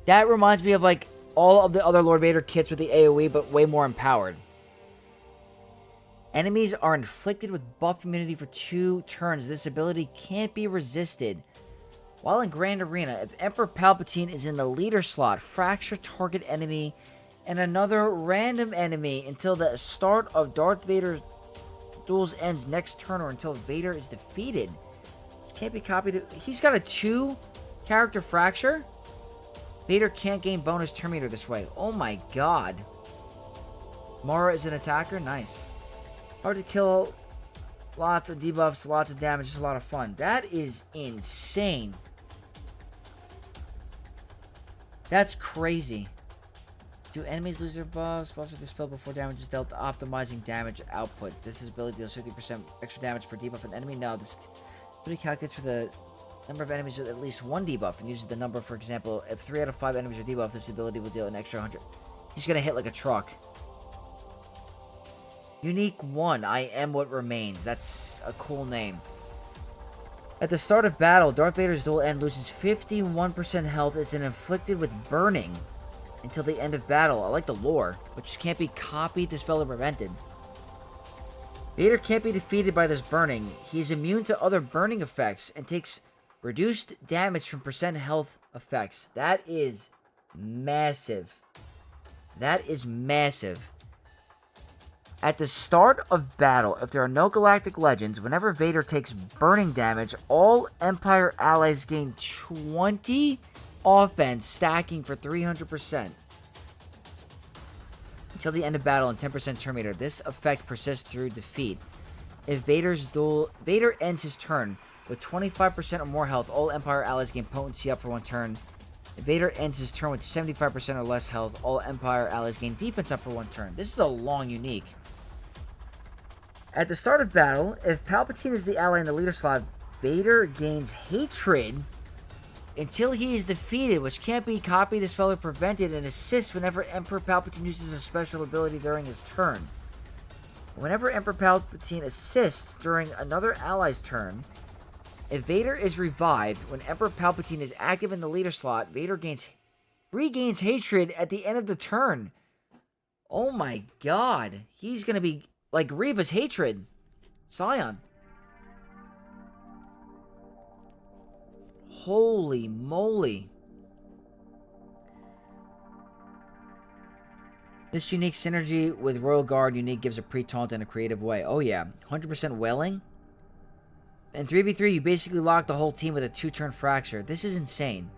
That reminds me of like all of the other Lord Vader kits with the AoE, but way more empowered. Enemies are inflicted with buff immunity for 2 turns. This ability can't be resisted. While in Grand Arena, if Emperor Palpatine is in the leader slot, fracture target enemy and another random enemy until the start of Darth Vader's duels ends next turn or until Vader is defeated. Can't be copied. He's got a 2 character fracture. Vader can't gain bonus turn meter this way. Oh my god. Mara is an attacker? Nice. Hard to kill. Lots of debuffs, lots of damage. Just a lot of fun. That is insane. That's crazy. Do enemies lose their buffs? Buffs are dispelled before damage is dealt, optimizing damage output. This ability deals 50% extra damage per debuff an enemy. No, this ability calculates for the number of enemies with at least 1 debuff and uses the number, for example, if 3 out of 5 enemies are debuffed, this ability will deal an extra 100. He's gonna hit like a truck. Unique 1, I am what remains. That's a cool name. At the start of battle, Darth Vader's dual end loses 51% health as inflicted with burning until the end of battle. I like the lore, which can't be copied, dispelled, or prevented. Vader can't be defeated by this burning. He is immune to other burning effects and takes Reduced damage from percent health effects. That is massive. That is massive. At the start of battle, if there are no galactic legends, whenever Vader takes burning damage, all Empire allies gain 20 offense, stacking for 300%. Until the end of battle and 10% Terminator. This effect persists through defeat. If Vader ends his turn with 25% or more health, all Empire allies gain potency up for 1 turn. If Vader ends his turn with 75% or less health, all Empire allies gain defense up for 1 turn. This is a long unique. At the start of battle, if Palpatine is the ally in the leader slot, Vader gains hatred until he is defeated, which can't be copied, dispelled, or prevented, and assists whenever Emperor Palpatine uses a special ability during his turn. Whenever Emperor Palpatine assists during another ally's turn, if Vader is revived when Emperor Palpatine is active in the leader slot, Vader regains hatred at the end of the turn. Oh my god. He's going to be like Reva's hatred. Scion. Holy moly. This unique synergy with Royal Guard unique gives a pre-taunt in a creative way. Oh yeah. 100% wailing. In 3v3, you basically lock the whole team with a 2-turn fracture. This is insane.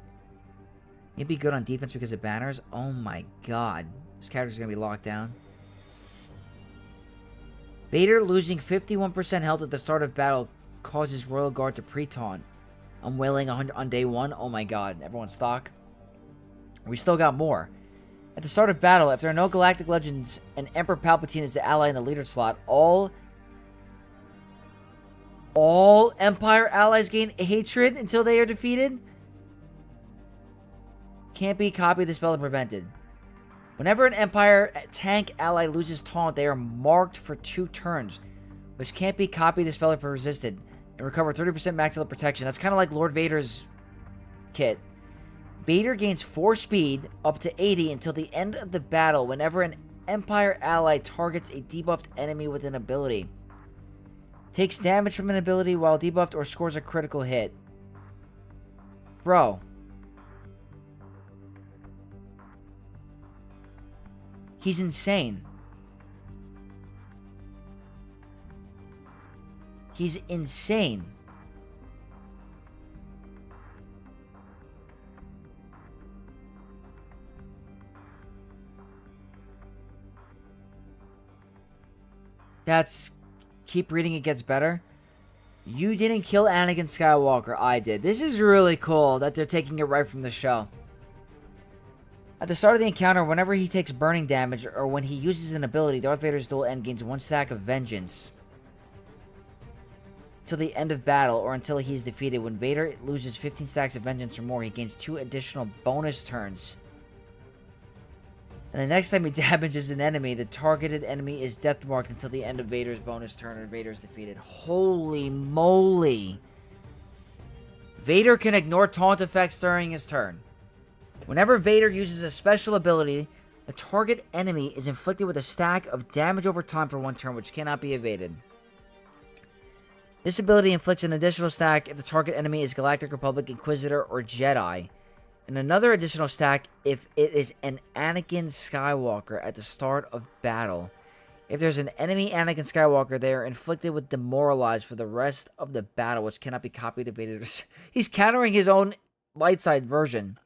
You'd be good on defense because of banners. Oh my god. This character's going to be locked down. Vader losing 51% health at the start of battle causes Royal Guard to pre-taunt. I'm wailing on day 1. Oh my god. Everyone's stock. We still got more. At the start of battle, if there are no Galactic Legends and Emperor Palpatine is the ally in the leader slot, all Empire allies gain hatred until they are defeated. Can't be copied, dispelled, or prevented. Whenever an Empire tank ally loses taunt, they are marked for 2 turns, which can't be copied, dispelled, or resisted, and recover 30% max health protection. That's kind of like Lord Vader's kit. Vader gains 4 speed up to 80 until the end of the battle whenever an Empire ally targets a debuffed enemy with an ability. Takes damage from an ability while debuffed or scores a critical hit. Bro. He's insane. He's insane. That's... Keep reading, it gets better. You didn't kill Anakin Skywalker. I did. This is really cool that they're taking it right from the show. At the start of the encounter, whenever he takes burning damage or when he uses an ability, Darth Vader's dual end gains 1 stack of vengeance. Till the end of battle or until he is defeated. When Vader loses 15 stacks of vengeance or more, he gains 2 additional bonus turns. And the next time he damages an enemy, the targeted enemy is death marked until the end of Vader's bonus turn or Vader is defeated. Holy moly. Vader can ignore taunt effects during his turn. Whenever Vader uses a special ability, the target enemy is inflicted with a stack of damage over time for 1 turn, which cannot be evaded. This ability inflicts an additional stack if the target enemy is Galactic Republic, Inquisitor, or Jedi. And another additional stack if it is an Anakin Skywalker at the start of battle. If there's an enemy Anakin Skywalker, they are inflicted with Demoralize for the rest of the battle, which cannot be copied, evaded. He's countering his own light side version.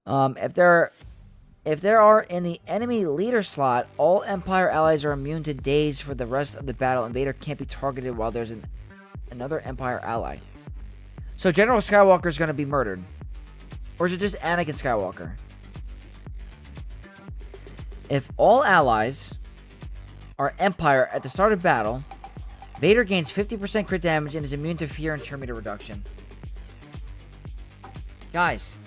If there are in the enemy leader slot, all Empire allies are immune to daze for the rest of the battle, and Vader can't be targeted while there's another Empire ally. So General Skywalker is going to be murdered. Or is it just Anakin Skywalker? If all allies are Empire at the start of battle, Vader gains 50% crit damage and is immune to fear and Terminator reduction. Guys.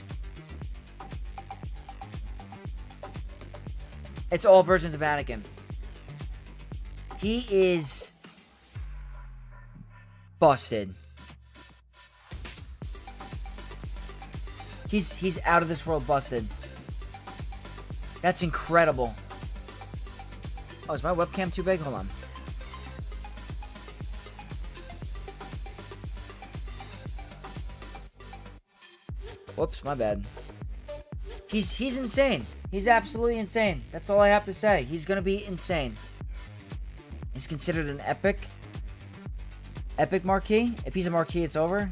It's all versions of Anakin. He is busted. He's out of this world busted. That's incredible. Oh, is my webcam too big? Hold on. Whoops, my bad. He's insane. He's absolutely insane. That's all I have to say. He's going to be insane. He's considered an epic marquee. If he's a marquee, it's over.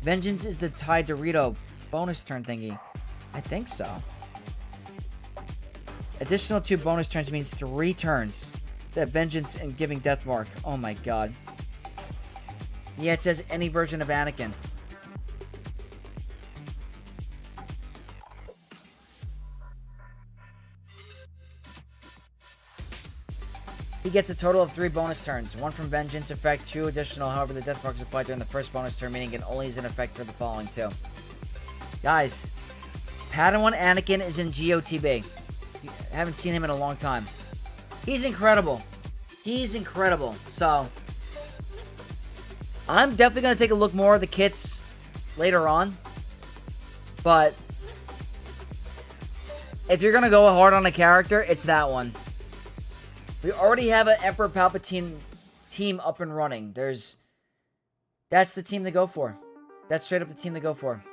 Vengeance is the Tide Dorito bonus turn thingy. I think so. Additional 2 bonus turns means 3 turns. That Vengeance and giving Deathmark. Oh my god. Yeah, it says any version of Anakin. He gets a total of 3 bonus turns. 1 from Vengeance effect, 2 additional. However, the Deathmark is applied during the first bonus turn, meaning it only is in effect for the following 2. Guys, Padawan Anakin is in GOTB. I haven't seen him in a long time. He's incredible. He's incredible. So, I'm definitely going to take a look more at the kits later on. But, if you're going to go hard on a character, it's that one. We already have an Emperor Palpatine team up and running. That's the team to go for. That's straight up the team to go for.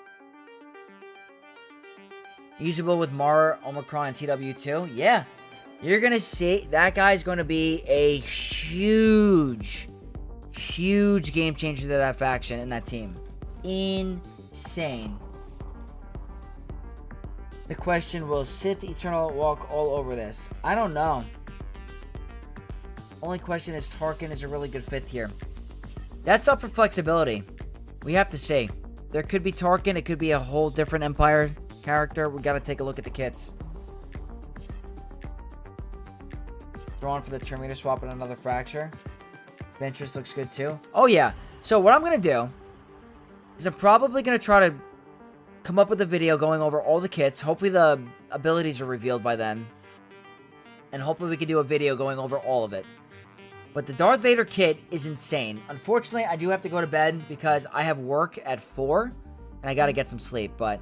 Usable with Mara, Omicron, and TW2. Yeah. You're going to see that guy's going to be a huge game changer to that faction and that team. Insane. The question, will Sith Eternal walk all over this? I don't know. Only question is Tarkin is a really good fit here. That's up for flexibility. We have to see. There could be Tarkin. It could be a whole different Empire character. We got to take a look at the kits. Drawn for the Terminator swap and another fracture. Ventress looks good too. Oh yeah. So what I'm going to do is I'm probably going to try to come up with a video going over all the kits. Hopefully the abilities are revealed by then. And hopefully we can do a video going over all of it. But the Darth Vader kit is insane. Unfortunately, I do have to go to bed because I have work at 4. And I got to get some sleep. But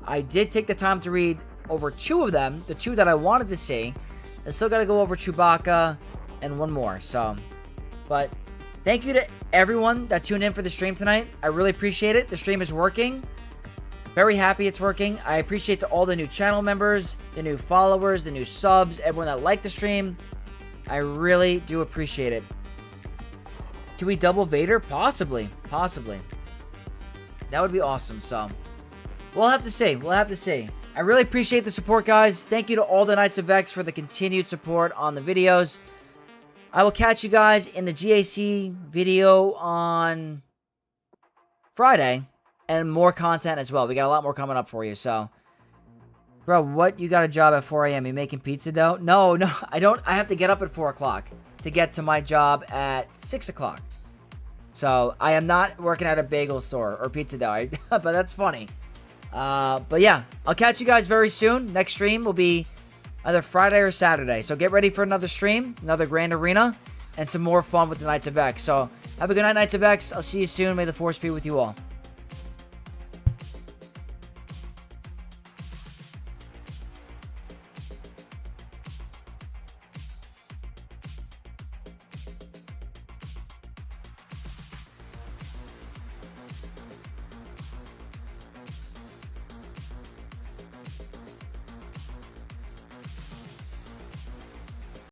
I did take the time to read over 2 of them. The 2 that I wanted to see. I still got to go over Chewbacca and 1 more. So, but thank you to everyone that tuned in for the stream tonight. I really appreciate it. The stream is working. Very happy it's working. I appreciate to all the new channel members, the new followers, the new subs, everyone that liked the stream. I really do appreciate it. Can we double Vader? Possibly. Possibly. That would be awesome. So, we'll have to see. We'll have to see. I really appreciate the support, guys. Thank you to all the Knights of X for the continued support on the videos. I will catch you guys in the GAC video on Friday. And more content as well. We got a lot more coming up for you, so. Bro, what? You got a job at 4 a.m. You making pizza dough? No, I don't. I have to get up at 4 o'clock to get to my job at 6 o'clock. So, I am not working at a bagel store or pizza dough. But that's funny. But yeah, I'll catch you guys very soon. Next stream will be either Friday or Saturday. So, get ready for another stream, another Grand Arena, and some more fun with the Knights of X. So, have a good night, Knights of X. I'll see you soon. May the Force be with you all.